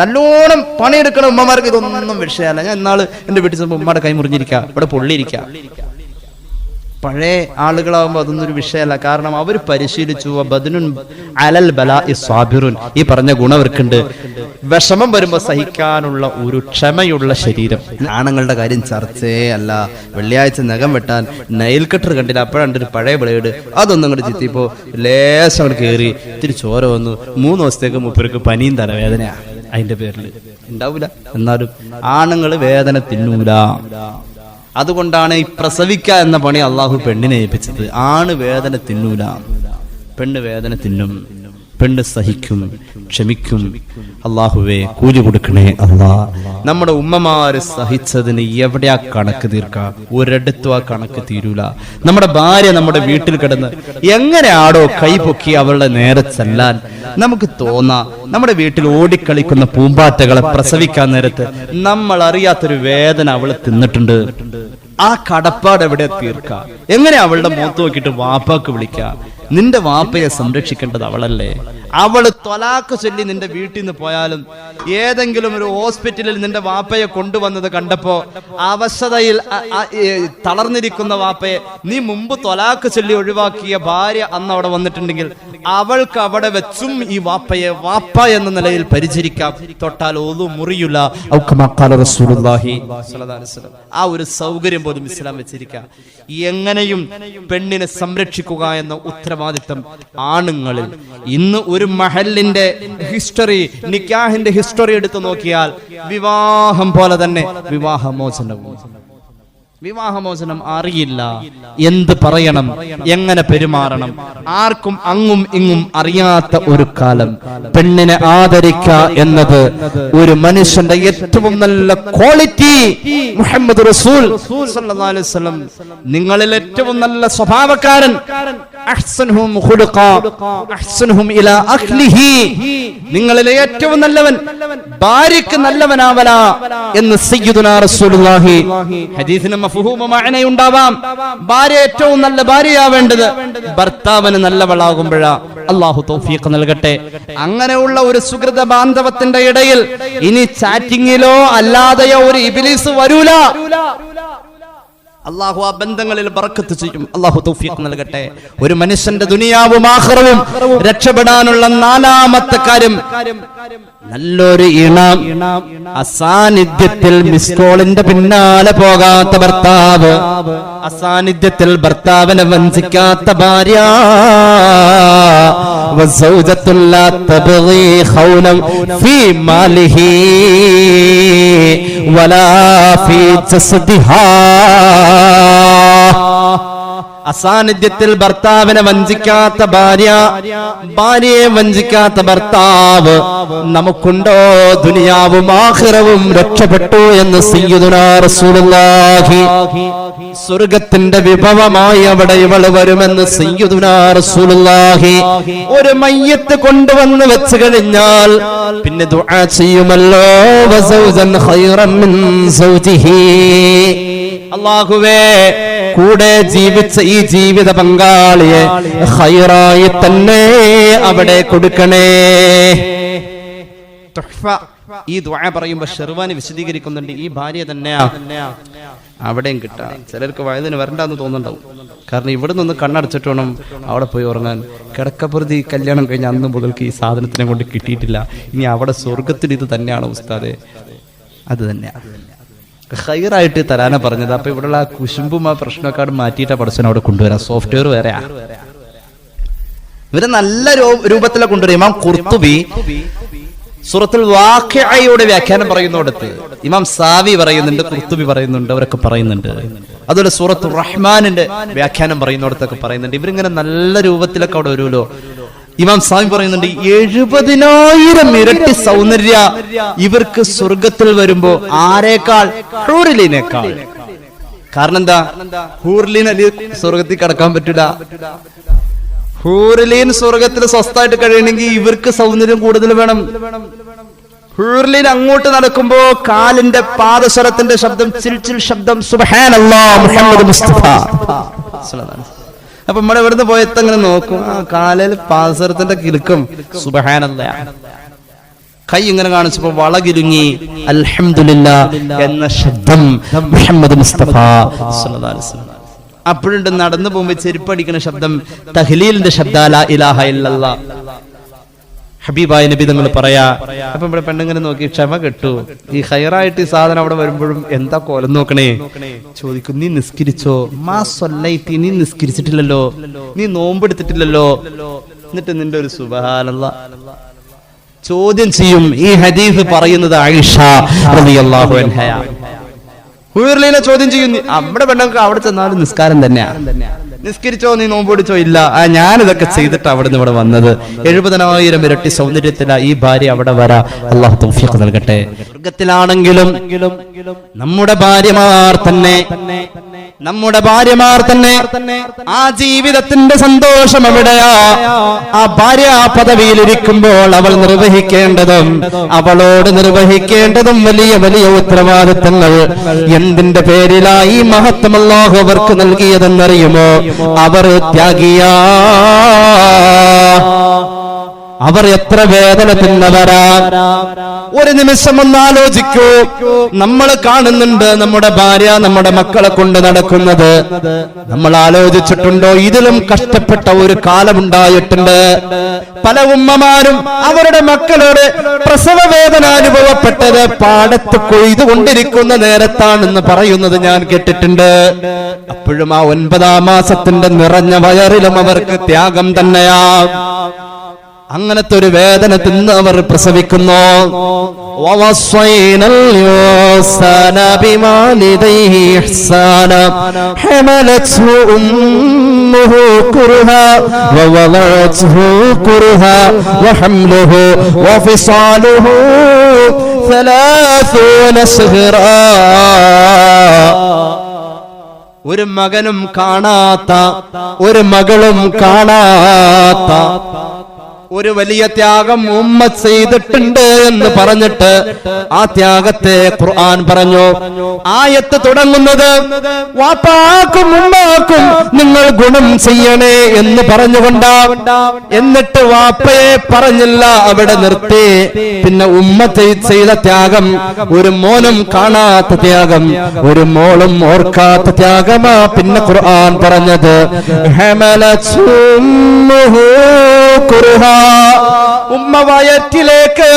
നല്ലോണം പണിയെടുക്കണം ഉമ്മമാർക്ക് ഇതൊന്നും വിഷയമല്ല. ഞാൻ ഇന്നാള് എന്റെ വീട്ടിൽ ചെന്നപ്പോൾ ഉമ്മയുടെ കൈ മുറിഞ്ഞിരിക്കുക, ഇവിടെ പൊള്ളിയിരിക്കുക. പഴയ ആളുകളാവുമ്പോൾ അതൊന്നും ഒരു വിഷയമല്ല. കാരണം അവർ പരിശീലിച്ചു. ബദനുൻ അലൽ ബലാഇ സാബിറുൻ. ഈ പറഞ്ഞ ഗുണം അവർക്കുണ്ട്. വിഷമം വരുമ്പോൾ സഹിക്കാനുള്ള ഒരു ക്ഷമയുള്ള ശരീരം. ആണുങ്ങളുടെ കാര്യം ചർച്ചയേ അല്ല. വെള്ളിയാഴ്ച നഖം വെട്ടാൻ നൈൽ കട്ടർ കണ്ടില്ല, അപ്പോഴാണ്ട് ഒരു പഴയ ബ്ലേഡ് അതൊന്നും അങ്ങോട്ട് ചിത്തിയപ്പോ ലേശം അങ്ങോട്ട് കയറി ഇത്തിരി ചോര വന്നു. 3 ദിവസത്തേക്ക് മൂപ്പർക്ക് പനിയും തലവേദനയാ. അതിന്റെ പേരിൽ ഉണ്ടാവൂല. എന്നാലും ആണുങ്ങൾ വേദന തിന്നൂല. അതുകൊണ്ടാണ് ഈ പ്രസവിക്കുക എന്ന പണി അള്ളാഹു പെണ്ണിനെ ഏൽപ്പിച്ചത്. ആണ് വേദന തിന്നൂല, പെണ്ണ് വേദന തിന്നും, പെണ്ണ് സഹിക്കും, ക്ഷമിക്കും. അള്ളാഹുവേ കൂലി കൊടുക്കണേ അല്ലാ. നമ്മുടെ ഉമ്മമാര് സഹിച്ചതിന് എവിടെയാ കണക്ക് തീർക്കുക? ഒരിടത്തും ആ കണക്ക് തീരൂല. നമ്മുടെ ഭാര്യ നമ്മുടെ വീട്ടിൽ കിടന്ന് എങ്ങനെയാടോ കൈ പൊക്കി അവളുടെ നേരെ ചെല്ലാൻ നമുക്ക് തോന്നാം. നമ്മുടെ വീട്ടിൽ ഓടിക്കളിക്കുന്ന പൂമ്പാറ്റകളെ പ്രസവിക്കാൻ നേരത്ത് നമ്മൾ അറിയാത്തൊരു വേദന അവള് തിന്നിട്ടുണ്ട്. ആ കടപ്പാട് എവിടെ തീർക്ക? എങ്ങനെ അവളുടെ മുഖത്ത് നോക്കിയിട്ട് വാപ്പാക്ക് വിളിക്ക? നിന്റെ വാപ്പയെ സംരക്ഷിക്കേണ്ടത് അവളല്ലേ? അവള് ത്വലാഖ് ചൊല്ലി നിന്റെ വീട്ടിൽ നിന്ന് പോയാലും ഏതെങ്കിലും ഒരു ഹോസ്പിറ്റലിൽ നിന്റെ വാപ്പയെ കൊണ്ടുവന്നത് കണ്ടപ്പോ അവശതയിൽ തളർന്നിരിക്കുന്ന വാപ്പയെ നീ മുമ്പ് ത്വലാഖ് ചൊല്ലി ഒഴിവാക്കിയ ഭാര്യ അന്ന് അവിടെ വന്നിട്ടുണ്ടെങ്കിൽ അവൾക്ക് അവിടെ വെച്ചും ഈ വാപ്പയെ വാപ്പ എന്ന നിലയിൽ പരിചരിക്കാം. തൊട്ടാൽ ഒന്നും മുറിയില്ല. ആ ഒരു സൗകര്യം പോലും ഇസ്ലാം വെച്ചിരിക്കാം. എങ്ങനെയും പെണ്ണിനെ സംരക്ഷിക്കുക എന്ന ഉത്തരവാദിത്തം ആണുങ്ങളിൽ. ഇന്ന് ഒരു മഹലിന്റെ ഹിസ്റ്ററി, നിക്കാഹിന്റെ ഹിസ്റ്ററി എടുത്തു നോക്കിയാൽ വിവാഹം പോലെ തന്നെ വിവാഹമോചനം അറിയില്ല. എന്ത് പറയണം, എങ്ങനെ പെരുമാറണം, ആർക്കും അങ്ങും ഇങ്ങും അറിയാത്ത ഒരു കാലം. പെണ്ണിനെ ആദരിക്കുക എന്നത് ഒരു മനുഷ്യന്റെ ഏറ്റവും നല്ല ക്വാളിറ്റി. മുഹമ്മദ് റസൂൽ സല്ലല്ലാഹു അലൈഹി വസല്ലം നിങ്ങളിൽ ഏറ്റവും നല്ല സ്വഭാവക്കാരൻ, അഹ്സനുഹും ഖുലുഖാ അഹ്സനുഹും ഇലാ അഹ്ലിഹി, നിങ്ങളിലെ ഏറ്റവും നല്ലവൻ ഭാര്യക്ക് നല്ലവനാവല എന്ന് സയ്യിദുനാ റസൂലുള്ളാഹി. ഹദീസിന് മഫ്ഹൂമ മഅനയുണ്ടാവാം. ഭാര്യ ഏറ്റവും നല്ല ഭാര്യയാവേണ്ടത് ഭർത്താവിന് നല്ലവളാകുമ്പോഴാ. അല്ലാഹു തൗഫീഖ് നൽകട്ടെ. അങ്ങനെയുള്ള ഒരു സുഹൃത ബാന്ധവത്തിന്റെ ഇടയിൽ ഇനി ചാറ്റിങ്ങിലോ അല്ലാതെയോ ഒരു ഇബ്ലീസ് വരൂല. അല്ലാഹു ആ ബന്ധങ്ങളിൽ ബറക്കത്ത് ചെയ്യും. അല്ലാഹു തൗഫീഖ് നൽകട്ടെ. ഒരു മനുഷ്യന്റെ ദുനിയാവും ആഖിറവും രക്ഷപ്പെടാനുള്ള 4ാമത്തെ കാര്യം നല്ലൊരു ഇണം. അസാന്നിധ്യത്തിൽ മിസ് കോളിന്റെ പിന്നാലെ പോകാത്ത ഭർത്താവ്, അസാന്നിധ്യത്തിൽ ഭർത്താവിനെ വഞ്ചിക്കാത്ത ഭാര്യ. വസൗജത്തുൻ ലാ തബ്ഗി ഖൗലൻ ഫീ മാലിഹി വലാ ഫീ ജസദിഹാ. അസാന്നിധ്യത്തിൽ ഭർത്താവിനെ വഞ്ചിക്കാത്ത ഭാര്യ, ഭാര്യയെ വഞ്ചിക്കാത്ത ഭർത്താവ്. നമുക്കുണ്ടോ? ദുനിയാവും ആഖിറവും രക്ഷപ്പെട്ടു എന്ന് സയ്യിദുനാ റസൂലുള്ളാഹി. സ്വർഗത്തിന്റെ വിഭവമായി അവിടെ ഇവള് വരുമെന്ന് സയ്യിദുനാ റസൂലുള്ളാഹി. ഒരു മയ്യത്ത് കൊണ്ടുവന്ന് വെച്ച് കഴിഞ്ഞാൽ പിന്നെ ദുആ ചെയ്യുമല്ലോ, വസൗജൻ ഖൈറൻ മിൻ സൗജിഹി. അല്ലാഹുവേ, കൂടെ ജീവിച്ച ഈ ജീവിത പങ്കാളിയെ ഖൈറായി തന്നെ അവിടെ കൊടുക്കണേ. ഈ ദുആ പറയുമ്പോൾ ഷെർവാനി വിശദീകരിക്കുന്നുണ്ട്, ഈ ഭാര്യ തന്നെയാ അവിടെയും കിട്ടാം. ചിലർക്ക് വയതിന് വരണ്ടെന്ന് തോന്നുന്നുണ്ടാവും. കാരണം ഇവിടെ നിന്ന് കണ്ണടച്ചിട്ട് വേണം അവിടെ പോയി ഉറങ്ങാൻ. കിടക്കപ്പുറത്ത് ഈ കല്യാണം കഴിഞ്ഞ അന്ന് മുതൽക്ക് ഈ സാധനത്തിനെ കൊണ്ട് കിട്ടിയിട്ടില്ല. ഇനി അവിടെ സ്വർഗത്തിൽ ഇത് തന്നെയാണ് ഉസ്താദെ, അത് തന്നെയാ ഖൈറായിട്ട് തരാനാ പറഞ്ഞത്. അപ്പൊ ഇവിടെയുള്ള ആ കുശുമ്പും ആ പ്രശ്നമൊക്കെ മാറ്റിയിട്ടാ പഠിച്ചവൻ അവിടെ കൊണ്ടുവരാം. സോഫ്റ്റ്വെയർ വേറെയാ. ഇവരെ നല്ല രൂപത്തിലെ കൊണ്ടുവരും. ഇമാം ഖുർത്തുബി സൂറത്തുൽ വാഖിഅയുടെ വ്യാഖ്യാനം പറയുന്നിടത്ത് ഇമാം സാവി പറയുന്നുണ്ട്, ഖുർത്തുബി പറയുന്നുണ്ട്, അവരൊക്കെ പറയുന്നുണ്ട്. അതുപോലെ സൂറത്തുർ റഹ്മാനിന്റെ വ്യാഖ്യാനം പറയുന്നിടത്തൊക്കെ പറയുന്നുണ്ട്. ഇവരിങ്ങനെ നല്ല രൂപത്തിലൊക്കെ അവിടെ വരുമല്ലോ. ഇമാം സാമി പറയുന്നുണ്ട് 70,000 ഇരട്ടി സൗന്ദര്യ ഇവർക്ക് സ്വർഗത്തിൽ വരുമ്പോ ആരേക്കാൾ? ഹൂറിലിനേക്കാൾ. കാരണം എന്താ? ഹൂറിലീൻ അല്ലെ സ്വർഗത്തിൽ കടക്കാൻ പറ്റൂല. ഹൂറിലീൻ സ്വർഗത്തിൽ സ്വസ്ഥായിട്ട് കഴിയണമെങ്കിൽ ഇവർക്ക് സൗന്ദര്യം കൂടുതൽ വേണം. ഹൂറിലീൻ അങ്ങോട്ട് നടക്കുമ്പോ കാലിന്റെ പാദസ്വരത്തിന്റെ ശബ്ദം, ചിൽച്ചിൽ ശബ്ദം, സുബ്ഹാനല്ലാഹ് മുഹമ്മദ് മുസ്തഫ. അപ്പൊ നമ്മുടെ ഇവിടുന്ന് പോയത്തങ്ങനെ നോക്കും, ആ കാലിൽ പാദസരത്തിന്റെ കിലുക്കും, സുബ്ഹാനല്ലാഹ്. കൈ ഇങ്ങനെ കാണിച്ചപ്പോ വളകിരുങ്ങി. അൽഹംദുലില്ലാ എന്ന ശബ്ദം മുഹമ്മദ് മുസ്തഫ സ്വല്ലല്ലാഹു അലൈഹി വസല്ലം. അപ്പോഴുണ്ട് നടന്നു പോകുമ്പോ ചെരുപ്പടിക്കുന്ന ശബ്ദം തഹ്ലീലിന്റെ ശബ്ദ, ലാ ഇലാഹ ഇല്ലല്ലാഹ്. ഹബീബായ നബി തങ്ങൾ പറയാ. അപ്പൊ ഇവിടെ പെണ്ണിങ്ങനെ നോക്കി ക്ഷമ കെട്ടു. ഈ ഹൈറായിട്ട് ഈ സാധനം അവിടെ വരുമ്പോഴും എന്താ കോലം നോക്കണേ ചോദിക്കും. നീ നിസ്കരിച്ചോ? മാ സ്വല്ലൈതി, നീ നിസ്കരിച്ചിട്ടില്ലല്ലോ, നീ നോമ്പെടുത്തിട്ടില്ലല്ലോ, എന്നിട്ട് നിന്റെ ഒരു സുബ്ഹാനല്ലാഹ് ചോദ്യം ചെയ്യും. ഈ ഹദീസ് പറയുന്നത് ആയിഷ റളിയല്ലാഹു അൻഹയാ. ഹുർലീനെ ചോദ്യം ചെയ്യുന്നു. അവിടെ പെണ്ണുങ്ങൾക്ക് അവിടെ ചെന്നാലും നിസ്കാരം തന്നെയാ. നിസ്കരിച്ചോ? നീ നോമ്പ് പിടിച്ചോ? ഇല്ല. ഞാനിതൊക്കെ ചെയ്തിട്ട് അവിടെ നിന്ന് ഇവിടെ വന്നത്. 70,000 ഇരട്ടി സൗന്ദര്യത്തിലാ ഈ ഭാര്യ അവിടെ വരാ. അല്ലാഹു തൗഫീഖ് നൽകട്ടെ. സ്വർഗ്ഗത്തിലാണെങ്കിലും നമ്മുടെ ഭാര്യമാർ തന്നെ ആ ജീവിതത്തിന്റെ സന്തോഷം എവിടെയാ? ആ ഭാര്യ പദവിയിൽ ഇരിക്കുമ്പോൾ അവൾ നിർവഹിക്കേണ്ടതും അവളോട് നിർവഹിക്കേണ്ടതും വലിയ വലിയ ഉത്തരവാദിത്തങ്ങൾ. എന്തിന്റെ പേരിലായി മഹത്വം അല്ലാഹു അവർക്ക് നൽകിയതെന്നറിയുമോ? അവർ ത്യാഗിയാ. അവർ എത്ര വേദന തിന്നവരാ. ഒരു നിമിഷം ഒന്ന് ആലോചിക്കൂ. നമ്മൾ കാണുന്നുണ്ട് നമ്മുടെ ഭാര്യ നമ്മുടെ മക്കളെ കൊണ്ട് നടക്കുന്നത്. നമ്മൾ ആലോചിച്ചിട്ടുണ്ടോ? ഇതിലും കഷ്ടപ്പെട്ട ഒരു കാലമുണ്ടായിട്ടുണ്ട്. പല ഉമ്മമാരും അവരുടെ മക്കളോട് പ്രസവ വേദന അനുഭവപ്പെട്ടത് പാടത്ത് കൊയ്തുകൊണ്ടിരിക്കുന്ന നേരത്താണെന്ന് പറയുന്നത് ഞാൻ കേട്ടിട്ടുണ്ട്. അപ്പോഴും ആ 9ാം മാസത്തിന്റെ നിറഞ്ഞ വയറിലും അവർക്ക് ത്യാഗം തന്നെയാ. അങ്ങനത്തെ ഒരു വേദന തിന്ന് അവർ പ്രസവിക്കുന്നു. ഒരു മകനും കാണാത്ത, ഒരു മകളും കാണാത്ത ഒരു വലിയ ത്യാഗം ഉമ്മ ചെയ്തിട്ടുണ്ട് എന്ന് പറഞ്ഞിട്ട് ആ ത്യാഗത്തെ ഖുർആൻ പറഞ്ഞു. ആയത്ത് തുടങ്ങുന്നത് വാപ്പാക്കും ഉമ്മാക്കും നിങ്ങൾ ഗുണം ചെയ്യണേ എന്ന് പറഞ്ഞുകൊണ്ടാ. എന്നിട്ട് വാപ്പയെ പറഞ്ഞില്ല, അവിടെ നിർത്തി. പിന്നെ ഉമ്മ ചെയ്ത ത്യാഗം, ഒരു മോനും കാണാത്ത ത്യാഗം, ഒരു മോളും ഓർക്കാത്ത ത്യാഗമാ പിന്നെ ഖുർആൻ പറഞ്ഞത്. ഉമ്മ വയറ്റിലേക്ക്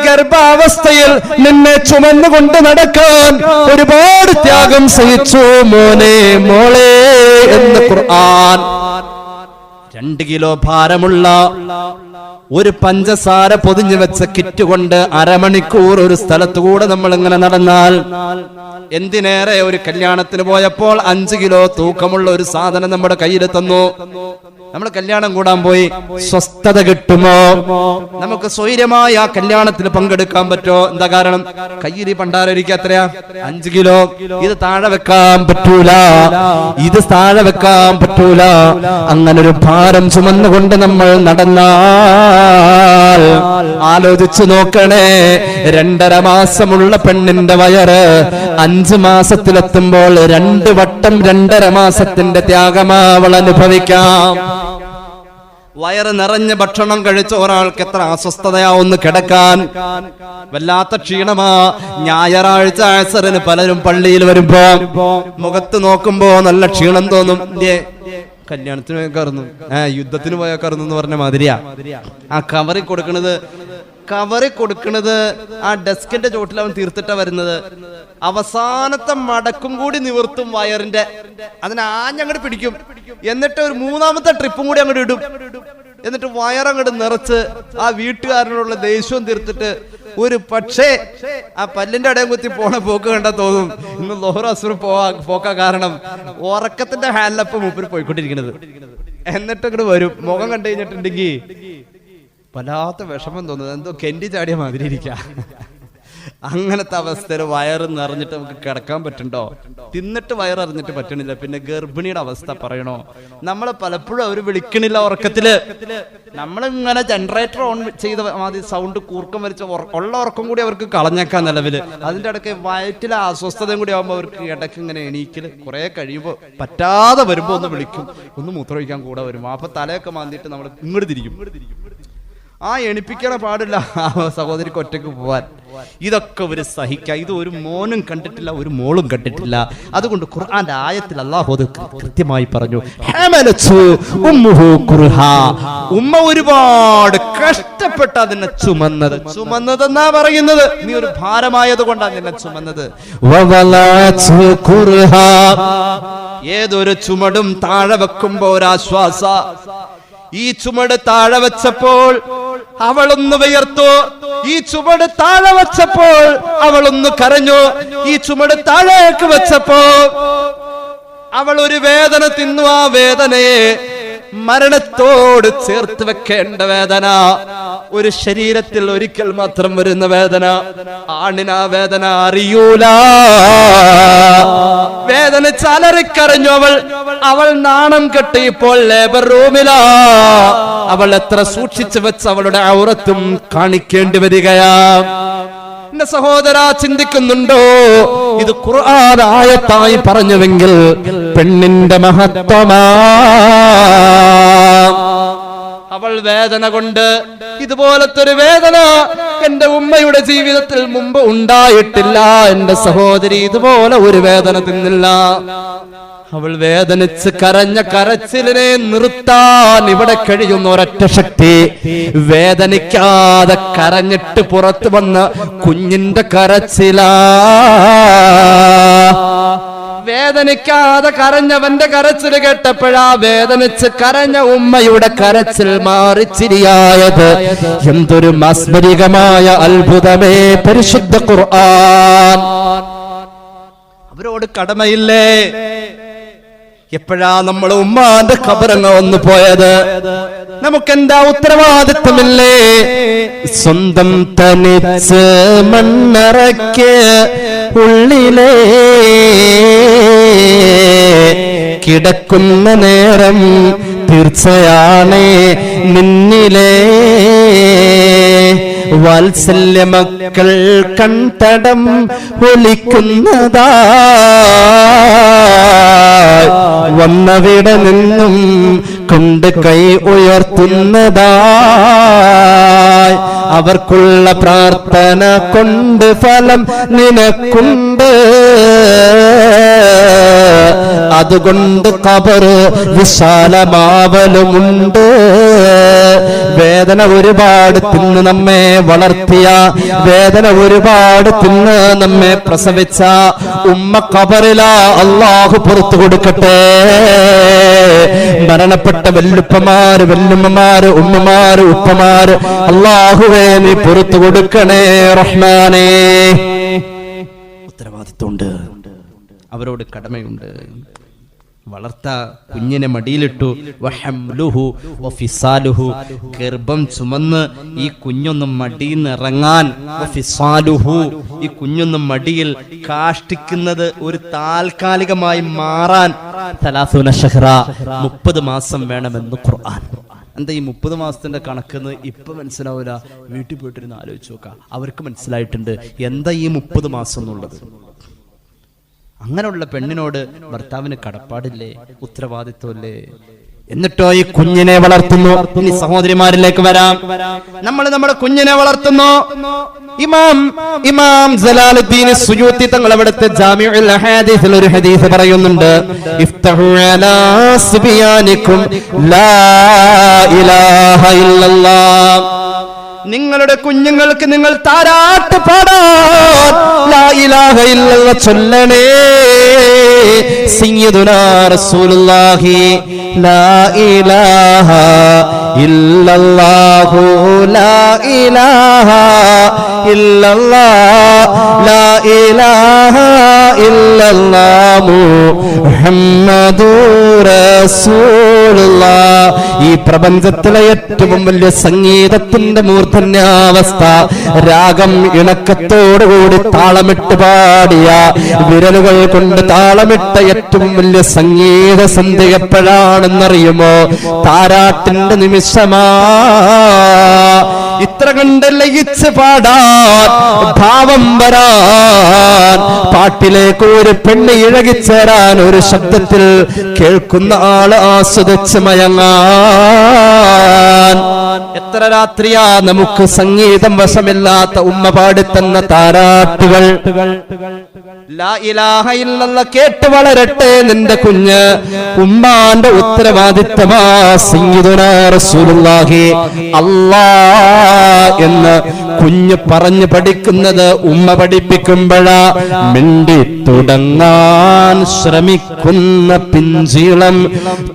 ഗർഭാവസ്ഥയിൽ നിന്നെ ചുമന്നുകൊണ്ട് നടക്കാൻ ഒരുപാട് ത്യാഗം സഹിച്ചു മോനെ മോളെ എന്ന് ഖുർആൻ. 2 കിലോ ഭാരമുള്ള ഒരു പഞ്ചസാര പൊതിഞ്ഞു വെച്ച കിറ്റ് കൊണ്ട് അരമണിക്കൂർ ഒരു സ്ഥലത്തുകൂടെ നമ്മൾ ഇങ്ങനെ നടന്നാൽ, എന്തിനേറെ ഒരു കല്യാണത്തിന് പോയപ്പോൾ 5 കിലോ തൂക്കമുള്ള ഒരു സാധനം നമ്മുടെ കയ്യിൽ തന്നു. നമ്മൾ കല്യാണം കൂടാൻ പോയി, സ്വസ്ഥത കിട്ടുമോ? നമുക്ക് സ്വൈര്യമായി ആ കല്യാണത്തിൽ പങ്കെടുക്കാൻ പറ്റോ? എന്താ കാരണം? കയ്യിൽ പണ്ടാരൊരിക്കുക എത്രയാ? 5 കിലോ. ഇത് താഴെ വെക്കാൻ പറ്റൂല, ഇത് താഴെ വെക്കാൻ പറ്റൂല. അങ്ങനൊരു ഭാരം ചുമന്നുകൊണ്ട് നമ്മൾ നടന്നാൽ ആലോചിച്ചു നോക്കണേ. 2.5 മാസമുള്ള പെണ്ണിന്റെ വയറ് 5 മാസത്തിലെത്തുമ്പോൾ 2 വട്ടം 2.5 മാസത്തിന്റെ ത്യാഗമാ അവൾ അനുഭവിക്കാം. വയറ് നിറഞ്ഞ് ഭക്ഷണം കഴിച്ച ഒരാൾക്ക് എത്ര അസ്വസ്ഥതയാവുന്നു കിടക്കാൻ. വല്ലാത്ത ക്ഷീണമാ. ഞായറാഴ്ച അസറിന് പലരും പള്ളിയിൽ വരുമ്പോ മുഖത്ത് നോക്കുമ്പോ നല്ല ക്ഷീണം തോന്നും. കല്യാണത്തിന് പോയേക്കാറുന്നു, യുദ്ധത്തിന് പോയേക്കാറുന്നു എന്ന് പറഞ്ഞ മാതിരിയാ. ആ കവറിൽ കൊടുക്കണത് ആ ഡെസ്കിന്റെ ചോട്ടിൽ അവൻ തീർത്തിട്ടാ വരുന്നത്. അവസാനത്തെ മടക്കും കൂടി നിവർത്തും വയറിന്റെ, അതിനാഞ്ഞങ്ങോട്ട് പിടിക്കും. എന്നിട്ട് ഒരു 3ാമത്തെ ട്രിപ്പും കൂടി അങ്ങോട്ട് ഇടും. എന്നിട്ട് വയറങ്ങോട്ട് നിറച്ച് ആ വീട്ടുകാരനോടുള്ള ദേഷ്യവും തീർത്തിട്ട് ഒരു പക്ഷേ ആ പല്ലിന്റെ ഇടയും കുത്തി പോണ പോക്ക് കണ്ടാ തോന്നും ഇന്ന് ലോഹർ അസുർ പോക്കാ. കാരണം ഉറക്കത്തിന്റെ ഹാൻഡലപ്പ് മൂപ്പര് പോയിക്കൊണ്ടിരിക്കുന്നത്. എന്നിട്ട് അങ്ങോട്ട് വരും. മുഖം കണ്ടു കഴിഞ്ഞിട്ടുണ്ടെങ്കിൽ വല്ലാത്ത വിഷമം തോന്നുന്നത്, എന്തോ കെന്റി ചാടിയ മാതിരി ഇരിക്കുക. അങ്ങനത്തെ അവസ്ഥയിൽ വയറ് നിറഞ്ഞിട്ട് നമുക്ക് കിടക്കാൻ പറ്റുണ്ടോ? തിന്നിട്ട് വയറിഞ്ഞിട്ട് പറ്റണില്ല. പിന്നെ ഗർഭിണിയുടെ അവസ്ഥ പറയണോ? നമ്മളെ പലപ്പോഴും അവർ വിളിക്കണില്ല ഉറക്കത്തില്. നമ്മളിങ്ങനെ ജനറേറ്റർ ഓൺ ചെയ്ത മാതിരി സൗണ്ട് കൂർക്കം വരച്ച ഉള്ള ഉറക്കം കൂടി അവർക്ക് കളഞ്ഞേക്കാൻ നിലവില്. അതിന്റെ ഇടയ്ക്ക് വയറ്റിലെ അസ്വസ്ഥതയും കൂടി ആകുമ്പോൾ അവർക്ക് ഇടയ്ക്ക് ഇങ്ങനെ എണീക്കല്. കുറെ കഴിയുമ്പോൾ പറ്റാതെ വരുമ്പോ ഒന്ന് വിളിക്കും, ഒന്ന് മൂത്രമൊഴിക്കാൻ കൂടെ വരും. അപ്പൊ തലയൊക്കെ മാന്തിയിട്ട് നമ്മൾ ഇങ്ങോട്ട് തിരിക്കും. എണിപ്പിക്കണ പാടില്ല സഹോദരിക്ക് ഒറ്റയ്ക്ക് പോവാൻ. ഇതൊക്കെ ഒരു സഹിക്കുക. ഇത് ഒരു മോനും കണ്ടിട്ടില്ല, ഒരു മോളും കണ്ടിട്ടില്ല. അതുകൊണ്ട് ഖുർആന്റെ ആയത്തിൽ അല്ലാഹു അത് കൃത്യമായി പറഞ്ഞു, ഉമ്മ ഒരുപാട് കഷ്ടപ്പെട്ട് അതിനെ ചുമന്നതെന്നാ പറയുന്നത്. നീ ഒരു ഭാരമായത് കൊണ്ടാണ് നിന്നെ ചുമന്നത്. ഏതൊരു ചുമടും താഴെ വെക്കുമ്പോ ഒരാശ്വാസ. ഈ ചുമട് താഴെ വെച്ചപ്പോൾ അവളൊന്ന് വിയർത്തു. ഈ ചുമട് താഴെ വെച്ചപ്പോൾ അവളൊന്ന് കരഞ്ഞു. ഈ ചുമട് താഴേക്ക് വെച്ചപ്പോ അവൾ ഒരു വേദന തിന്നു. ആ വേദനയെ മരണത്തോട് ചേർത്ത് വെക്കേണ്ട വേദന, ഒരു ശരീരത്തിൽ ഒരിക്കൽ മാത്രം വരുന്ന വേദന. ആണിനാ വേദന അറിയൂല. വേദന ചലറിക്കറിഞ്ഞു അവൾ നാണം കെട്ടി ഇപ്പോൾ ലേബർ റൂമിലാ. അവൾ എത്ര സൂക്ഷിച്ചു വെച്ച് അവളുടെ ഔറത്തും കാണിക്കേണ്ടി വരികയാ. എന്റെ സഹോദര, ചിന്തിക്കുന്നുണ്ടോ? ഇത് ഖുർആൻ ആയത്തായി പറഞ്ഞുവെങ്കിൽ പെണ്ണിന്റെ മഹത്വമാ. അവൾ വേദന കൊണ്ട്, ഇതുപോലത്തെ ഒരു വേദന എന്റെ ഉമ്മയുടെ ജീവിതത്തിൽ മുമ്പ് ഉണ്ടായിട്ടില്ല. എന്റെ സഹോദരി ഇതുപോലെ ഒരു വേദന തിന്നില്ല. അവൾ വേദനിച്ച് കരഞ്ഞ കരച്ചിലിനെ നിർത്താൻ ഇവിടെ കഴിയുന്ന ഒരൊറ്റ ശക്തി, വേദനിക്കാതെ കരഞ്ഞിട്ട് പുറത്തു വന്ന കുഞ്ഞിന്റെ കരച്ചിലാ. വേദനിക്കാതെ കരഞ്ഞവന്റെ കരച്ചിൽ കേട്ടപ്പോഴാ വേദനിച്ച് കരഞ്ഞ ഉമ്മയുടെ കരച്ചിൽ മാറിച്ചിരിയായത്. എന്തൊരു മാസ്മരികമായ അത്ഭുതമേ പരിശുദ്ധ ഖുർആൻ. അവരോട് കടമയില്ലേ? എപ്പോഴാ നമ്മൾ ഉമ്മാന്റെ ഖബറങ്ങ വന്നു പോയത്? നമുക്കെന്താ ഉത്തരവാദിത്വമില്ലേ? സ്വന്തം തനിച്ച് മണ്ണറയ്ക്ക് ഉള്ളിലേ കിടക്കുന്ന നേരം തീർച്ചയാണേ നിന്നിലേ വാത്സല്യ മക്കൾ കൺതടം ഒലിക്കുന്നതാ. വന്നവിടെ നിന്നും കൊണ്ട് കൈ ഉയർത്തുന്നതായി. അവർക്കുള്ള പ്രാർത്ഥന കൊണ്ട് ഫലം നിനക്കുണ്ട്. അതുകൊണ്ട് ഖബർ വിശാലമാവലുമുണ്ട്. വേദന ഒരുപാട് തിന്ന് നമ്മെ വളർത്തിയ, വേദന ഒരുപാട് തിന്ന് നമ്മെ പ്രസവിച്ച ഉമ്മ ഖബറിലാ. അല്ലാഹു പുറത്തു കൊടുക്കട്ടെ. മരണപ്പെട്ട വല്ലുപ്പമാര്, വല്ലുമ്മമാര്, ഉമ്മമാര്, ഉപ്പമാര്, അല്ലാഹുവേ നീ പുറത്തു കൊടുക്കണേ റഹ്മാനേ. ഉത്തരവാദിത്വമുണ്ട്, അവരോട് കടമയുണ്ട്. വളർത്ത കുഞ്ഞിനെ മടിയിലിട്ടു. വഹംലുഹു വഫിസാലുഹു, ഗർഭം ചുമന്ന് ഈ കുഞ്ഞൊന്നും മടിയിൽ ഇറങ്ങാൻ, വഫിസാലുഹു, ഈ കുഞ്ഞൊന്നും മടിയിൽ കാഷ്ടിക്കുന്നത് ഒരു താൽക്കാലികമായി മാറാൻ 30 ശഹ്റ, 30 മാസം വേണമെന്ന് ഖുർആൻ. എന്താ ഈ 30 മാസത്തിന്റെ കണക്കെന്ന് ഇപ്പൊ മനസ്സിലാവില്ല. വീട്ടിൽ പോയിട്ടിരുന്ന് ആലോചിച്ച് നോക്കാം, അവർക്ക് മനസ്സിലായിട്ടുണ്ട് എന്താ ഈ 30 മാസം എന്നുള്ളത്. അങ്ങനെയുള്ള പെണ്ണിനോട് ഭർത്താവിന് കടപ്പാടില്ലേ? ഉത്തരവാദിത്വമില്ലേ? എന്നിട്ടോ ഈ കുഞ്ഞിനെ വളർത്തുന്നു. ഇനി സഹോദരിമാരിലേക്ക് വരാം. നമ്മൾ നമ്മുടെ കുഞ്ഞിനെ വളർത്തുന്നു. ഇമാം ജലാലുദ്ദീൻ സുയൂത്തി തങ്ങൾ അവിടുത്തെ ജാമിഉൽ അഹാദീസിൽ ഒരു ഹദീസ് പറയുന്നുണ്ട്, ഇഫ്തഹു അലാ സുബിയാനിക്കും ലാ ഇലാഹ ഇല്ലല്ലാഹ്. നിങ്ങളുടെ കുഞ്ഞുങ്ങൾക്ക് നിങ്ങൾ താരാട്ട് പാടാൻ ലാ ഇലാഹ ഇല്ലല്ലാഹ് ചൊല്ലണേ. സയ്യിദുനാ റസൂലുള്ളാഹി ലാ ഇലാഹ ഇല്ലല്ലാഹു ലാ ഇലാഹ ഇല്ലല്ലാഹ് ലാ ഇലാഹ ഇല്ലല്ലാഹു മുഹമ്മദുർ റസൂലുള്ളാഹ്. ഈ പ്രപഞ്ചത്തിലെ ഏറ്റവും വലിയ സംഗീതത്തിന്റെ മൂർധന്യാവസ്ഥ, രാഗം ഇണക്കത്തോടുകൂടി താളമിട്ട് പാടിയ, വിരലുകൾ കൊണ്ട് താളമിട്ട ഏറ്റവും വലിയ സംഗീത സന്ധ്യ എപ്പോഴാണെന്നറിയുമോ? താരാട്ടിന്റെ നിമിഷമാ. ഇത്ര കണ്ട് ലയിച്ച് പാടാൻ, ഭാവം വരാൻ, പാട്ടിലേക്ക് ഒരു പെണ്ണ് ഇഴകിച്ചേരാൻ, ഒരു ശബ്ദത്തിൽ കേൾക്കുന്ന ആള് ആസ്വദിച്ച് മയങ്ങാൻ എത്ര രാത്രിയാ നമുക്ക് സംഗീതം വശമില്ലാത്ത ഉമ്മ പാടിത്തന്ന താരാട്ടുകൾ. ലാ ഇലാഹ ഇല്ലല്ലാഹ് കേട്ട് വളരട്ടെ നിന്റെ കുഞ്ഞ്. ഉമ്മാന്റെ ഉത്തരവാദിത്തമാ സയ്യിദുനാ റസൂലുള്ളാഹി അല്ലാഹ് എന്ന് കുഞ്ഞ് പറഞ്ഞു പഠിക്കുന്നത് ഉമ്മ പഠിപ്പിക്കുമ്പോഴാ. മിണ്ടി തുടങ്ങാൻ ശ്രമിക്കുന്ന പിഞ്ചീളം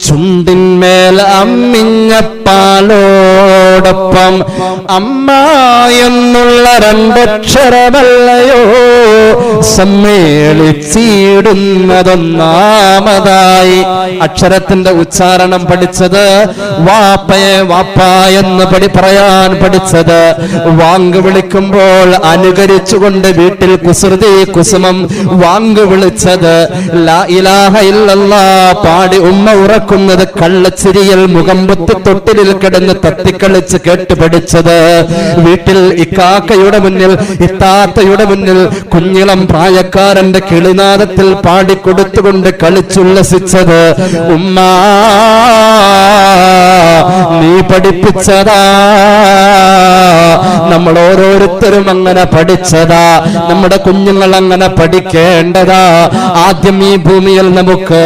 ചുണ്ടിന്മേൽ അമ്മിഞ്ഞ പാലോടൊപ്പം അമ്മ എന്നുള്ള രണ്ടക്ഷരമല്ലയോ സമ്മേളിച്ചിടുന്നതൊന്നാമതായി. അക്ഷരത്തിന്റെ ഉച്ചാരണം പഠിച്ചത്, വാപ്പയെ വാപ്പ എന്ന് പറയാൻ പഠിച്ചത്, വാങ്ക് വിളിക്കുമ്പോൾ അനുകരിച്ചുകൊണ്ട് വീട്ടിൽ കുസൃതി കുസുമം വാങ്ക് വിളിച്ചത്, ലാ ഇലാഹ ഇല്ലല്ലാഹ് പാടി ഉമ്മ ഉറക്കുന്നത് കള്ളച്ചിരിയൽ മുഖമ്പത്ത് തൊട്ടിലിൽ കിടന്ന് തത്തിക്കളിച്ച് കേട്ട് പഠിച്ചത്, വീട്ടിൽ ഇക്കാക്കയുടെ മുന്നിൽ ഇത്താത്തയുടെ മുന്നിൽ കുഞ്ഞിളം പ്രായക്കാരന്റെ കിളിനാദത്തിൽ പാടിക്കൊടുത്തുകൊണ്ട് കളിച്ചുല്ലസിച്ചത് ഉമ്മ നീ പഠിപ്പിച്ചതാ. നമ്മൾ ഓരോരുത്തരും അങ്ങനെ പഠിച്ചതാ. നമ്മുടെ കുഞ്ഞുങ്ങൾ അങ്ങനെ പഠിക്കേണ്ടതാ. ആദ്യം ഈ ഭൂമിയിൽ നമുക്ക്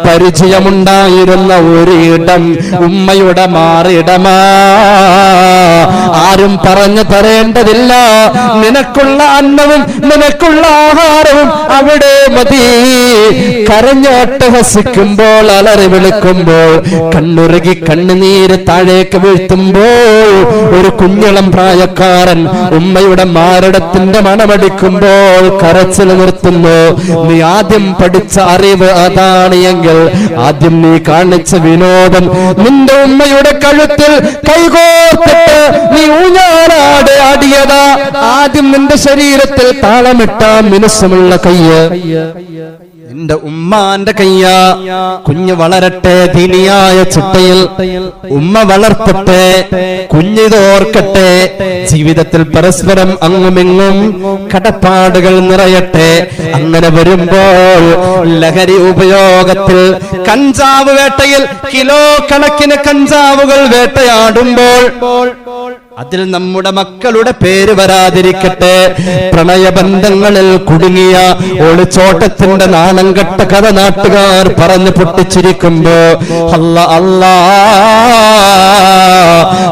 പരിചയമുണ്ടായിരുന്ന ഒരു ഇടം ഉമ്മയുടെ മാറിടമാ. ആരും പറഞ്ഞു തരേണ്ടതില്ല. നിനക്കുള്ള അന്നവും നിനക്കുള്ള ആഹാരവും അവിടെ മതി. കരഞ്ഞോട്ടഹസിക്കുമ്പോൾ അലറി വിളിക്കുമ്പോൾ കണ്ണുരുകി കണ്ണുനീര് താഴേക്ക് വീഴ്ത്തുമ്പോൾ ഒരു കുഞ്ഞിളം പ്രായക്കാരൻ ഉമ്മയുടെ മാരടത്തിന്റെ മണമടിക്കുമ്പോൾ കരച്ചിൽ നിർത്തുന്നു. നീ ആദ്യം പഠിച്ച അറിവ് അതാണ് എങ്കിൽ ആദ്യം നീ കാണിച്ച വിനോദം നിന്റെ ഉമ്മയുടെ കഴുത്തിൽ കൈകോർത്തിട്ട് നീ ഊഞ്ഞാലാട് ആടിയതാ. ആദ്യം നിന്റെ ശരീരത്തിൽ താളമിട്ട മിനുസമുള്ള കയ്യ് നിന്റെ ഉമ്മാന്റെ കയ്യ. കുഞ്ഞ് വളരട്ടെ ദീനിയായ ചിട്ടയിൽ, ഉമ്മ വളർത്തട്ടെ, കുഞ്ഞിതോർക്കട്ടെ. ജീവിതത്തിൽ പരസ്പരം അങ്ങുമിങ്ങും കടപ്പാടുകൾ നിറയട്ടെ. അങ്ങനെ വരുമ്പോൾ ലഹരി ഉപയോഗത്തിൽ, കഞ്ചാവ് വേട്ടയിൽ കിലോ കണക്കിന് കഞ്ചാവുകൾ വേട്ടയാടുമ്പോൾ അതിൽ നമ്മുടെ മക്കളുടെ പേര് വരാതിരിക്കട്ടെ. പ്രണയബന്ധങ്ങളിൽ കുടുങ്ങിയ ഒളിച്ചോട്ടത്തിന്റെ നാണം കെട്ട കഥ നാട്ടുകാർ പറഞ്ഞു പൊട്ടിച്ചിരിക്കുമ്പോ അല്ലാ അല്ലാ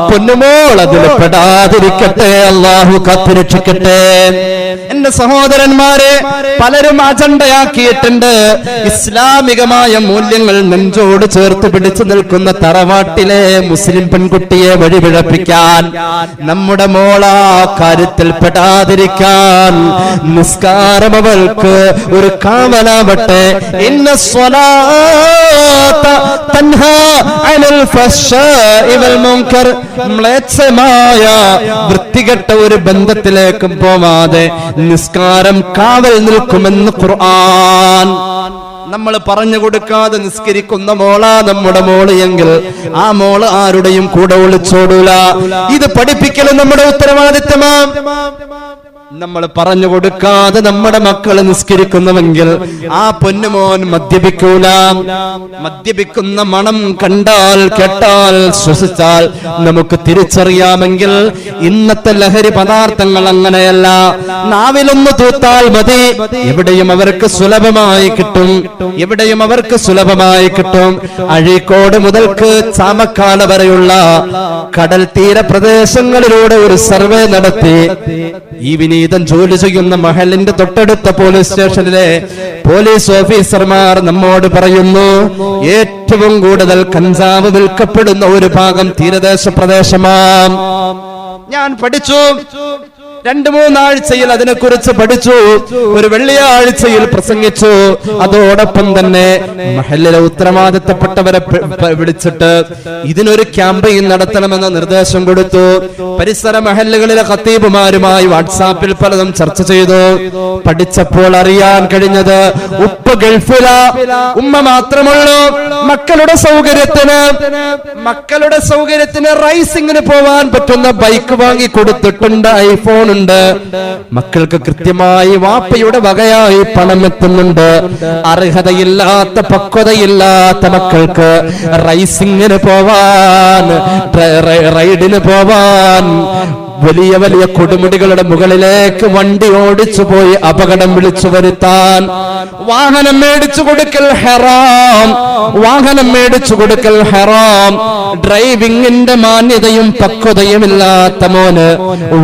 പൊന്നുമോൾ അതിൽ പെടാതിരിക്കട്ടെ. അല്ലാഹു കാത്തുരക്ഷിക്കട്ടെ. എന്റെ സഹോദരന്മാരെ, പലരും അജണ്ടയാക്കിയിട്ടുണ്ട് ഇസ്ലാമികമായ മൂല്യങ്ങൾ നെഞ്ചോട് ചേർത്ത് പിടിച്ചു നിൽക്കുന്ന തറവാട്ടിലെ മുസ്ലിം പെൺകുട്ടിയെ വഴിപിഴപ്പിക്കാൻ. നമ്മുടെ മോളാ കാര്യത്തിൽ പെടാതിരിക്കാൻ നിസ്കാരം അവൾക്ക് ഒരു കാവലാവട്ടെ. ഇന്ന സ്വലാത്ത തൻഹാ അനിൽ ഫഹ്ശാഇ വൽ മുൻകർ. മ്ലേച്ഛമായ വൃത്തികെട്ട ഒരു ബന്ധത്തിലേക്കും പോവാതെ നിസ്കാരം കാവൽ നിൽക്കുമെന്ന് ഖുർആൻ. നമ്മൾ പറഞ്ഞു കൊടുക്കാതെ നിസ്കരിക്കുന്ന മോളാ നമ്മുടെ മോള് എങ്കിൽ ആ മോള് ആരുടെയും കൂടെ ഒളിച്ചോടൂല. ഇത് പഠിപ്പിക്കലും നമ്മുടെ ഉത്തരവാദിത്തമാണ്. നമ്മൾ പറഞ്ഞു കൊടുക്കാതെ നമ്മുടെ മക്കൾ നിസ്കരിക്കുന്നുവെങ്കിൽ ആ പൊന്നുമോൻ മദ്യപിക്കൂല. മദ്യപിക്കുന്ന മണം കണ്ടാൽ കേട്ടാൽ ശ്വസിച്ചാൽ നമുക്ക് തിരിച്ചറിയാമെങ്കിൽ ഇന്നത്തെ ലഹരി പദാർത്ഥങ്ങൾ അങ്ങനെയല്ല. നാവിലൊന്ന് തൂത്താൽ മതി, എവിടെയും അവർക്ക് സുലഭമായി കിട്ടും, എവിടെയും അവർക്ക് സുലഭമായി കിട്ടും. അഴീക്കോട് മുതൽക്ക് ചാമക്കാല വരെയുള്ള കടൽ തീര പ്രദേശങ്ങളിലൂടെ ഒരു സർവേ നടത്തി. ഈ വിനീതൻ ജോലി ചെയ്യുന്ന മഹലിന്റെ തൊട്ടടുത്ത പോലീസ് സ്റ്റേഷനിലെ പോലീസ് ഓഫീസർമാർ നമ്മോട് പറയുന്നു, ഏറ്റവും കൂടുതൽ കഞ്ചാവ് വിൽക്കപ്പെടുന്ന ഒരു ഭാഗം തീരദേശ പ്രദേശമാണ്. ഞാൻ പഠിച്ചു, 2-3 ആഴ്ചയിൽ അതിനെക്കുറിച്ച് പഠിച്ചു. ഒരു വെള്ളിയാഴ്ചയിൽ പ്രസംഗിച്ചു. അതോടൊപ്പം തന്നെ മഹല്ലിലെ ഉത്തരവാദിത്തപ്പെട്ടവരെ വിളിച്ചിട്ട് ഇതിനൊരു ക്യാമ്പയിൻ നടത്തണമെന്ന നിർദ്ദേശം കൊടുത്തു. പരിസര മഹല്ലുകളിലെ ഖത്തീബുമാരുമായി വാട്സാപ്പിൽ പലതും ചർച്ച ചെയ്തു. പഠിച്ചപ്പോൾ അറിയാൻ കഴിഞ്ഞത് ഉപ്പ ഗൾഫിലാ, ഉമ്മ മാത്രമുള്ളൂ. മക്കളുടെ സൗകര്യത്തിന് റൈസിങ്ങിന് പോവാൻ പറ്റുന്ന ബൈക്ക് വാങ്ങി കൊടുത്തിട്ടുണ്ട്, ഐഫോൺ പോകുന്നുണ്ട്. മക്കൾക്ക് കൃത്യമായി വാപ്പയുടെ വകയായി പണം എത്തുന്നുണ്ട്. അർഹതയില്ലാത്ത പക്വതയില്ലാത്ത മക്കൾക്ക് റൈസിങ്ങിന് പോവാൻ, റൈഡിന് പോവാൻ, വലിയ വലിയ കൊടുമുടികളുടെ മുകളിലേക്ക് വണ്ടി ഓടിച്ചു പോയി അപകടം വിളിച്ചു വരുത്താൻ വാഹനം മേടിച്ചു കൊടുക്കൽ ഹറാം, വാഹനം മേടിച്ചു കൊടുക്കൽ ഹറാം. ഡ്രൈവിംഗിന്റെ മാന്യതയും പക്വതയും ഇല്ലാത്ത മോന്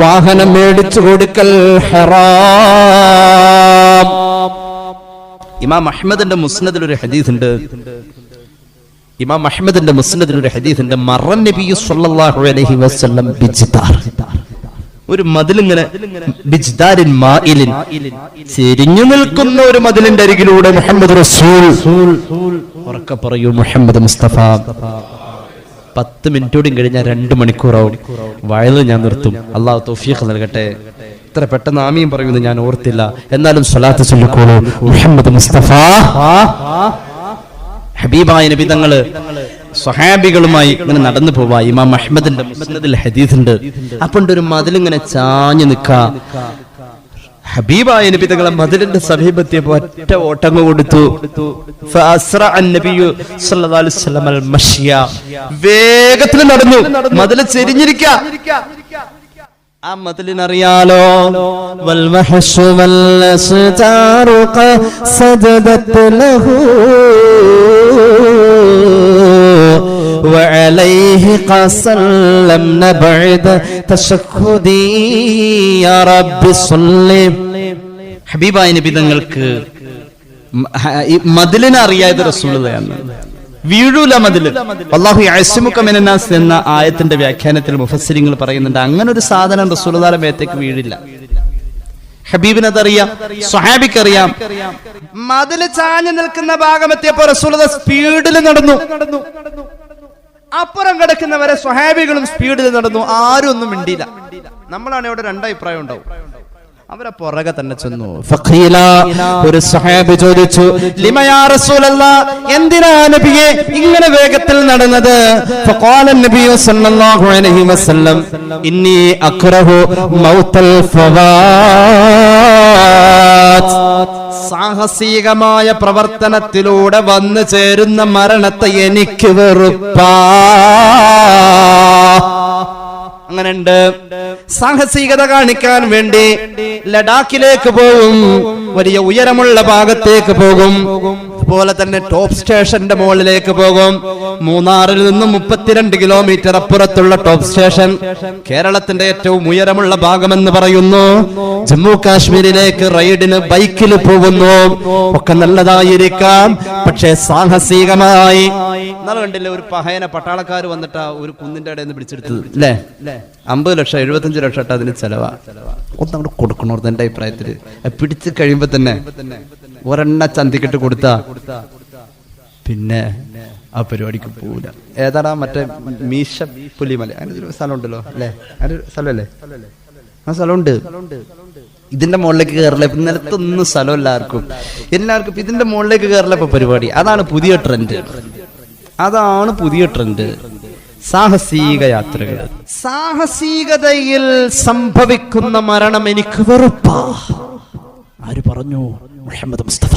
വാഹനം മേടിച്ചു കൊടുക്കൽ ഹറാം. ഇമാം അഹ്മദിന്റെ മുസ്നദിൽ ഒരു ഹദീസ് ഉണ്ട്. ഇമാം അഹ്മദിന്റെ മുസ്നദിൽ ഒരു ഹദീസ് ഉണ്ട്. മറൻ നബി സല്ലല്ലാഹു അലൈഹി വസല്ലം ബിജ്ദാർ, ഒരു മതിലിങ്ങനെ ബിജ്ദാരിൻ മാഇലിൻ, ചെരിഞ്ഞു നിൽക്കുന്ന ഒരു മതിലിന്റെ അരികിലൂടെ മുഹമ്മദ് റസൂൽ, ഉറക്കെ പറയൂ മുഹമ്മദ് മുസ്തഫ. 10 മിനിറ്റോടും കഴിഞ്ഞാൽ 2 മണിക്കൂറാവും. വയല് ഞാൻ നിർത്തും. അള്ളാഹു തൗഫീഖ് നൽകട്ടെ. ഇത്ര പെട്ടെന്ന് ആമീൻ പറയുമെന്ന് ഞാൻ ഓർത്തില്ല. എന്നാലും സ്വലാത്ത് ചൊല്ലിക്കോളൂ മുഹമ്മദ് മുസ്തഫ. ഹബീബായ നബി തങ്ങള് സ്വഹാബികളുമായി ഇങ്ങനെ നടന്നു പോവാ. ഇമാം അഹ്മദിന്റെ മുസ്നദിൽ ഹദീസ് ഉണ്ട്. അപ്പോൾ ഒരു മതിലിങ്ങനെ ചാഞ്ഞു നിൽക്കാ. ഹബീബായ നബി തങ്ങളെ മതിലിന്റെ സമീപത്തിയപ്പോ ഒറ്റ ഓട്ടങ്ങ് കൊടുത്തു. വേഗത്തിൽ നടന്നു. മതില് ചെരിഞ്ഞിരിക്ക. ആ മതിലിനറിയാലോ, وعليه قسلمنا بعد تشهدي يا رب صل. ഹബീബായ നബി തങ്ങൾക്ക് മതിലിനെ അറിയാതെ റസൂലുള്ളാഹിയാണ്. വീഴൂല മതില്. അല്ലാഹു യഅ്സിമുക മിനന്നാസ് എന്ന ആയത്തിന്റെ വ്യാഖ്യാനത്തിൽ മുഫസ്സിരിങ്ങൾ പറയുന്നുണ്ട്, അങ്ങനെ ഒരു സാധനം റസൂലുള്ളാഹിയുടെ മേത്തേക്ക് വീഴില്ല. ഹബീബിന് അതറിയാം, സ്വഹാബിക്കറിയാം. മതില് ചാഞ്ഞു നിൽക്കുന്ന ഭാഗമെത്തിയപ്പോ റസൂലുള്ളാഹി സ്പീഡിൽ നടന്നു. അപ്പുറം കിടക്കുന്നവരെ സ്വഹാബികളും സ്പീഡിൽ നടന്നു. ആരും ഒന്നും മിണ്ടിയില്ല. നമ്മളാണ് ഇവിടെ 2 അഭിപ്രായം ഉണ്ടാവും. അവരെ പുറകെ തന്നെ ചെന്നു. ഫഖീല, ഒരു സ്വഹാബി ചോദിച്ചു, ലിമ യാ റസൂലല്ലാഹ്, എന്തിനാ നബിയെ ഇങ്ങനെ വേഗത്തിൽ നടന്നത്? ഫഖാല നബി സല്ലല്ലാഹു അലൈഹി വസല്ലം, ഇന്നി അക്റഹു മൗതൽ ഫവാത്. സാഹസികമായ പ്രവർത്തനത്തിലൂടെ വന്നു ചേരുന്ന മരണത്തെ എനിക്ക് വെറുപ്പാ. അങ്ങനെയുണ്ട്. സാഹസികത കാണിക്കാൻ വേണ്ടി ലഡാക്കിലേക്ക് പോകും, വലിയ ഉയരമുള്ള ഭാഗത്തേക്ക് പോകും, അതുപോലെ തന്നെ ടോപ്പ് സ്റ്റേഷന്റെ മുകളിലേക്ക് പോകും. മൂന്നാറിൽ നിന്നും 32 കിലോമീറ്റർ അപ്പുറത്തുള്ള ടോപ്പ് സ്റ്റേഷൻ കേരളത്തിന്റെ ഏറ്റവും ഉയരമുള്ള ഭാഗമെന്ന് പറയുന്നു. ജമ്മു കാശ്മീരിലേക്ക് റൈഡിന് ബൈക്കിൽ പോകുന്നു. ഒക്കെ നല്ലതായിരിക്കാം, പക്ഷേ സാഹസികമായി. എന്നാലും കണ്ടില്ലേ, ഒരു പഹയനെ പട്ടാളക്കാർ വന്നിട്ടാ ഒരു കുന്നിന്റെ ഇടയിൽ നിന്ന് പിടിച്ചെടുത്തത് അല്ലേ? 50 ലക്ഷം 75 ലക്ഷം ഇട്ട് അതിന് ചെലവാ. ഒന്നങ്ങോട്ട് കൊടുക്കണോർന്ന് എന്റെ അഭിപ്രായത്തില്. പിടിച്ചു കഴിയുമ്പോ തന്നെ ഒരെണ്ണ ചന്തിക്കിട്ട് കൊടുത്താ പിന്നെ ആ പരിപാടിക്ക് പോവില്ല. ഏതാടാ മറ്റേ മീശ പുലിമല, അങ്ങനെ ഒരു സ്ഥലം ഉണ്ടല്ലോ അല്ലേ? അങ്ങനെ ഒരു സ്ഥലമല്ലേ? ആ സ്ഥലമുണ്ട്. ഇതിന്റെ മുകളിലേക്ക് കയറില്ല. നിലത്തൊന്നും സ്ഥലം എല്ലാവർക്കും ഇതിന്റെ മുകളിലേക്ക് കയറില്ല ഇപ്പൊ പരിപാടി. അതാണ് പുതിയ ട്രെൻഡ്. അതാണ് പുതിയ ട്രെൻഡ്. സാഹസിക യാത്രകൾ. സാഹസികതയിൽ സംഭവിക്കുന്ന മരണം എനിക്ക് വെറുപ്പാ. ആര് പറഞ്ഞു? മുഹമ്മദ് മുസ്തഫ.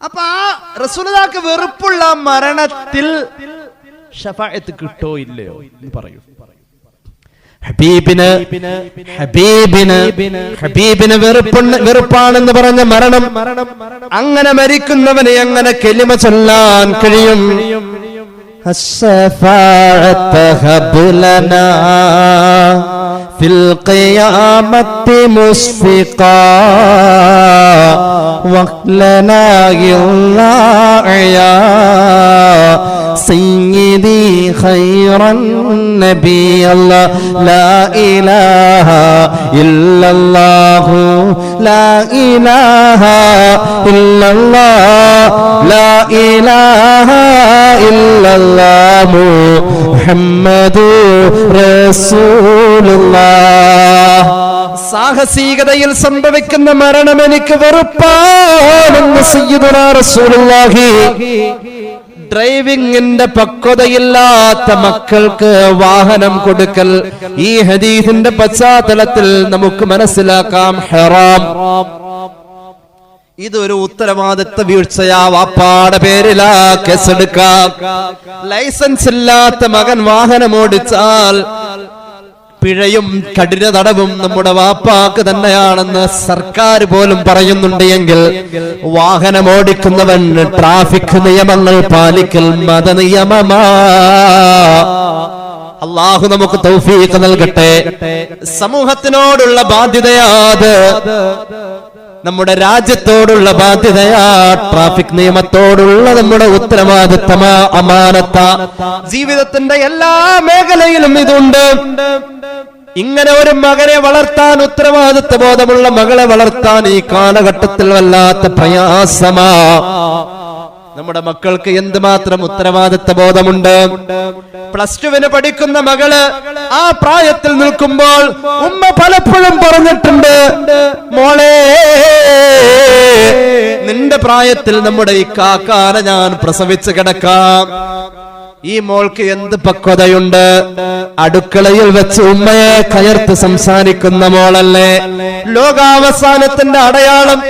അപ്പൊ ആ റസൂലുള്ളാഹിക്ക് വെറുപ്പുള്ള മരണത്തിൽ ശഫാഅത്ത് കിട്ടോ ഇല്ലയോ എന്ന് പറയൂ. ഹബീബിന് വെറുപ്പാണെന്ന് പറഞ്ഞ മരണം, അങ്ങനെ മരിക്കുന്നവനെ അങ്ങനെ കലിമ ചൊല്ലാൻ കഴിയും. الشفاعة هب لنا في القيامة مشفقا وقلنا الله يا سيدي خير النبي الله لا إله إلا الله لا إله إلا الله لا إله إلا الله محمد رسول الله. സാഹസികതയിൽ സംഭവിക്കുന്ന മരണം എനിക്ക് വെറുപ്പാണെന്ന് സയ്യിദുനാ റസൂലുള്ളാഹി. ഡ്രൈവിംഗിന്റെ പക്വതയില്ലാത്ത മക്കൾക്ക് വാഹനം കൊടുക്കൽ ഈ ഹദീസിന്റെ പശ്ചാത്തലത്തിൽ നമുക്ക് മനസ്സിലാക്കാം ഹറാം. ഇതൊരു ഉത്തരവാദിത്വ വീഴ്ചയാ. വാപ്പാടെ പേരിലാ കേസെടുക്കാം. ലൈസൻസ് ഇല്ലാത്ത മകൻ വാഹനം ഓടിച്ചാൽ പിഴയും കഠിന തടവും നമ്മുടെ വാപ്പാക്ക് തന്നെയാണെന്ന് സർക്കാർ പോലും പറയുന്നുണ്ട്. എങ്കിൽ വാഹനം ഓടിക്കുന്നവൻ ട്രാഫിക് നിയമങ്ങൾ പാലിക്കൽ മതനിയമമാ. അള്ളാഹു നമുക്ക് തൗഫീഖ് നൽകട്ടെ. സമൂഹത്തിനോടുള്ള ബാധ്യതയാത്, നമ്മുടെ രാജ്യത്തോടുള്ള ബാധ്യതയാ, ട്രാഫിക് നിയമത്തോടുള്ള നമ്മുടെ ഉത്തരവാദിത്തമാ, അമാനത്ത. ജീവിതത്തിന്റെ എല്ലാ മേഖലയിലും ഇതുണ്ട്. ഇങ്ങനെ ഒരു മകനെ വളർത്താൻ, ഉത്തരവാദിത്വ ബോധമുള്ള മകളെ വളർത്താൻ ഈ കാലഘട്ടത്തിൽ വല്ലാത്ത പ്രയാസമാ. നമ്മുടെ മക്കൾക്ക് എന്തുമാത്രം ഉത്തരവാദിത്വ ബോധമുണ്ട്. +2 പഠിക്കുന്ന മകള് ആ പ്രായത്തിൽ നിൽക്കുമ്പോൾ ഉമ്മ പലപ്പോഴും പറഞ്ഞിട്ടുണ്ട്, മോളെ നിന്റെ പ്രായത്തിൽ നമ്മുടെ ഈ കാക്കാനെ ഞാൻ പ്രസവിച്ച് കിടക്കാം. ഈ മോൾക്ക് എന്ത് പക്വതയുണ്ട്. അടുക്കളയിൽ വെച്ച് ഉമ്മയെ കയർത്ത് സംസാരിക്കുന്ന മോളല്ലേ. ലോകാവസാനത്തിന്റെ അടയാളം.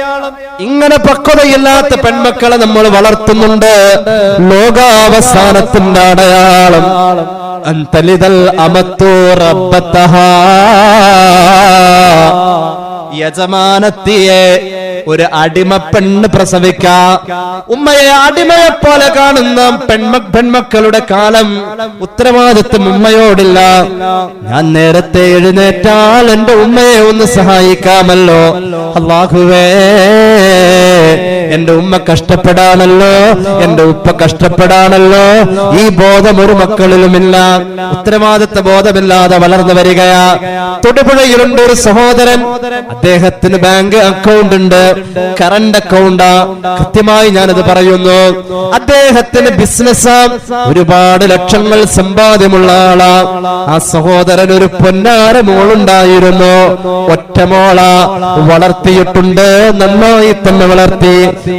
ഇങ്ങനെ പക്വതയില്ലാത്ത പെൺമക്കളെ നമ്മൾ വളർത്തുന്നുണ്ട്. ലോകാവസാനത്തിന്റെ അടയാളം അന്തലിദൽ അമത്തു റബ്ബതഹാ, യജമാനത്തിയെ ഒരു അടിമ പെണ്ണ് പ്രസവിക്കാം. ഉമ്മയെ അടിമയെ പോലെ കാണുന്ന പെൺമക്കളുടെ കാലം. ഉത്തരവാദിത്വം ഉമ്മയോടില്ല. ഞാൻ നേരത്തെ എഴുന്നേറ്റാൽ എന്റെ ഉമ്മയെ ഒന്ന് സഹായിക്കാമല്ലോ. അല്ലാഹുവേ, എന്റെ ഉമ്മ കഷ്ടപ്പെടാണല്ലോ, എന്റെ ഉപ്പ കഷ്ടപ്പെടാണല്ലോ. ഈ ബോധം ഒരു മക്കളിലുമില്ല. ഉത്തരവാദിത്വ ബോധമില്ലാതെ വളർന്നു വരികയാ. തൊടുപുഴയിലുണ്ട് ഒരു സഹോദരൻ. അദ്ദേഹത്തിന് ബാങ്ക് അക്കൗണ്ട് ഉണ്ട്, കറണ്ട് അക്കൗണ്ടാ. കൃത്യമായി ഞാനത് പറയുന്നു. അദ്ദേഹത്തിന് ബിസിനസ്, ഒരുപാട് ലക്ഷങ്ങൾ സമ്പാദ്യമുള്ള ആളാ. ആ സഹോദരൻ ഒരു പൊന്നാര മോളുണ്ടായിരുന്നു. ഒറ്റ മോളാ. വളർത്തിയിട്ടുണ്ട്, നന്നായി തന്നെ വളർത്തി.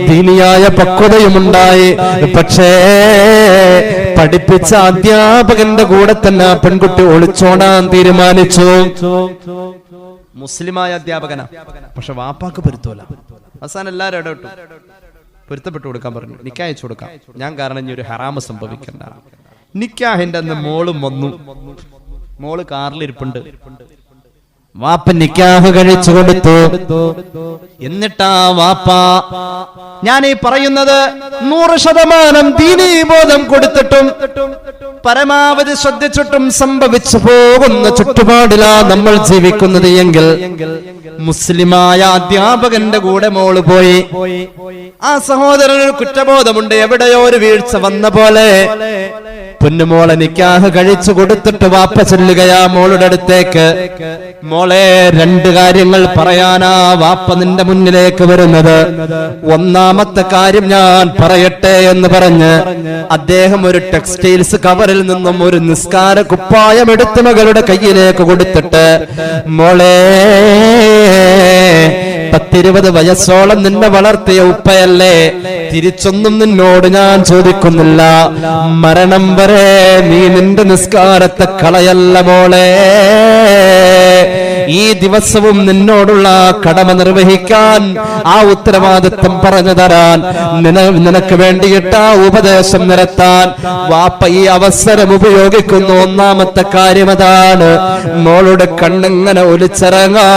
ദീനിയായ പക്വതയുമുണ്ടായി. പക്ഷേ പഠിപ്പിച്ച അധ്യാപകന്റെ കൂടെ തന്നെ പെൺകുട്ടി ഒളിച്ചോടാൻ തീരുമാനിച്ചു. മുസ്ലിമായ അധ്യാപകനാ, പക്ഷെ വാപ്പാക്ക് പൊരുത്തൂല. അവസാനം എല്ലാവരും ഇടപെട്ടു, പൊരുത്തപ്പെട്ടു കൊടുക്കാൻ പറഞ്ഞു. നിക്കാഹ് അയച്ചു കൊടുക്കാം, ഞാൻ കാരണം ഇനി ഒരു ഹറാമ് സംഭവിക്കണ്ട. നിക്കാഹിന്റെ അന്ന് മോളും വന്നു. മോള് കാറിലിരിപ്പുണ്ട്. വാപ്പ നിക്കാഹ് കഴിച്ചു കൊടുത്തു. എന്നിട്ടാ വാപ്പ, ഞാൻ ഈ പറയുന്നത് 100% ദീനീ ബോധം കൊടുത്തിട്ടും പരമാവധി ശ്രദ്ധിച്ചിട്ടും സംഭവിച്ചു പോകുന്ന ചുറ്റുപാടിലാ നമ്മൾ ജീവിക്കുന്നത് എങ്കിൽ മുസ്ലിമായ അധ്യാപകന്റെ കൂടെ മോള് പോയി. ആ സഹോദരന് കുറ്റബോധമുണ്ട്. എവിടെയോ ഒരു വീഴ്ച വന്ന പോലെ പൊന്നുമോളെ നിക്കാഹ് കഴിച്ചു കൊടുത്തിട്ട് വാപ്പ ചെല്ലുകയാ മോളുടെ അടുത്തേക്ക്. മോളെ, 2 കാര്യങ്ങൾ പറയാനാ വാപ്പ നിന്റെ മുന്നിലേക്ക് വരുന്നത്. ഒന്നാമത്തെ കാര്യം ഞാൻ പറയട്ടെ എന്ന് പറഞ്ഞ് അദ്ദേഹം ഒരു ടെക്സ്റ്റൈൽസ് കവറിൽ നിന്നും ഒരു നിസ്കാര കുപ്പായം എടുത്ത് മകളുടെ കയ്യിലേക്ക് കൊടുത്തിട്ട്, മോളെ 10-20 വയസ്സോളം നിന്നെ വളർത്തിയ ഉപ്പയല്ലേ, തിരിച്ചൊന്നും നിന്നോട് ഞാൻ ചോദിക്കുന്നില്ല. മരണം വരെ നീ നിന്റെ നിസ്കാരത്തെ കളയല്ല മോളെ. ഈ ദിവസവും നിന്നോടുള്ള കടമ നിർവഹിക്കാൻ, ആ ഉത്തരവാദിത്വം പറഞ്ഞു തരാൻ, നിനക്ക് വേണ്ടിയിട്ട് ആ ഉപദേശം നിരത്താൻ വാപ്പ ഈ അവസരം ഉപയോഗിക്കുന്നു. ഒന്നാമത്തെ കാര്യം അതാണ്. മോളുടെ കണ്ണിങ്ങനെ ഒലിച്ചിറങ്ങാ.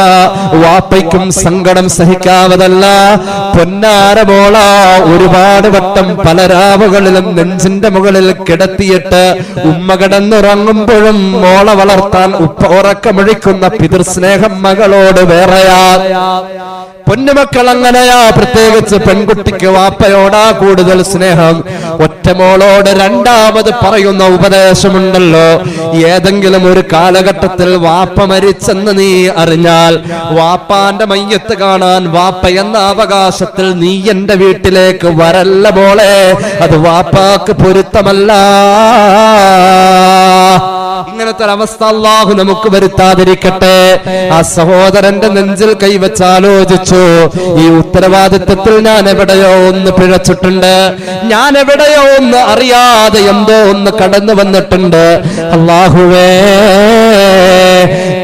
വാപ്പയ്ക്കും സങ്കടം സഹിക്കാവതല്ല. പൊന്നാര മോള ഒരുപാട് വട്ടം പല രാവുകളിലും നെഞ്ചിന്റെ മുകളിൽ കിടത്തിയിട്ട് ഉമ്മ കിടന്നുറങ്ങുമ്പോഴും മോളെ വളർത്താൻ ഉപ്പ ഉറക്കമൊഴിക്കുന്ന പിതൃസ്നേഹം മകളോട് വേറെയാ. പൊന്നുമക്കൾ അങ്ങനെയാ. പ്രത്യേകിച്ച് പെൺകുട്ടിക്ക് വാപ്പയോടാ കൂടുതൽ സ്നേഹം. ഒറ്റമോളോട് രണ്ടാമത് പറയുന്ന ഉപദേശമുണ്ടല്ലോ, ഏതെങ്കിലും ഒരു കാലഘട്ടത്തിൽ വാപ്പ മരിച്ചെന്ന് നീ അറിഞ്ഞാൽ വാപ്പാന്റെ മയ്യത്ത് കാണാൻ വാപ്പ എന്ന അവകാശത്തിൽ നീ എന്റെ വീട്ടിലേക്ക് വരല്ല മോളെ. അത് വാപ്പാക്ക് പൊരുത്തമല്ല. ഇങ്ങനത്തെ അവസ്ഥ അല്ലാഹു നമുക്ക് വരുത്താതിരിക്കട്ടെ. ആ സഹോദരന്റെ നെഞ്ചിൽ കൈവച്ചാലോചിച്ചു, ഈ ഉത്തരവാദിത്വത്തിൽ ഞാൻ എവിടെയോ ഒന്ന് പിഴച്ചിട്ടുണ്ട്, ഞാൻ എവിടെയോ ഒന്ന് അറിയാതെ എന്തോ ഒന്ന് കടന്നു വന്നിട്ടുണ്ട്. അല്ലാഹുവേ,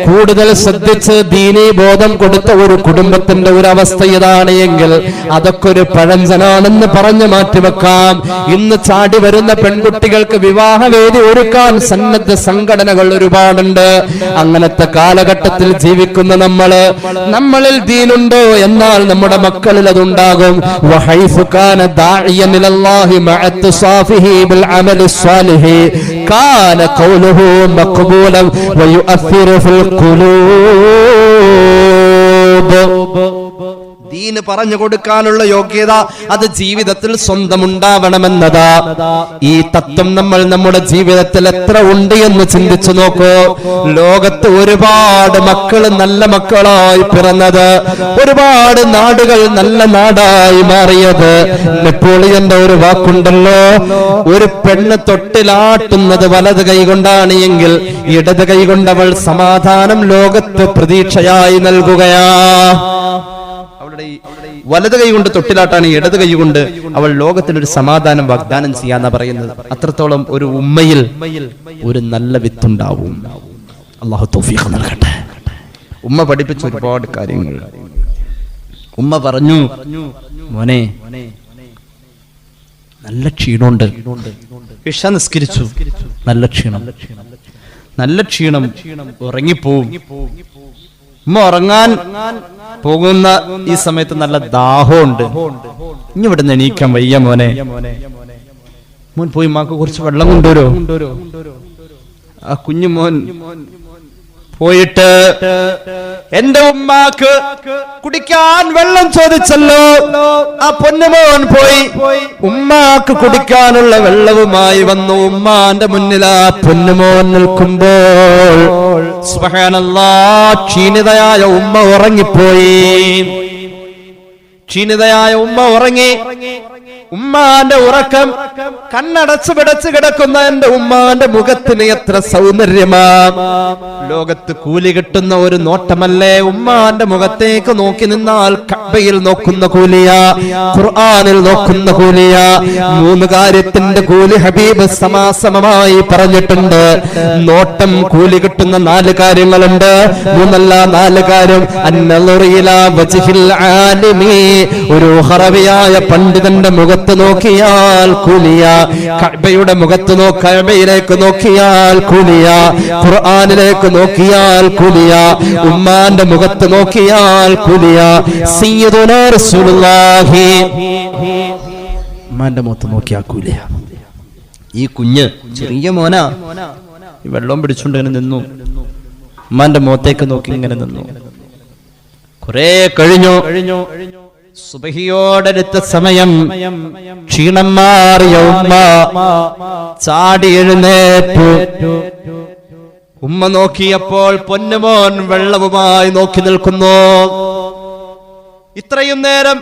കൂടുതൽ ശ്രദ്ധിച്ച് ദീനീ ബോധം കൊടുത്ത ഒരു കുടുംബത്തിന്റെ ഒരു അവസ്ഥ ഇതാണ് എങ്കിൽ അതൊക്കെ ഒരു പഴഞ്ചനാണെന്ന് പറഞ്ഞു മാറ്റിവെക്കാം. ഇന്ന് ചാടി വരുന്ന പെൺകുട്ടികൾക്ക് വിവാഹവേദി ഒരുക്കാൻ സന്നദ്ധ സംഘടനകൾ ഒരുപാടുണ്ട്. അങ്ങനത്തെ കാലഘട്ടത്തിൽ ജീവിക്കുന്ന നമ്മളിൽ ദീനുണ്ടോ എന്നാൽ നമ്മുടെ മക്കളിൽ അതുണ്ടാകും. വഹൈഫു കാന ദാഇയൻ ഇലല്ലാഹി മഅത്സാഫിഹി ബിൽ അമലി സ്വാലിഹി കാന ഖൗലുഹു മഖ്ബൂലൻ വയുഅസ്സിറു ഫിൽ ഖുലൂബ്. ദീന് പറഞ്ഞു കൊടുക്കാനുള്ള യോഗ്യത അത് ജീവിതത്തിൽ സ്വന്തമുണ്ടാവണമെന്നതാ. ഈ തത്വം നമ്മൾ നമ്മുടെ ജീവിതത്തിൽ എത്ര ഉണ്ട് എന്ന് ചിന്തിച്ചു നോക്കൂ. ലോകത്ത് ഒരുപാട് മക്കൾ നല്ല മക്കളായി പിറന്നത്, ഒരുപാട് നാടുകൾ നല്ല നാടായി മാറിയത്. നെപ്പോളിയന്റെ ഒരു വാക്കുണ്ടല്ലോ, ഒരു പെണ്ണ് തൊട്ടിലാട്ടുന്നത് വലത് കൈകൊണ്ടാണ് എങ്കിൽ ഇടത് കൈകൊണ്ടവൾ സമാധാനം ലോകത്ത് പ്രതീക്ഷയായി നൽകുകയാ. വലത് കൈ കൊണ്ട് തൊട്ടിലാട്ടാണ്, ഇടത് കൈ കൊണ്ട് അവൾ ലോകത്തിനൊരു സമാധാനം വാഗ്ദാനം ചെയ്യാന്നാ പറയുന്നത്. അത്രത്തോളം ഒരു ഉമ്മയിൽ ഒരു നല്ല വിത്തുണ്ടാവും. അല്ലാഹു തൗഫീഖ് നൽകട്ടെ. ഉമ്മ പഠിപ്പിച്ച ഒരുപാട് കാര്യങ്ങൾ. ഉമ്മ പറഞ്ഞു, മോനെ നല്ല ക്ഷീണമുണ്ട്, ഇശ നിസ്കരിച്ചു, നല്ല ക്ഷീണം, ഉറങ്ങിപ്പോവും. ഉമ്മ ഉറങ്ങാൻ പോകുന്ന ഈ സമയത്ത് നല്ല ദാഹമുണ്ട്, ഇനി ഇവിടെ നിന്ന് എണീക്കാൻ വയ്യ മോനെ, മോൻ പോയി ഉമ്മാക്ക് കുറച്ച് വെള്ളം കൊണ്ടുവരോ. ആ കുഞ്ഞു മോൻ പോയിട്ട് എന്റെ ഉമ്മാക്ക് കുടിക്കാൻ വെള്ളം ചോദിച്ചല്ലോ. ആ പൊന്നുമോൻ പോയി ഉമ്മാക്ക് കുടിക്കാനുള്ള വെള്ളവുമായി വന്നു. ഉമ്മാന്റെ മുന്നിൽ ആ പൊന്നുമോൻ നിൽക്കുമ്പോൾ സുബ്ഹാനല്ലാഹ്, ക്ഷീണിതയായ ഉമ്മ ഉറങ്ങിപ്പോയി. ഉറങ്ങി. ഉമ്മാന്റെ ഉറക്കം കണ്ണടച്ചു പിടച്ചു കിടക്കുന്ന എന്റെ ഉമ്മാന്റെ മുഖത്തിന് എത്ര സൗന്ദര്യമാ. ലോകത്ത് കൂലി കിട്ടുന്ന ഒരു നോട്ടമല്ലേ ഉമ്മാന്റെ മുഖത്തേക്ക് നോക്കി നിന്നാൽ കഅബയിൽ നോക്കുന്ന കൂലിയ, ഖുർആനിൽ നോക്കുന്ന കൂലിയ. 3 കാര്യത്തിന്റെ കൂലി ഹബീബ് സമാസമമായി പറഞ്ഞിട്ടുണ്ട്. നോട്ടം കൂലി കിട്ടുന്ന 4 കാര്യങ്ങളുണ്ട്. 3 അല്ല 4 കാര്യം. അന്നളുറു ഇലാ വജ്ഹിൽ ആലിമി, ഒരു ഹറവിയായ പണ്ഡിതന്റെ മുഖത്ത് നോക്കിയാൽ കൂലിയ. കഅബയുടെ മുഖത്ത് കഅബയിലേക്ക് നോക്കിയാൽ കൂലിയ. ഖുർആനിലേക്ക് നോക്കിയാൽ കൂലിയ. ഉമ്മാന്റെ മുഖത്ത് നോക്കിയാൽ കൂലിയ. സയ്യിദുനാ റസൂലുള്ളാഹി ഉമ്മാന്റെ മുഖത്ത് നോക്കിയാൽ കൂലിയ. ഈ കുഞ്ഞ് ചെറിയ മോനാ, വെള്ളം പിടിച്ചുകൊണ്ട് ഇങ്ങനെ നിന്നു. ഉമ്മാന്റെ മുഖത്തേക്ക് നോക്കി ഇങ്ങനെ നിന്നു. കുറെ കഴിഞ്ഞു. സുബഹിയോടടുത്ത സമയം ക്ഷീണം മാറിയ ഉമ്മ ചാടി എഴുന്നേറ്റു. ഉമ്മ നോക്കിയപ്പോൾ പൊന്നുമോൻ വെള്ളവുമായി നോക്കി നിൽക്കുന്നു. ഇത്രയും നേരം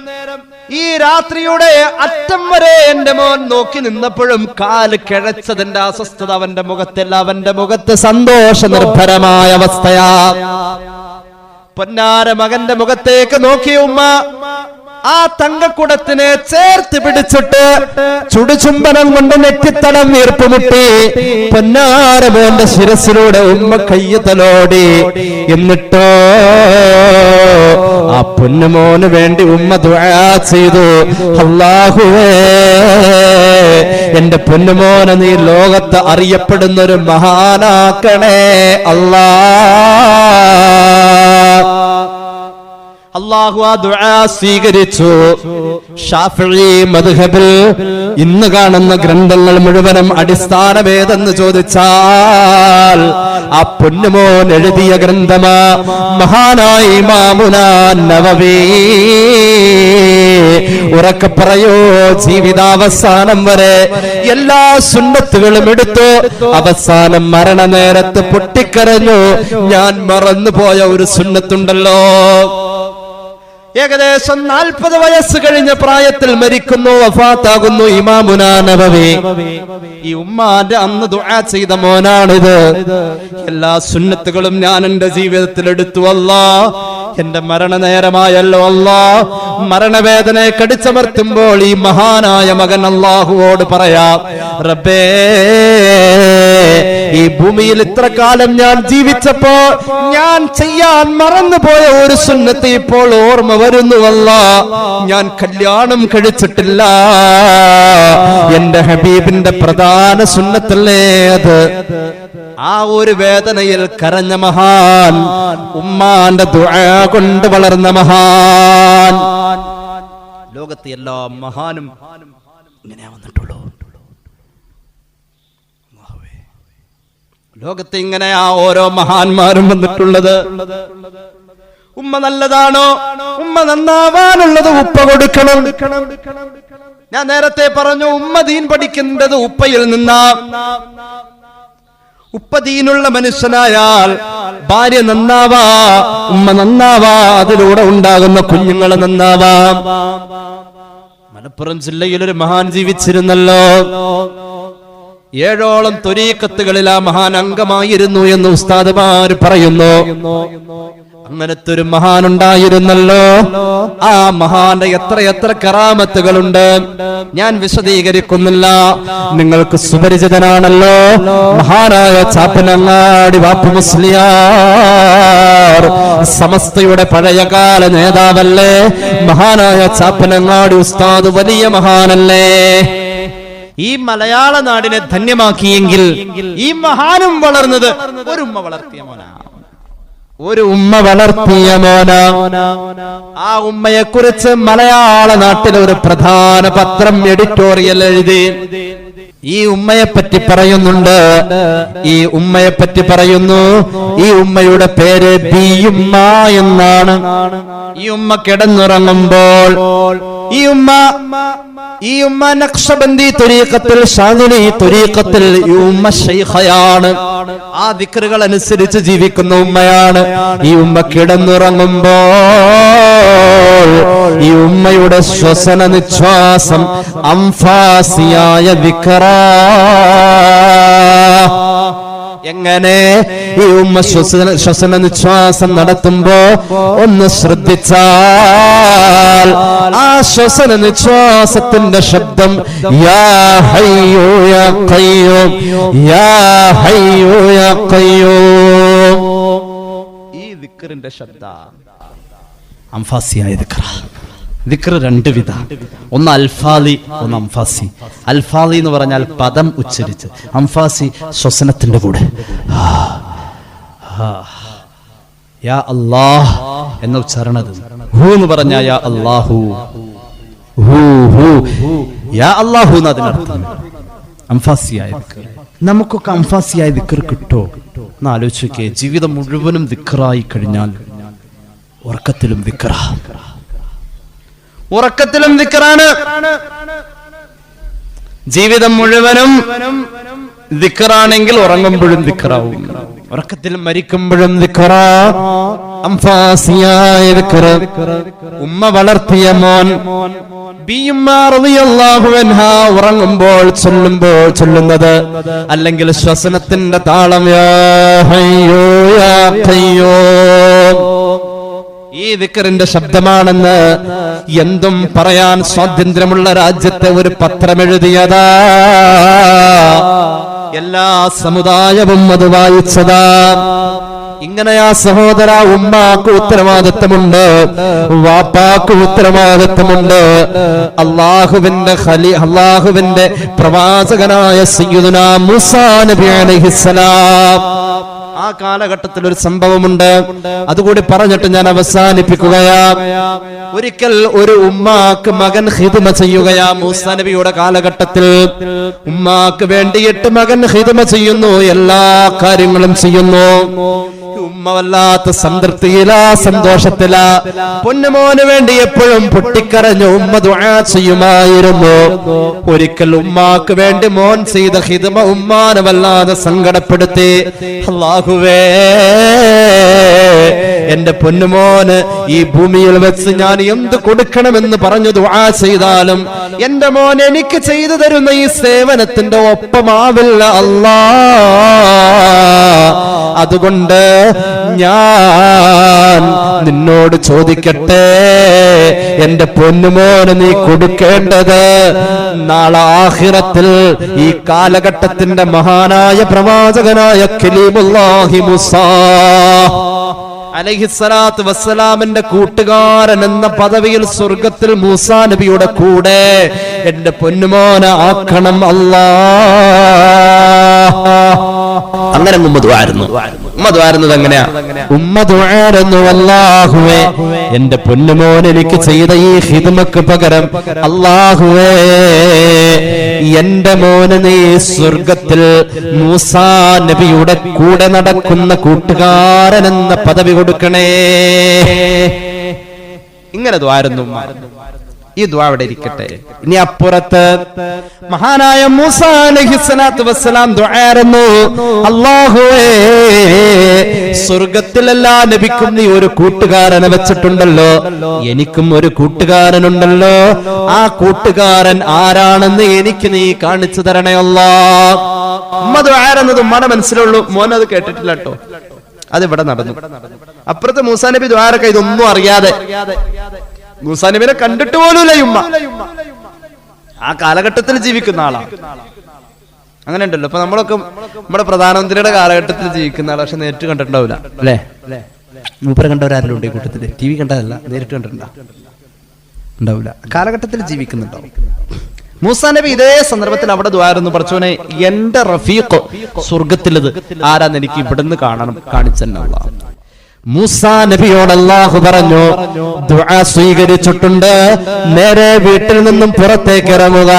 ഈ രാത്രിയുടെ അറ്റം വരെ എന്റെ മോൻ നോക്കി നിന്നപ്പോഴും കാല് കിഴച്ചതിന്റെ അസ്വസ്ഥത അവന്റെ മുഖത്തല്ല, അവന്റെ മുഖത്ത് സന്തോഷ നിർഭരമായ അവസ്ഥയാ. പൊന്നാര മകന്റെ മുഖത്തേക്ക് നോക്കിയ ഉമ്മ ആ തങ്കക്കുടത്തിനെ ചേർത്ത് പിടിച്ചിട്ട് ചുടുചുംബനം കൊണ്ട് നെറ്റിത്തടം വീർപ്പുമുട്ടി പൊന്നാര മോന്റെ ശിരസിലൂടെ ഉമ്മ കയ്യ് തലോടി. എന്നിട്ടോ ആ പൊന്നുമോന് വേണ്ടി ഉമ്മ ദുആ ചെയ്തു, അല്ലാഹുവേ എന്റെ പൊന്നുമോനെ നീ ലോകത്ത് അറിയപ്പെടുന്ന ഒരു മഹാനാക്കണേ അല്ലാ. അല്ലാഹു ആ ദുആ സ്വീകരിച്ചു. ശാഫിഈ മദ്ഹബിൽ ഇന്ന് കാണുന്ന ഗ്രന്ഥങ്ങൾ മുഴുവനും അടിസ്ഥാനമേതെന്ന് ചോദിച്ചാൽ ആ പൊന്നുമോൻ എഴുതിയ ഗ്രന്ഥമാ മഹാനായ ഇമാമുനാ നവവി. ഉറക്കെ പറയോ, ജീവിതാവസാനം വരെ എല്ലാ സുന്നത്തുകളും എടുത്തു. അവസാനം മരണനേരത്ത് പൊട്ടിക്കരഞ്ഞു, ഞാൻ മറന്നുപോയ ഒരു സുന്നത്തുണ്ടല്ലോ. ഏകദേശം 40 വയസ്സ് കഴിഞ്ഞ പ്രായത്തിൽ മരിക്കുന്നു, വഫാത്താകുന്നു ഇമാമുനാ നബവി. ഈ ഉമ്മാന്റെ അന്ന് ദുആ ചെയ്ത മോനാണിത്. എല്ലാ സുന്നത്തുകളും ഞാൻ എന്റെ ജീവിതത്തിൽ എടുത്തു. അല്ലാഹ്, എന്റെ മരണനേരമായല്ലോ അല്ലാഹ്. മരണവേദനയെ കടിച്ചമർത്തുമ്പോൾ ഈ മഹാനായ മകൻ അല്ലാഹുവോട് പറയാം, റബ്ബേ, ഈ ഭൂമിയിൽ ഇത്ര കാലം ഞാൻ ജീവിച്ചപ്പോ ഞാൻ ചെയ്യാൻ മറന്നുപോയ ഒരു സുന്നത്ത് ഇപ്പോൾ ഓർമ്മ വരുന്നു അല്ലാഹ്. ഞാൻ കല്യാണം കഴിച്ചിട്ടില്ല. എന്റെ ഹബീബിന്റെ പ്രധാന സുന്നത്തല്ലേ അത്. ആ ഒരു വേദനയിൽ കരഞ്ഞ മഹാൻ, ഉമ്മാന്റെ ദുആ കൊണ്ട് വളർന്ന മഹാൻ. ലോകത്തെ എല്ലാ മഹാനും ഇങ്ങനെ വന്നിട്ടുള്ളൂ. ലോകത്ത് ഇങ്ങനെയാ ഓരോ മഹാന്മാരും വന്നിട്ടുള്ളത്. ഉമ്മ നല്ലതാണോ? ഉമ്മ നന്നാവാനുള്ളത് ഉപ്പ കൊടുക്കണം. ഞാൻ നേരത്തെ പറഞ്ഞു, ഉമ്മ ദീൻ പഠിക്കേണ്ടത് ഉപ്പയിൽ നിന്നാ. ഉപ്പ ദീനുള്ള മനുഷ്യനായാൽ ഭാര്യ നന്നാവാ, ഉമ്മ നന്നാവാ, അതിലൂടെ ഉണ്ടാകുന്ന കുഞ്ഞുങ്ങൾ നന്നാവാം. മലപ്പുറം ജില്ലയിൽ ഒരു മഹാൻ ജീവിച്ചിരുന്നല്ലോ. 7ഓളം ത്വരീഖത്തുകളിൽ ആ മഹാൻ അംഗമായിരുന്നു എന്ന് ഉസ്താദുമാർ പറയുന്നു. അങ്ങനത്തെ ഒരു മഹാൻ ഉണ്ടായിരുന്നല്ലോ. ആ മഹാന്റെ എത്ര കറാമത്തുകളുണ്ട്, ഞാൻ വിശദീകരിക്കുന്നില്ല. നിങ്ങൾക്ക് സുപരിചിതനാണല്ലോ മഹാനായ ചാപ്പനങ്ങാടി വാപ്പു മുസ്ലിയാർ, സമസ്തയുടെ പഴയകാല നേതാവല്ലേ മഹാനായ ചാപ്പനങ്ങാടി ഉസ്താദ്. വലിയ മഹാനല്ലേ. ഈ മലയാള നാടിനെ ധന്യമാക്കിയെങ്കിൽ ഈ മഹാനും വളർന്നത് ഒരു ഉമ്മ വളർത്തിയ മോനാ. ഒരു ഉമ്മ വളർത്തിയ മോന. ആ ഉമ്മയെ കുറിച്ച് മലയാള നാട്ടിലെ ഒരു പ്രധാന പത്രം എഡിറ്റോറിയൽ എഴുതി. ഈ ഉമ്മയെ പറ്റി പറയുന്നുണ്ട്. ഈ ഉമ്മയെ പറ്റി പറയുന്നു. ഈ ഉമ്മയുടെ പേര് ബിയുമ്മ എന്നാണ്. ഈ ഉമ്മ കിടന്നുറങ്ങുമ്പോൾ ഈ ഉമ്മ നഖ്ശബന്ദി ത്വരീഖത്തിൽ, ശാദിലി ത്വരീഖത്തിൽ ഈ ഉമ്മ ശൈഖയാണ്. ആ ദിക്റുകൾ അനുസരിച്ച് ജീവിക്കുന്ന ഉമ്മയാണ്. ഈ ഉമ്മ കിടന്നുറങ്ങുമ്പോൾ ഈ ഉമ്മയുടെ ശ്വസന നിശ്വാസം അംഫാസിയായ ദിക്റാ. എങ്ങനെ ഈ ഉമ്മ ശ്വസന നിശ്വാസം നടത്തുമ്പോ ഒന്ന് ശ്രദ്ധിച്ചാൽ ആ ശ്വസന നിശ്വാസത്തിന്റെ ശബ്ദം യാ ഹയ്യൂ യാ ഖയ്യൂം, യാ ഹയ്യൂ യാ ഖയ്യൂം. ഈ ദിക്റിന്റെ ശബ്ദം അംഫാസിയായ ദിക്റ. ദിക്ർ 2 വിധ. ഒന്ന് അൽഫാലി, ഒന്ന് അംഫാസി. അൽഫാലി എന്ന് പറഞ്ഞാൽ പദം ഉച്ചരിച്ച്, അംഫാസി ശ്വസനത്തിന്റെ കൂടെ. യാ അല്ലാഹ് എന്ന ഉച്ചാരണത്. ഹു എന്ന് പറഞ്ഞാൽ യാ അല്ലാഹു, ഹു ഹു യാ അല്ലാഹു എന്നതിനർത്ഥം. അംഫാസിയായ ദിക്ർ. നമുക്കൊക്കെ അംഫാസിയായ ദിക്ർ കിട്ടോ എന്ന് ആലോചിക്കേ. ജീവിതം മുഴുവനും ദിക്റായി കഴിഞ്ഞാൽ ഉറക്കത്തിലും ദിക്റ. ഉറക്കത്തിലും ദിക്റാണ്. ജീവിതം മുഴുവനും ദിക്റാണെങ്കിൽ ഉറങ്ങുമ്പോഴും ദിക്റാവും, ഉറക്കത്തിലും മരിക്കുമ്പോഴും ദിക്റ. അംഫാസിയായ ദിക്ർ. ഉമ്മ വളർത്തിയ മോൻ ബിയുമ്മ റളിയല്ലാഹു അൻഹാ ഉറങ്ങുമ്പോൾ ചൊല്ലുന്നത്, അല്ലെങ്കിൽ ശ്വസനത്തിന്റെ താളം യാ ഹയ്യൂ യാ ഖയ്യൂം. ഈ ദിക്റിന്റെ ശബ്ദമാണെന്ന് എന്തും പറയാൻ സ്വാതന്ത്ര്യമുള്ള രാജ്യത്തെ ഒരു പത്രം എഴുതിയതാ. എല്ലാ സമുദായവും അത് വായിച്ചതാ. ഇങ്ങനെയാ സഹോദര, ഉമ്മാക്ക് ഉത്തരവാദിത്തമുണ്ട്, വാപ്പാക്ക് ഉത്തരവാദിത്തമുണ്ട്. അള്ളാഹുവിന്റെ പ്രവാചകനായ സയ്യിദുനാ മൂസാ നബി അലൈഹിസ്സലാം, ആ കാലഘട്ടത്തിൽ ഒരു സംഭവമുണ്ട്. അതുകൂടി പറഞ്ഞിട്ട് ഞാൻ അവസാനിപ്പിക്കുകയാ. ഒരിക്കൽ ഒരു ഉമ്മാക്ക് മകൻ ഖിദ്മ ചെയ്യുകയാ. മൂസാ നബിയുടെ കാലഘട്ടത്തിൽ ഉമ്മാക്ക് വേണ്ടിയിട്ട് മകൻ ഖിദ്മ ചെയ്യുന്നു, എല്ലാ കാര്യങ്ങളും ചെയ്യുന്നു. ഉമ്മ വല്ലാത്ത സംതൃപ്തിയിലാ, സന്തോഷത്തിലാ. പൊന്നുമോന് വേണ്ടി എപ്പോഴും പൊട്ടിക്കരഞ്ഞു ഉമ്മ ദുആ ചെയ്യുമായിരുന്നു. ഒരിക്കൽ ഉമ്മാക്ക് വേണ്ടി മോൻ ചെയ്ത ഖിദ്മ ഉമ്മാനെ വല്ലാതെ സങ്കടപ്പെടുത്തി. അല്ലാഹുവേ, എന്റെ പൊന്നുമോന് ഈ ഭൂമിയിൽ വെച്ച് ഞാൻ എന്ത് കൊടുക്കണമെന്ന് പറഞ്ഞു ദുആ ചെയ്താലും എന്റെ മോൻ എനിക്ക് ചെയ്തു തരുന്ന ഈ സേവനത്തിന്റെ ഒപ്പമാവില്ല അല്ലാ. അതുകൊണ്ട് ഞാൻ നിന്നോട് ചോദിക്കട്ടെ, എന്റെ പൊന്നുമോന് നീ കൊടുക്കേണ്ടത് നാളെ ആഖിറത്തിൽ ഈ കാലഘട്ടത്തിന്റെ മഹാനായ പ്രവാചകനായ കലീമുല്ലാഹി മൂസാ അലൈഹിസ്സലാത്തു വസ്സലാമിന്റെ കൂട്ടുകാരൻ എന്ന പദവിയിൽ സ്വർഗത്തിൽ മൂസാ നബിയുടെ കൂടെ എന്റെ പൊന്നുമോനെ ആക്കണം അല്ലാ. അങ്ങനെ ഉമ്മ ദുആരുന്നത് എങ്ങനെയാ? ഉമ്മ ദുആരുന്നു, അല്ലാഹുവേ, എന്റെ പൊന്നുമോൻ എനിക്ക് ചെയ്ത ഈ ഖിദ്മക്ക് പകരം അല്ലാഹുവേ, എന്റെ മോന് നീ സ്വർഗത്തിൽ മൂസാ നബിയുടെ കൂടെ നടക്കുന്ന കൂട്ടുകാരൻ എന്ന പദവി കൊടുക്കണേ. ഇങ്ങനെ ദുആരുന്നു. ഈ ദുആ അവിടെ ഇരിക്കട്ടെ. ഇനി അപ്പുറത്ത് മഹാനായ മൂസാ അലൈഹിസ്സലാത്തു വസ്സലാം ദുആരുന്നു, അല്ലാഹുവേ, സ്വർഗത്തിൽ എല്ലാ നബിക്കും നീ ഒരു കൂട്ടുകാരനെ വെച്ചിട്ടുണ്ടല്ലോ, എനിക്കും ഒരു കൂട്ടുകാരനുണ്ടല്ലോ. ആ കൂട്ടുകാരൻ ആരാണെന്ന് എനിക്ക് നീ കാണിച്ചു തരണേ അല്ലാഹ്. ഉമ്മ ദുആരുന്നത് ഉമ്മയുടെ മനസ്സിലുള്ളൂ, മോൻ അത് കേട്ടിട്ടില്ല കേട്ടോ. അതിവിടെ നടന്നു. അപ്പുറത്ത് മൂസാ നബി ദുആരൊക്കെ ഇതൊന്നും അറിയാതെ, മൂസാ നബിനെ കണ്ടിട്ട് പോലുമില്ല ഉമ്മ. ആ കാലഘട്ടത്തിൽ ജീവിക്കുന്ന ആളാണ്. അങ്ങനെ ഉണ്ടല്ലോ. ഇപ്പൊ നമ്മളൊക്കെ നമ്മുടെ പ്രധാനമന്ത്രിയുടെ കാലഘട്ടത്തിൽ ജീവിക്കുന്ന ആളാ, പക്ഷെ നേരിട്ട് കണ്ടിട്ടുണ്ടാവില്ല അല്ലേ? മൂപ്പരെ കണ്ടവരാരെങ്കിലും ഉണ്ട് ഈ കൂട്ടത്തില്? TV കണ്ടതല്ല, നേരിട്ട് കണ്ടിട്ടുണ്ടാവില്ല. കാലഘട്ടത്തിൽ ജീവിക്കുന്നുണ്ടാവും. മൂസാ നബി ഇതേ സന്ദർഭത്തിൽ അവിടെ ദുആരുന്നു, പടച്ചോനെ, എന്റെ റഫീഖ് സ്വർഗത്തിലത് ആരാന്ന് എനിക്ക് ഇവിടുന്ന് കാണിച്ചെന്നുള്ള. മൂസാ നബിയോട് അല്ലാഹു പറഞ്ഞു, ദുആ സ്വീകരിച്ചിട്ടുണ്ട്, നേരെ വീട്ടിൽ നിന്നും പുറത്തേക്ക് ഇറങ്ങുക,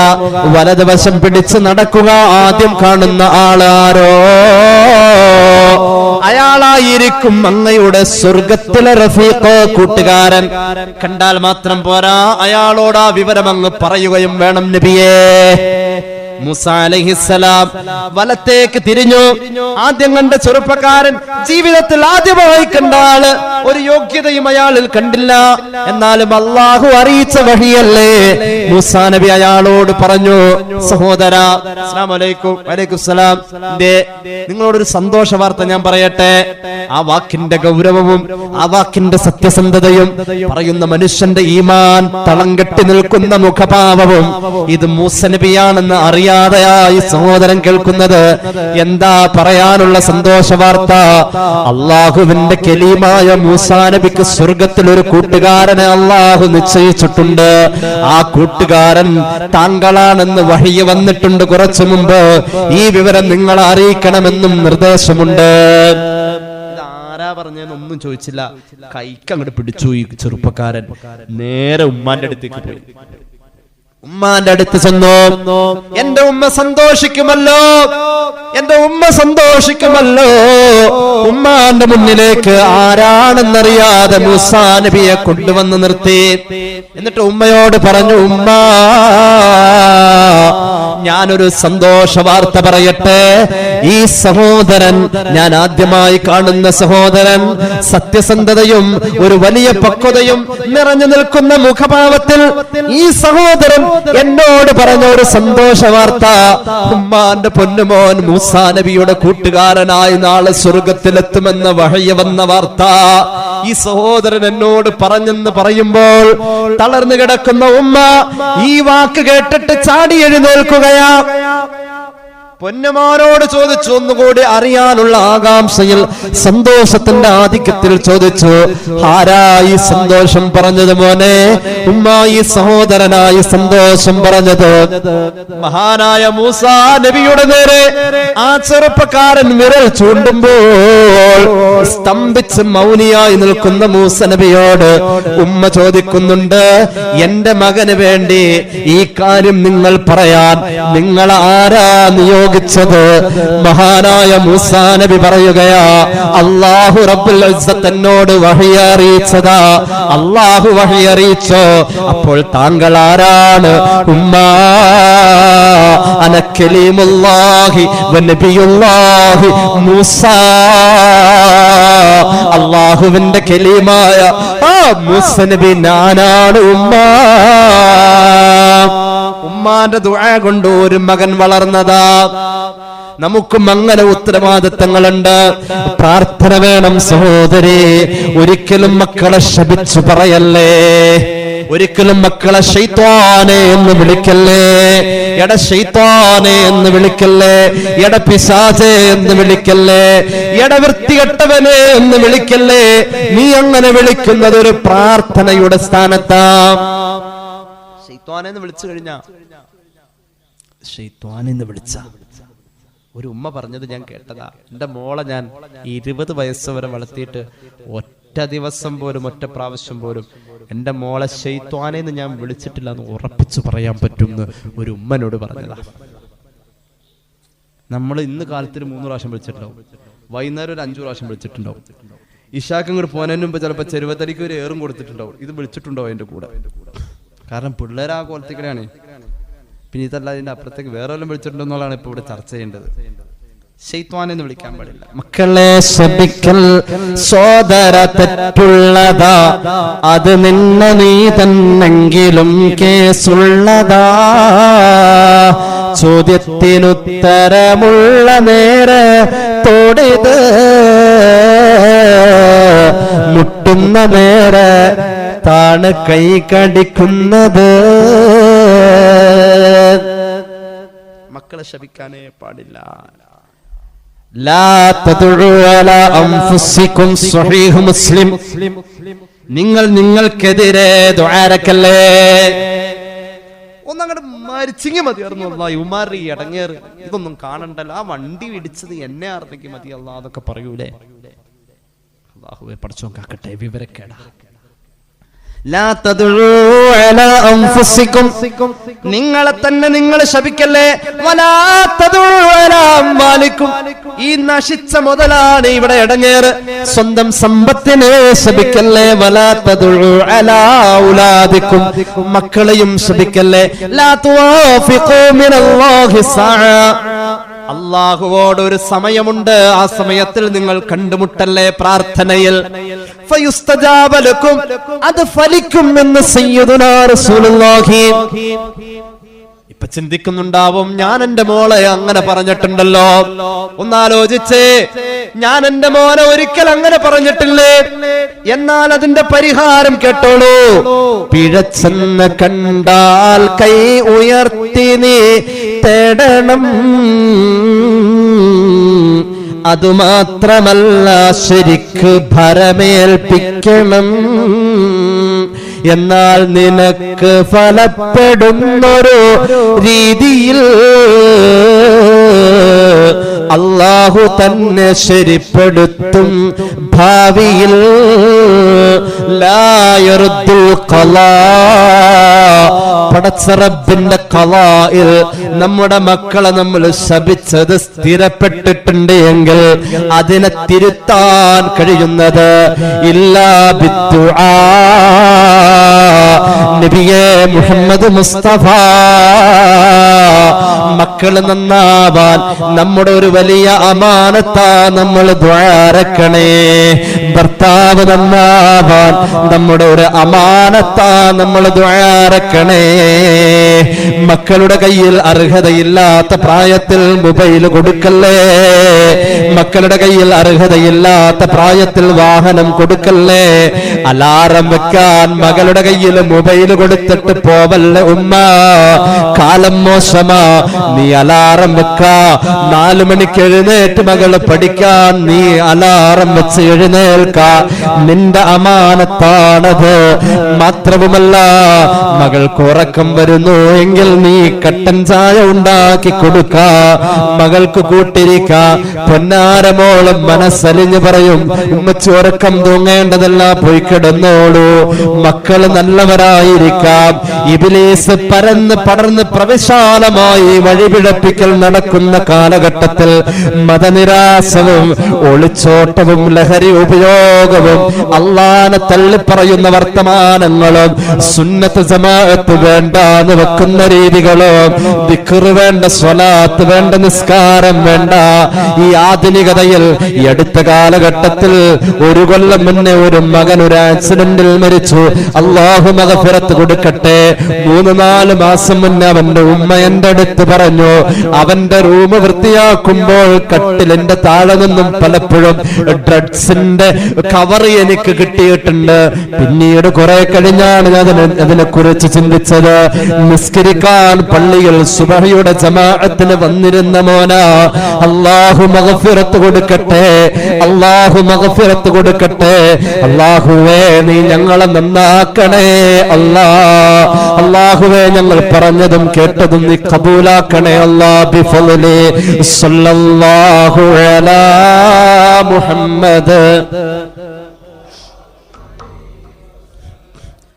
വലതുവശം പിടിച്ച് നടക്കുക. ആദ്യം കാണുന്ന ആളാരോ അയാളായിരിക്കും അങ്ങയുടെ സ്വർഗത്തിലെ റഫീഖ്, കൂട്ടുകാരൻ. കണ്ടാൽ മാത്രം പോരാ, അയാളോട് ആ വിവരം അങ്ങ് പറയുകയും വേണം നബിയേ. മൂസാ അലൈഹിസ്സലാം വലത്തേക്ക് തിരിഞ്ഞു. ആദ്യം കണ്ട ചെറുപ്പക്കാരൻ ജീവിതത്തിൽ ആദ്യമായി കണ്ട ആള്, ഒരു യോഗ്യതയും അയാളിൽ കണ്ടില്ല. എന്നാലും അള്ളാഹു അറിയിച്ച വഴിയല്ലേ. മൂസാ നബി അയാളോട് പറഞ്ഞു, സഹോദരാ, അസ്സലാമു അലൈക്കും. വലൈക്കും സലാം. നിങ്ങളോടൊരു സന്തോഷ വാർത്ത ഞാൻ പറയട്ടെ. ആ വാക്കിന്റെ ഗൗരവവും ആ വാക്കിന്റെ സത്യസന്ധതയും, പറയുന്ന മനുഷ്യന്റെ ഈമാൻ തളം കെട്ടി നിൽക്കുന്ന മുഖഭാവവും, ഇത് മൂസാ നബിയാണെന്ന് അറിയാതെയായി സഹോദരൻ കേൾക്കുന്നത്. എന്താ പറയാനുള്ള സന്തോഷ വാർത്ത? അള്ളാഹുവിന്റെ കലീമായ മൂസാ നബിക്ക് സ്വർഗത്തിൽ ഒരു കൂട്ടുകാരനെ അള്ളാഹു നിശ്ചയിച്ചിട്ടുണ്ട്. ആ കൂട്ടുകാരൻ താങ്കളാണെന്ന് വഹ്യ് വന്നിട്ടുണ്ട് കുറച്ചു മുമ്പ്. ഈ വിവരം നിങ്ങളെ അറിയിക്കണമെന്നും നിർദ്ദേശമുണ്ട്. ആരാ പറഞ്ഞെന്നൊന്നും ചോദിച്ചില്ല, കൈക്ക് അങ്ങോട്ട് പിടിച്ചു ഈ ചെറുപ്പക്കാരൻ. നേരെ ഉമ്മാന്റെ അടുത്തേക്ക് പോയി. ഉമ്മാന്റെ അടുത്ത് ചെന്നു. എന്റെ ഉമ്മ സന്തോഷിക്കുമല്ലോ, എന്റെ ഉമ്മ സന്തോഷിക്കുമല്ലോ. ഉമ്മാന്റെ മുന്നിലേക്ക് ആരാണെന്നറിയാതെ മൂസാ നബിയെ കൊണ്ടുവന്ന് നിർത്തി. എന്നിട്ട് ഉമ്മയോട് പറഞ്ഞു, ഉമ്മ, ഞാനൊരു സന്തോഷ വാർത്ത പറയട്ടെ. ഈ സഹോദരൻ, ഞാൻ ആദ്യമായി കാണുന്ന സഹോദരൻ, സത്യസന്ധതയും ഒരു വലിയ പക്വതയും നിറഞ്ഞു നിൽക്കുന്ന മുഖഭാവത്തിൽ ഈ സഹോദരൻ എന്നോട് പറഞ്ഞ ഒരു സന്തോഷ വാർത്ത, ഉമ്മാന്റെ പൊന്നുമോൻ മൂസാ നബിയുടെ കൂട്ടുകാരനായി നാളെ സ്വർഗത്തിലെത്തുമെന്ന വഹ്യ് വന്ന വാർത്ത ഈ സഹോദരൻ എന്നോട് പറഞ്ഞെന്ന് പറയുമ്പോൾ തളർന്നു കിടക്കുന്ന ഉമ്മ ഈ വാക്ക് കേട്ടിട്ട് ചാടി എഴുന്നേൽക്കുകയാ. പൊന്നുമോനോട് ചോദിച്ചു, ഒന്നുകൂടി അറിയാനുള്ള ആകാംക്ഷയിൽ, സന്തോഷത്തിന്റെ ആധിക്യത്തിൽ ചോദിച്ചു, ആരായി സന്തോഷം പറഞ്ഞത് മോനെ? ഉമ്മ ഈ സഹോദരനായി സന്തോഷം പറഞ്ഞത്. മഹാനായ മൂസാ നബിയുടെ നേരെ ആ ചെറുപ്പക്കാരൻ വിരൽ ചൂണ്ടുമ്പോൾ സ്തംഭിച്ച് മൗനിയായി നിൽക്കുന്ന മൂസാ നബിയോട് ഉമ്മ ചോദിക്കുന്നുണ്ട്, എന്റെ മകന് വേണ്ടി ഈ കാര്യം നിങ്ങൾ പറയാൻ നിങ്ങൾ ആരാ നിയോഗം നിയോഗിച്ചത്. മഹാനായ മൂസാ നബി പറയുകയാ, അല്ലാഹു റബ്ബുൽ ഇസ്സത്ത് എന്നോട് വഹി അറിയിച്ചതാ. അല്ലാഹു വഹി അറിയിച്ചോ? അപ്പോൾ താങ്കൾ ആരാണ്? ഉമ്മാ അന കലീമുല്ലാഹി വ നബിയുല്ലാഹി മൂസാ. അല്ലാഹുവിന്റെ കലീമായ ആ മൂസ നബി ഞാനാണ് ഉമ്മ. ഉമ്മാന്റെ ദുആ കൊണ്ട് ഒരു മകൻ വളർന്നതാ. നമുക്കും അങ്ങനെ ഉത്തരവാദിത്തങ്ങളുണ്ട്. പ്രാർത്ഥന വേണം സഹോദരി. ഒരിക്കലും മക്കളെ ശപിച്ചു പറയല്ലേ. ഒരിക്കലും മക്കളെ ശൈത്വാനെ എന്ന് വിളിക്കല്ലേ. എട ശൈത്വാനെ എന്ന് വിളിക്കല്ലേ. എട പിശാചേ എന്ന് വിളിക്കല്ലേ. എട വൃത്തികെട്ടവനെ എന്ന് വിളിക്കല്ലേ. നീ അങ്ങനെ വിളിക്കുന്നത് ഒരു പ്രാർത്ഥനയുടെ സ്ഥാനത്താ. ശൈത്വാനെന്ന് വിളിച്ചു കഴിഞ്ഞാ, ശൈത്വാനെന്ന് വിളിച്ച ഒരു ഉമ്മ പറഞ്ഞത് ഞാൻ കേട്ടതാ. എന്റെ മോളെ ഞാൻ 20 വയസ്സ് വരെ വളർത്തിയിട്ട് ഒറ്റ ദിവസം പോലും, ഒറ്റ പ്രാവശ്യം പോലും എന്റെ മോളെ ശൈത്വാനെന്ന് ഞാൻ വിളിച്ചിട്ടില്ല എന്ന് ഉറപ്പിച്ചു പറയാൻ പറ്റുമെന്ന് ഒരു ഉമ്മനോട് പറഞ്ഞതാ. നമ്മൾ ഇന്ന് കാലത്തിന് 3 പ്രാവശ്യം വിളിച്ചിട്ടുണ്ടാവും. വൈകുന്നേരം ഒരു 5 പ്രാവശ്യം വിളിച്ചിട്ടുണ്ടാവും. ഇഷാക്കും കൂടെ പോനതിന് മുമ്പ് ചിലപ്പോൾ ചെരുവത്തടിക്ക് ഒരു ഏറും കൊടുത്തിട്ടുണ്ടാവും. ഇത് വിളിച്ചിട്ടുണ്ടോ അതിന്റെ കൂടെ? കാരണം പിള്ളേർ ആ കോലത്തിക്കടെയാണ്. പിന്നെ ഇതല്ല, അതിന്റെ അപ്പുറത്തേക്ക് വേറെ വല്ലതും വിളിച്ചിട്ടുണ്ടോ എന്നുള്ളതാണ് ഇപ്പൊ ഇവിടെ ചർച്ച ചെയ്യേണ്ടത്. ശൈത്വാനെന്ന് വിളിക്കാൻ പാടില്ല. മക്കളെ ശപിക്കൽ സോദര തെറ്റുള്ളതാ. അത് നിന്നെ നീ തന്നെങ്കിലും കേസുള്ളതാ. ചോദ്യത്തിനുത്തരമുള്ള നേരത്തോടിത് മുട്ടുന്ന നേരെ താണ് കൈ കടിക്കുന്നത്. മക്കളെ ശപിക്കാനേ പാടില്ല. നിങ്ങൾ നിങ്ങൾക്കെതിരെ ദുആരക്കല്ലേ. ഒന്നങ്ങോട്ട് മരിച്ചെങ്കിൽ മതിയായിരുന്നു. ഉമാറി ഇടങ്ങേറ്, ഇതൊന്നും കാണണ്ടല്ലോ. ആ വണ്ടി ഇടിച്ചത് എന്നെ ആർന്നെങ്കിൽ മതി അല്ലാ അതൊക്കെ പറയൂലേ. അല്ലാഹുവേ പടച്ചോൻ കാക്കട്ടെ. വിവരക്കേടാ. നിങ്ങളെ തന്നെ നിങ്ങൾ ശപിക്കല്ലേ. ഈ നശിച്ച മുതലാണ് ഇവിടെ ഇടങ്ങേറ്. സ്വന്തം സമ്പത്തിനെ ശപിക്കല്ലേ. മക്കളെയും ശപിക്കല്ലേ. അല്ലാഹുവോട് ഒരു സമയമുണ്ട്. ആ സമയത്തിൽ നിങ്ങൾ കണ്ടുമുട്ടല്ലേ പ്രാർത്ഥനയിൽ. അത് ഫലിക്കുമെന്ന് സയ്യിദുനാ റസൂലുള്ളാഹി. ഇപ്പൊ ചിന്തിക്കുന്നുണ്ടാവും, ഞാൻ എന്റെ മോളെ അങ്ങനെ പറഞ്ഞിട്ടുണ്ടല്ലോ. ഒന്നാലോചിച്ചേ, ഞാൻ എന്റെ മോനെ ഒരിക്കൽ അങ്ങനെ പറഞ്ഞിട്ടില്ലേ? എന്നാൽ അതിന്റെ പരിഹാരം കേട്ടോളൂ. പിഴച്ചെന്ന് കണ്ടാൽ കൈ ഉയർത്തി നീ തേടണം. അതുമാത്രമല്ല ശരിക്ക് ഭരമേൽപ്പിക്കണം. എന്നാൽ നിനക്ക് ഫലപ്പെടുന്നൊരു രീതിയിൽ അല്ലാഹു തന്നെ ശരിപ്പെടുത്തും ഭാവിയിൽ. ലാ യർദുൽ ഖലാ. പടച്ച റബ്ബിന്റെ ഖലായിൽ നമ്മുടെ മക്കളെ നമ്മൾ ശപിച്ചത് സ്ഥിരപ്പെട്ടിട്ടുണ്ട് എങ്കിൽ അതിനെ തിരുത്താൻ കഴിയുന്നത് ഇല്ലാ ബിദ്ദുആ. നബിയേ മുഹമ്മദ് മുസ്തഫ, മക്കള് നന്നാവാൻ നമ്മുടെ ഒരു വലിയ അമാനത്താ. നമ്മൾ ദ്വാരക്കണേ. ഭർത്താവ് നന്നാവാൻ നമ്മുടെ ഒരു അമാനത്താ. നമ്മൾ ദ്വാരക്കണേ. മക്കളുടെ കയ്യിൽ അർഹതയില്ലാത്ത പ്രായത്തിൽ മൊബൈൽ കൊടുക്കല്ലേ. മക്കളുടെ കയ്യിൽ അർഹതയില്ലാത്ത പ്രായത്തിൽ വാഹനം കൊടുക്കല്ലേ. അലാറം വെക്കാൻ മകളുടെ കയ്യിൽ മൊബൈൽ കൊടുത്തിട്ട് പോവല്ലേ ഉമ്മ. കാലം മോശമാ. നീ അലാറം വെക്കാ. 4 മണിക്ക് എഴുന്നേറ്റ് മകള് പഠിക്കാൻ നീ അലാറം വെച്ച് എഴുന്നേൽക്ക. നിന്റെ അമാനത്താണത്. മാത്രവുമല്ല, മകൾക്ക് ഉറക്കം വരുന്നു എങ്കിൽ നീ കട്ടൻ ചായ ഉണ്ടാക്കി കൊടുക്ക. മകൾക്ക് കൂട്ടിരിക്ക. പൊന്നാരമോളും മനസ്സലിഞ്ഞു പറയും, ഉമ്മച്ചി ഉറക്കം തൂങ്ങേണ്ടതല്ല, പോയി കിടന്നോളൂ. മക്കള് നല്ലവരായിരിക്കാം. ഇബ്ലീസ് പരന്ന് പടർന്ന് പ്രവിശാലമായി വഴിപിഴപ്പിക്കൽ നടക്കുന്ന കാലഘട്ടത്തിൽ മതനിരാസവും ഒളിച്ചോട്ടവും ലഹരി ഉപയോഗവും അള്ളാനെ തള്ളിപ്പറയുന്ന വർത്തമാനങ്ങളും സുന്നത്ത് ജമാഅത്ത് വേണ്ടാന്ന് വെക്കുന്ന രീതികളും ദിക്റ് വേണ്ട, സ്വലാത്ത് വേണ്ട, നിസ്കാരം വേണ്ട, ഈ ആധുനികതയിൽ ഈ അടുത്ത കാലഘട്ടത്തിൽ 1 കൊല്ലം മുന്നേ ഒരു മകൻ ഒരു ആക്സിഡന്റിൽ മരിച്ചു. അല്ലാഹു മഗ്ഫിറത്ത് കൊടുക്കട്ടെ. 3-4 മാസം മുന്നേ അവന്റെ ഉമ്മ എന്റെ അടുത്ത് പറഞ്ഞു, അവന്റെ റൂം വൃത്തിയാക്കുമ്പോൾ കട്ടിലിന്റെ താഴെ നിന്നും പലപ്പോഴും ഡ്രഗ്സിന്റെ കവർ എനിക്ക് കിട്ടിയിട്ടുണ്ട്. പിന്നീട് കുറെ കഴിഞ്ഞാണ് ഞാൻ അതിനെ കുറിച്ച് ചിന്തിച്ചത്. നിസ്കരിക്കാൻ പള്ളിയിൽ സുബഹിയുടെ ജമാഅത്തിന് വന്നിരുന്ന മോന, അല്ലാഹു മഗ്ഫിറത്ത് കൊടുക്കട്ടെ, അല്ലാഹു മഗ്ഫിറത്ത് കൊടുക്കട്ടെ. അല്ലാഹുവേ നീ ഞങ്ങളെ നന്നാക്കണേ അല്ലാ. അല്ലാഹുവേ ഞങ്ങൾ പറഞ്ഞതും കേട്ടതും നീ കബൂലാക്കണേ അല്ലാ. ബിഫളി സല്ലല്ലാഹു അലാ മുഹമ്മദ്